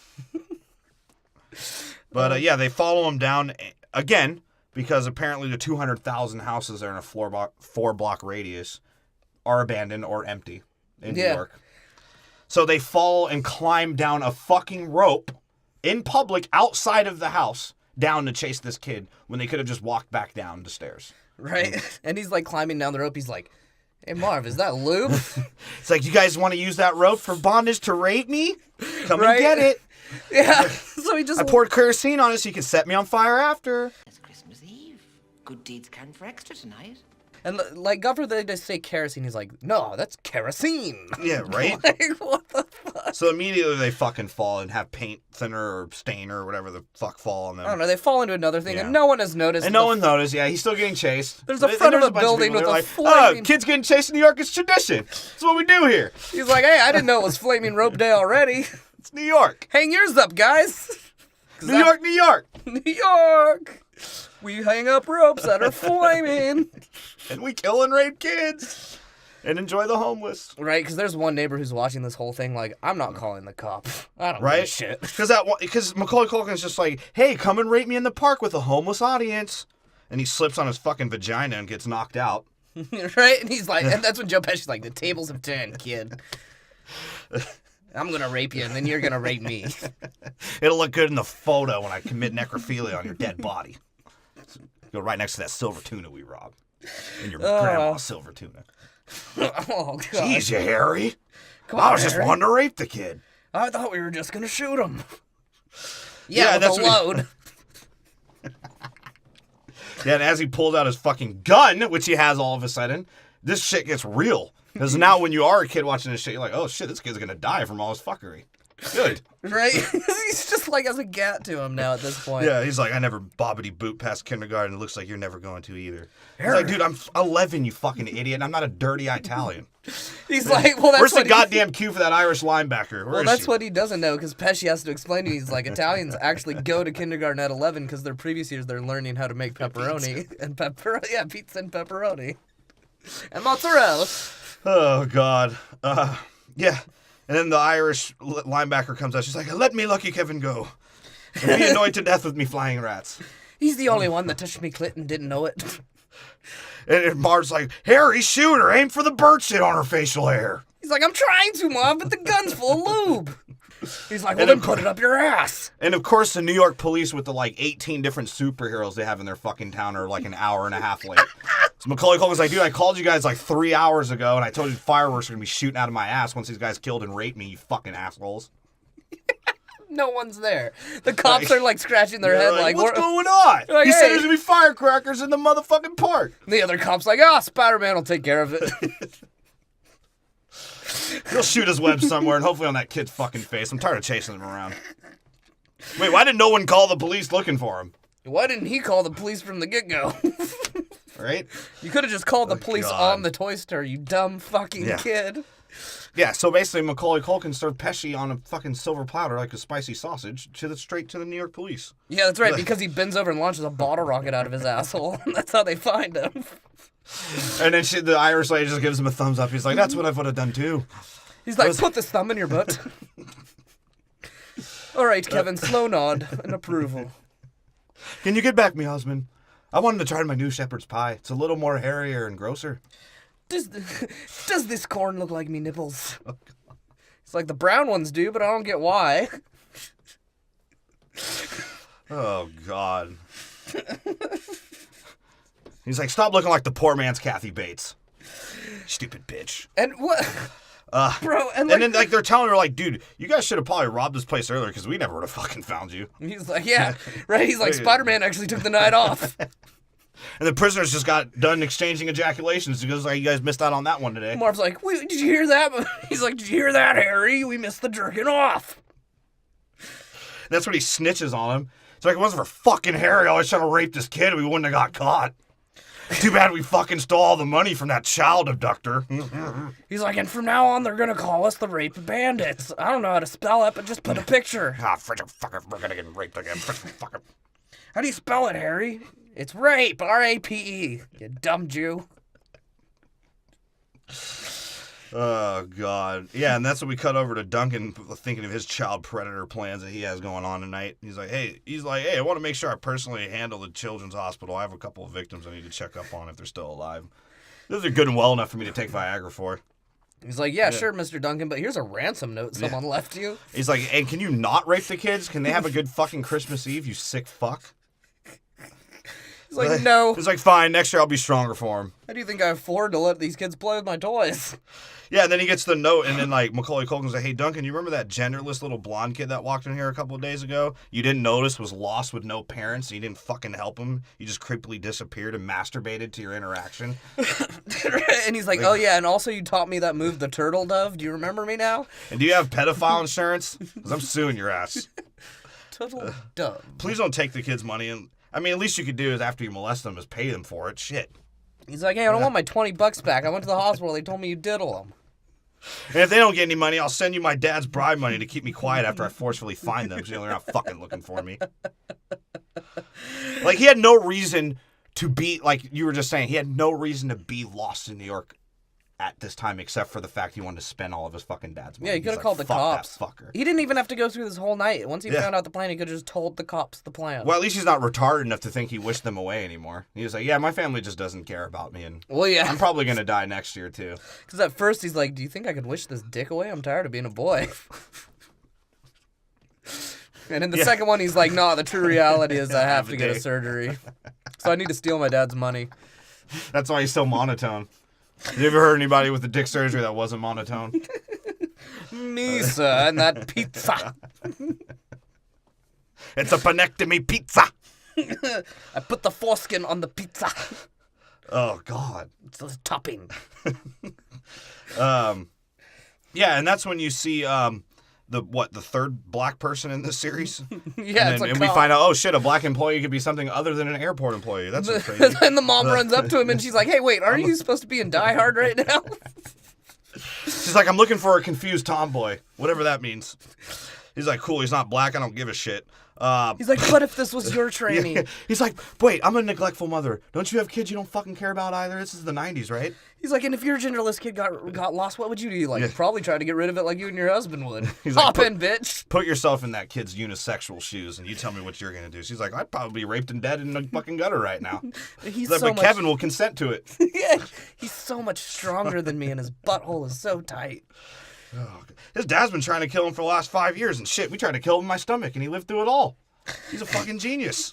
Speaker 1: But yeah, they follow him down again because apparently the 200,000 houses that are in a 4-block radius are abandoned or empty in New York. So they fall and climb down a fucking rope in public outside of the house down to chase this kid when they could have just walked back down the stairs.
Speaker 2: Right? And he's like climbing down the rope. He's like, hey, Marv, is that lube?
Speaker 1: It's like, you guys want to use that rope for bondage to rape me? Come
Speaker 2: Right?
Speaker 1: and get it.
Speaker 2: Yeah. So he just...
Speaker 1: I poured kerosene on it so you can set me on fire after.
Speaker 6: It's Christmas Eve. Good deeds count for extra tonight.
Speaker 2: And like, God forbid they just say kerosene. He's like, no, that's kerosene.
Speaker 1: Yeah, right?
Speaker 2: Like, what the fuck?
Speaker 1: So immediately they fucking fall and have paint thinner or stainer or whatever the fuck fall on them.
Speaker 2: I don't know. They fall into another thing,
Speaker 1: Yeah.
Speaker 2: and no one has noticed.
Speaker 1: And no one noticed. Yeah, he's still getting chased.
Speaker 2: There's a
Speaker 1: And
Speaker 2: front of
Speaker 1: there's
Speaker 2: a
Speaker 1: bunch
Speaker 2: building
Speaker 1: people,
Speaker 2: with
Speaker 1: they're
Speaker 2: a
Speaker 1: like,
Speaker 2: flaming...
Speaker 1: kids getting chased in New York is tradition. That's what we do here.
Speaker 2: He's like, hey, I didn't know it was Flaming Rope Day already.
Speaker 1: It's New York.
Speaker 2: Hang yours up, guys.
Speaker 1: New York, New York.
Speaker 2: New York. We hang up ropes that are flaming.
Speaker 1: And we kill and rape kids. And enjoy the homeless.
Speaker 2: Right, because there's one neighbor who's watching this whole thing like, I'm not calling the cops. I don't give a
Speaker 1: Right?
Speaker 2: shit.
Speaker 1: Because Macaulay Culkin's just like, hey, come and rape me in the park with a homeless audience. And he slips on his fucking vagina and gets knocked out.
Speaker 2: Right? And he's like, and that's when Joe Pesci's like, the tables have turned, kid. I'm going to rape you, and then you're going to rape me.
Speaker 1: It'll look good in the photo when I commit necrophilia on your dead body. Go right next to that silver tuna we robbed. And your grandma's silver tuna.
Speaker 2: Oh, God.
Speaker 1: Jeez, you Harry.
Speaker 2: Come
Speaker 1: I
Speaker 2: on,
Speaker 1: was just
Speaker 2: Harry.
Speaker 1: wanting to rape the kid.
Speaker 2: I thought we were just going to shoot him.
Speaker 1: Yeah,
Speaker 2: with
Speaker 1: that's
Speaker 2: a
Speaker 1: what
Speaker 2: load.
Speaker 1: Yeah, and as he pulls out his fucking gun, which he has all of a sudden, this shit gets real. Because now when you are a kid watching this shit, you're like, oh shit, this kid's going to die from all his fuckery. Good.
Speaker 2: Right? He's just like has a gat to him now at this point.
Speaker 1: Yeah, he's like, I never bobbity boot past kindergarten. It looks like you're never going to either. He's like, dude, I'm 11, you fucking idiot, and I'm not a dirty Italian.
Speaker 2: He's like, well, that's
Speaker 1: Where's the
Speaker 2: what
Speaker 1: goddamn cue for that Irish linebacker? Where
Speaker 2: Well,
Speaker 1: is
Speaker 2: that's
Speaker 1: she?
Speaker 2: what he doesn't know, because Pesci has to explain to you. He's like, Italians actually go to kindergarten at 11 because their previous years they're learning how to make pepperoni and pizza and pepperoni and mozzarella.
Speaker 1: Oh, God. Yeah. And then the Irish linebacker comes out. She's like, let me lucky Kevin go. And be annoyed to death with me flying rats.
Speaker 2: He's the only one that touched me clit and didn't know it.
Speaker 1: And Marv's like, Harry, shoot her. Aim for the bird shit on her facial hair.
Speaker 2: He's like, I'm trying to, Mom, but the gun's full of lube. He's like, well,
Speaker 1: And
Speaker 2: then
Speaker 1: of
Speaker 2: put it up your ass.
Speaker 1: And of course, the New York police with the like 18 different superheroes they have in their fucking town are like an hour and a half late. So Macaulay Culkin's like, dude, I called you guys like 3 hours ago and I told you fireworks are going to be shooting out of my ass once these guys killed and raped me, you fucking assholes.
Speaker 2: No one's there. The cops are like scratching their head like,
Speaker 1: what's going on?
Speaker 2: Like,
Speaker 1: He said
Speaker 2: hey.
Speaker 1: there's going to be firecrackers in the motherfucking park.
Speaker 2: The other cop's like, oh, Spider-Man will take care of it.
Speaker 1: He'll shoot his web somewhere and hopefully on that kid's fucking face. I'm tired of chasing him around. Wait, why did no one call the police looking for him?
Speaker 2: Why didn't he call the police from the get-go?
Speaker 1: Right?
Speaker 2: You could have just called the police
Speaker 1: God.
Speaker 2: on the toy store, you dumb fucking kid.
Speaker 1: Yeah, so basically Macaulay Culkin served Pesci on a fucking silver platter like a spicy sausage straight to the New York police.
Speaker 2: Yeah, that's right, because he bends over and launches a bottle rocket out of his asshole. That's how they find him.
Speaker 1: And then the Irish lady just gives him a thumbs up. He's like, that's what I would have done too.
Speaker 2: He's like, put this thumb in your butt. All right, Kevin, slow nod and approval.
Speaker 1: Can you get back me, husband? I wanted to try my new shepherd's pie. It's a little more hairier and grosser.
Speaker 2: Does this corn look like me nipples? It's like the brown ones do, but I don't get why.
Speaker 1: Oh, God. He's like, stop looking like the poor man's Kathy Bates. Stupid bitch.
Speaker 2: And what... Bro, and
Speaker 1: then like they're telling her like, dude, you guys should have probably robbed this place earlier because we never would have fucking found you.
Speaker 2: He's like, yeah, right? He's like, Spider-Man actually took the night off.
Speaker 1: And the prisoners just got done exchanging ejaculations because like, you guys missed out on that one today.
Speaker 2: Marv's like, wait, did you hear that? He's like, did you hear that, Harry? We missed the jerking off.
Speaker 1: And that's when he snitches on him. It's like, it wasn't for fucking Harry. I was trying to rape this kid. We wouldn't have got caught. Too bad we fucking stole all the money from that child abductor.
Speaker 2: He's like, and from now on, they're going to call us the Rape Bandits. I don't know how to spell it, but just put a picture.
Speaker 1: Frickin' fucker, we're gonna get raped again. Frickin' fucker.
Speaker 2: How do you spell it, Harry? It's rape, R-A-P-E, you dumb Jew.
Speaker 1: Oh, God. Yeah, and that's when we cut over to Duncan thinking of his child predator plans that he has going on tonight. He's like, hey, I want to make sure I personally handle the children's hospital. I have a couple of victims I need to check up on if they're still alive. Those are good and well enough for me to take Viagra for.
Speaker 2: He's like, yeah, sure, Mr. Duncan, but here's a ransom note someone left you.
Speaker 1: He's like, and can you not rape the kids? Can they have a good fucking Christmas Eve, you sick fuck?
Speaker 2: He's like, no.
Speaker 1: He's like, fine, next year I'll be stronger for him.
Speaker 2: How do you think I afford to let these kids play with my toys?
Speaker 1: Yeah, and then he gets the note, and then, like, Macaulay Culkin's like, hey, Duncan, you remember that genderless little blonde kid that walked in here a couple of days ago? You didn't notice was lost with no parents, and you didn't fucking help him? You just creepily disappeared and masturbated to your interaction?
Speaker 2: And he's like, oh, yeah, and also you taught me that move, the turtle dove. Do you remember me now?
Speaker 1: And do you have pedophile insurance? Because I'm suing your ass.
Speaker 2: Turtle dove.
Speaker 1: Please don't take the kids' money. And I mean, at least you could do is after you molest them is pay them for it. Shit.
Speaker 2: He's like, hey, I don't want my $20 back. I went to the hospital. They told me you diddle them.
Speaker 1: And if they don't get any money, I'll send you my dad's bribe money to keep me quiet after I forcefully find them, so they're not fucking looking for me. Like, he had no reason to be, like you were just saying, he had no reason to be lost in New York at this time, except for the fact he wanted to spend all of his fucking dad's money.
Speaker 2: Yeah, he could have called the
Speaker 1: "Fuck
Speaker 2: cops.
Speaker 1: that fucker."
Speaker 2: He didn't even have to go through this whole night. Once he found out the plan, he could have just told the cops the plan.
Speaker 1: Well, at least he's not retarded enough to think he wished them away anymore. He was like, yeah, my family just doesn't care about me, and
Speaker 2: well, yeah.
Speaker 1: I'm probably going to die next year, too.
Speaker 2: Because at first he's like, do you think I could wish this dick away? I'm tired of being a boy. And in the second one, he's like, no, the true reality is I have to get a surgery. So I need to steal my dad's money.
Speaker 1: That's why he's so monotone. You ever heard anybody with a dick surgery that wasn't monotone?
Speaker 2: Me, sir, and that pizza.
Speaker 1: It's a panectomy pizza.
Speaker 2: I put the foreskin on the pizza.
Speaker 1: Oh, God.
Speaker 2: It's the topping.
Speaker 1: Yeah, and that's when you see the third black person in this series.
Speaker 2: Yeah,
Speaker 1: and we find out, oh shit, a black employee could be something other than an airport employee. That's so crazy.
Speaker 2: And the mom runs up to him and she's like, hey, wait, aren't you supposed to be in Die Hard right now?
Speaker 1: She's like, I'm looking for a confused tomboy, whatever that means. He's like, cool, he's not black, I don't give a shit.
Speaker 2: He's like, what if this was your training?
Speaker 1: Yeah. He's like, wait, I'm a neglectful mother. Don't you have kids you don't fucking care about either? This is the 90s, right?
Speaker 2: He's like, and if your genderless kid got lost, what would you do? Like, probably try to get rid of it like you and your husband would.
Speaker 1: He's
Speaker 2: Hop
Speaker 1: like,
Speaker 2: in, bitch.
Speaker 1: Put yourself in that kid's unisexual shoes, and you tell me what you're gonna do. She's like, I'd probably be raped and dead in the fucking gutter right now. But Kevin will consent to it.
Speaker 2: Yeah, he's so much stronger than me, and his butthole is so tight.
Speaker 1: Oh, his dad's been trying to kill him for the last 5 years, and shit, we tried to kill him in my stomach, and he lived through it all. He's a fucking genius.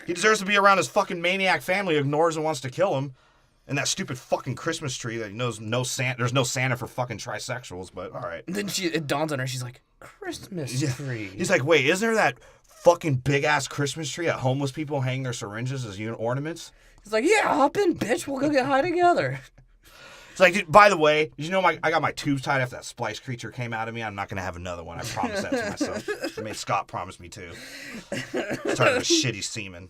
Speaker 1: He deserves to be around his fucking maniac family who ignores and wants to kill him. And that stupid fucking Christmas tree that he knows there's no Santa for fucking trisexuals, but all right.
Speaker 2: And then it dawns on her, she's like, Christmas tree.
Speaker 1: He's like, wait, isn't there that fucking big-ass Christmas tree that homeless people hang their syringes as ornaments?
Speaker 2: He's like, yeah, hop in, bitch. We'll go get high together.
Speaker 1: It's like, dude, by the way, did you know I got my tubes tied after that splice creature came out of me? I'm not going to have another one. I promised that to myself. I mean, Scott promised me too. Started a shitty semen.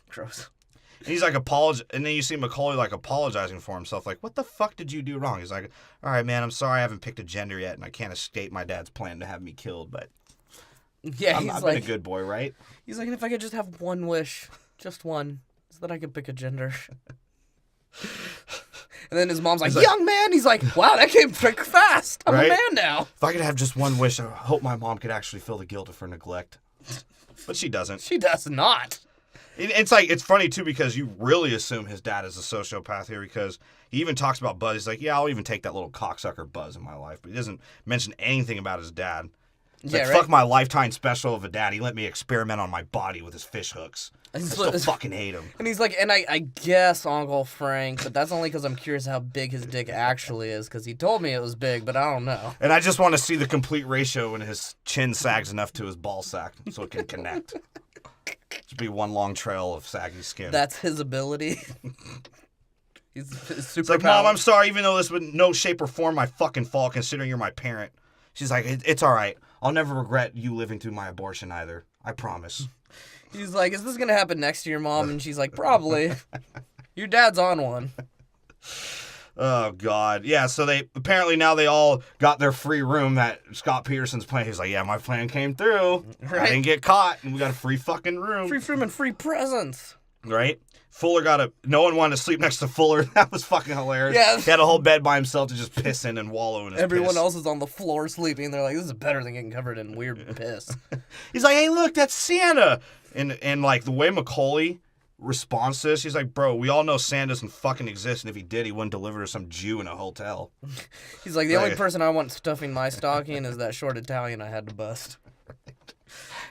Speaker 2: Gross.
Speaker 1: And he's like, and then you see Macaulay like apologizing for himself. Like, what the fuck did you do wrong? He's like, all right, man, I'm sorry I haven't picked a gender yet, and I can't escape my dad's plan to have me killed, but
Speaker 2: yeah,
Speaker 1: I've been a good boy, right?
Speaker 2: He's like, and if I could just have one wish, just one, so that I could pick a gender. And then his mom's like, young man. He's like, wow, that came pretty fast. I'm a man now.
Speaker 1: If I could have just one wish, I hope my mom could actually feel the guilt of her neglect. But she doesn't.
Speaker 2: She does not.
Speaker 1: It's like, it's funny too, because you really assume his dad is a sociopath here, because he even talks about Buzz. He's like, yeah, I'll even take that little cocksucker Buzz in my life. But he doesn't mention anything about his dad. He's like, fuck my lifetime special of a dad. He let me experiment on my body with his fish hooks. I still fucking hate him.
Speaker 2: And he's like, and I guess Uncle Frank, but that's only because I'm curious how big his dick actually is, because he told me it was big, but I don't know.
Speaker 1: And I just want to see the complete ratio when his chin sags enough to his ball sack so it can connect. Just be one long trail of saggy skin.
Speaker 2: That's his ability. He's super.
Speaker 1: It's like, Mom, I'm sorry, even though this would no shape or form my fucking fault, considering you're my parent. She's like, it's all right. I'll never regret you living through my abortion either. I promise.
Speaker 2: He's like, is this going to happen next year, Mom? And she's like, probably. Your dad's on one.
Speaker 1: Oh, God. Yeah, so they all got their free room that Scott Peterson's plan. He's like, yeah, my plan came through. Right. I didn't get caught, and we got a free fucking room.
Speaker 2: Free room and free presents.
Speaker 1: Right? No one wanted to sleep next to Fuller. That was fucking hilarious. Yeah. He had a whole bed by himself to just piss in and wallow in his
Speaker 2: Everyone
Speaker 1: piss.
Speaker 2: else is on the floor sleeping. They're like, this is better than getting covered in weird piss.
Speaker 1: He's like, hey, look, that's Santa. And like the way Macaulay response to this. He's like, bro, we all know Santa doesn't fucking exist, and if he did, he wouldn't deliver to some Jew in a hotel.
Speaker 2: He's like, the only person I want stuffing my stocking is that short Italian I had to bust.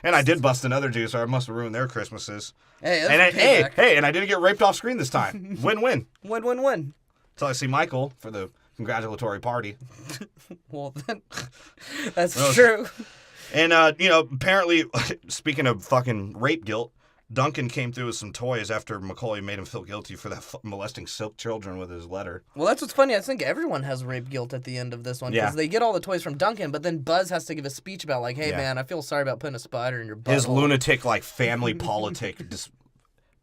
Speaker 1: And I did bust another Jew, so I must have ruined their Christmases.
Speaker 2: Hey, that's
Speaker 1: and I didn't get raped off screen this time. Win-win.
Speaker 2: Win-win-win.
Speaker 1: Until I see Michael for the congratulatory party.
Speaker 2: Well, then, that's true.
Speaker 1: And, apparently, speaking of fucking rape guilt, Duncan came through with some toys after Macaulay made him feel guilty for that molesting silk children with his letter.
Speaker 2: Well, that's what's funny. I think everyone has rape guilt at the end of this one. Because they get all the toys from Duncan, but then Buzz has to give a speech about, like, hey, man, I feel sorry about putting a spider in your butt.
Speaker 1: His lunatic, like, family politic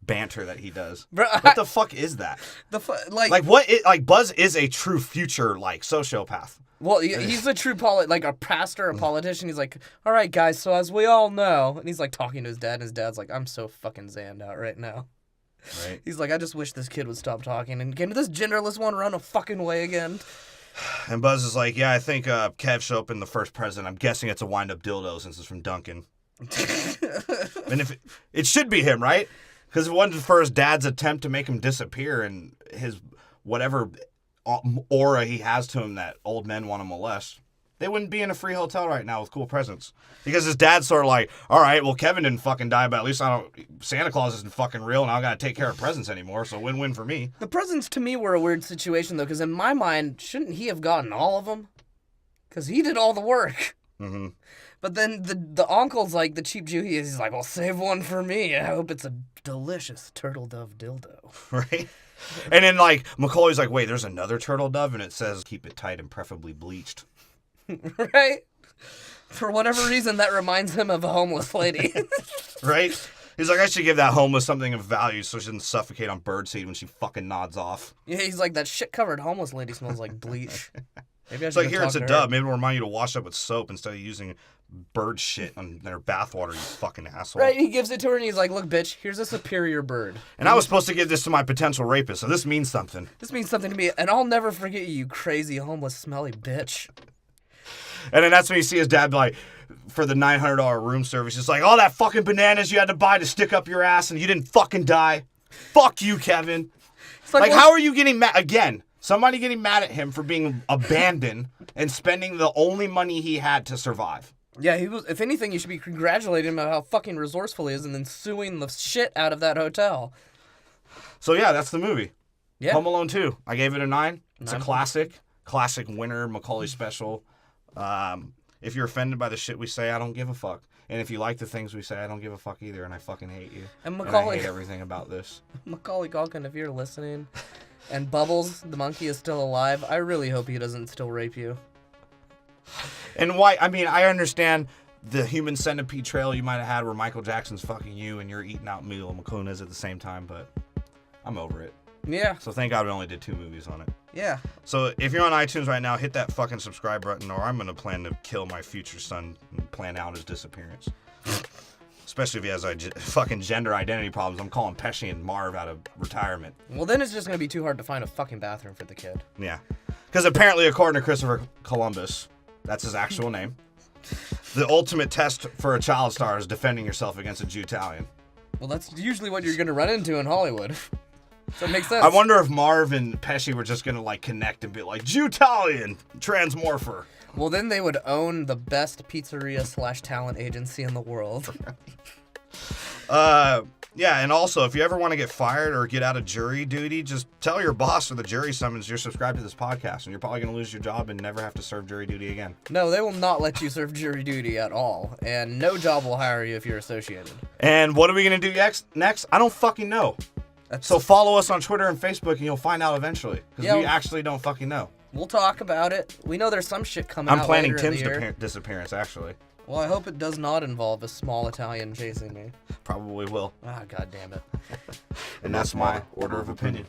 Speaker 1: banter that he does. Bro, what the fuck is that? Buzz is a true future, like, sociopath.
Speaker 2: Well, he's a true like a pastor, a politician. He's like, all right, guys, so as we all know, and he's like talking to his dad, and his dad's like, I'm so fucking zanned out right now.
Speaker 1: Right.
Speaker 2: He's like, I just wish this kid would stop talking, and can this genderless one run a fucking way again?
Speaker 1: And Buzz is like, yeah, I think Kev should open the first present. I'm guessing it's a wind-up dildo since it's from Duncan. And if it should be him, right? Because it wasn't for his dad's attempt to make him disappear and his whatever aura he has to him that old men want to molest, they wouldn't be in a free hotel right now with cool presents. Because his dad's sort of like, all right, well, Kevin didn't fucking die, but at least Santa Claus isn't fucking real, and I don't got to take care of presents anymore, so win-win for me.
Speaker 2: The presents, to me, were a weird situation, though, because in my mind, shouldn't he have gotten all of them? Because he did all the work.
Speaker 1: Mm-hmm.
Speaker 2: But then the uncle's like, the cheap Jew he is, he's like, well, save one for me. I hope it's a delicious turtle dove dildo.
Speaker 1: Right? And then, like, Macaulay's like, wait, there's another turtle dove? And it says, keep it tight and preferably bleached.
Speaker 2: Right? For whatever reason, that reminds him of a homeless lady.
Speaker 1: Right? He's like, I should give that homeless something of value so she doesn't suffocate on birdseed when she fucking nods off.
Speaker 2: Yeah, he's like, that shit-covered homeless lady smells like bleach. Maybe I
Speaker 1: it's like, here, it's a dub. Maybe it'll remind you to wash up with soap instead of using bird shit on their bathwater, you fucking asshole.
Speaker 2: Right, he gives it to her and he's like, look, bitch, here's a superior bird.
Speaker 1: And I was supposed to give this to my potential rapist, so this means something.
Speaker 2: This means something to me, and I'll never forget you, you crazy, homeless, smelly bitch.
Speaker 1: And then that's when you see his dad be like, for the $900 room service, it's like, all that fucking bananas you had to buy to stick up your ass and you didn't fucking die. Fuck you, Kevin. It's like how are you getting mad? Again, somebody getting mad at him for being abandoned and spending the only money he had to survive.
Speaker 2: Yeah, he was. If anything, you should be congratulating him about how fucking resourceful he is and then suing the shit out of that hotel.
Speaker 1: So yeah, that's the movie.
Speaker 2: Yeah.
Speaker 1: Home Alone 2. I gave it a 9. It's a classic winner, Macaulay special. If you're offended by the shit we say, I don't give a fuck. And if you like the things we say, I don't give a fuck either, and I fucking hate you.
Speaker 2: And Macaulay,
Speaker 1: I hate everything about this.
Speaker 2: Macaulay Culkin, if you're listening, and Bubbles, the monkey, is still alive, I really hope he doesn't still rape you.
Speaker 1: And why? I mean, I understand the human centipede trail you might have had where Michael Jackson's fucking you and you're eating out Mila Macunas at the same time, but I'm over it.
Speaker 2: Yeah.
Speaker 1: So thank God we only did 2 movies on it.
Speaker 2: Yeah.
Speaker 1: So if you're on iTunes right now, hit that fucking subscribe button, or I'm going to plan to kill my future son and plan out his disappearance. Especially if he has fucking gender identity problems. I'm calling Pesci and Marv out of retirement.
Speaker 2: Well, then it's just going to be too hard to find a fucking bathroom for the kid.
Speaker 1: Yeah. Because apparently, according to Christopher Columbus, that's his actual name, the ultimate test for a child star is defending yourself against a Jewtalian.
Speaker 2: Well, that's usually what you're going to run into in Hollywood. So it makes sense.
Speaker 1: I wonder if Marv and Pesci were just going to, like, connect and be like, Jewtalian, transmorpher.
Speaker 2: Well, then they would own the best pizzeria/talent agency in the world.
Speaker 1: Yeah, and also, if you ever want to get fired or get out of jury duty, just tell your boss or the jury summons you're subscribed to this podcast, and you're probably going to lose your job and never have to serve jury duty again.
Speaker 2: No, they will not let you serve jury duty at all, and no job will hire you if you're associated.
Speaker 1: And what are we going to do next? I don't fucking know. So follow us on Twitter and Facebook, and you'll find out eventually, because we actually don't fucking know.
Speaker 2: We'll talk about it. We know there's some shit coming out
Speaker 1: I'm planning
Speaker 2: later in
Speaker 1: Tim's
Speaker 2: the year.
Speaker 1: disappearance, actually.
Speaker 2: Well, I hope it does not involve a small Italian chasing me.
Speaker 1: Probably will.
Speaker 2: Ah, God damn it.
Speaker 1: And that's my order of opinion.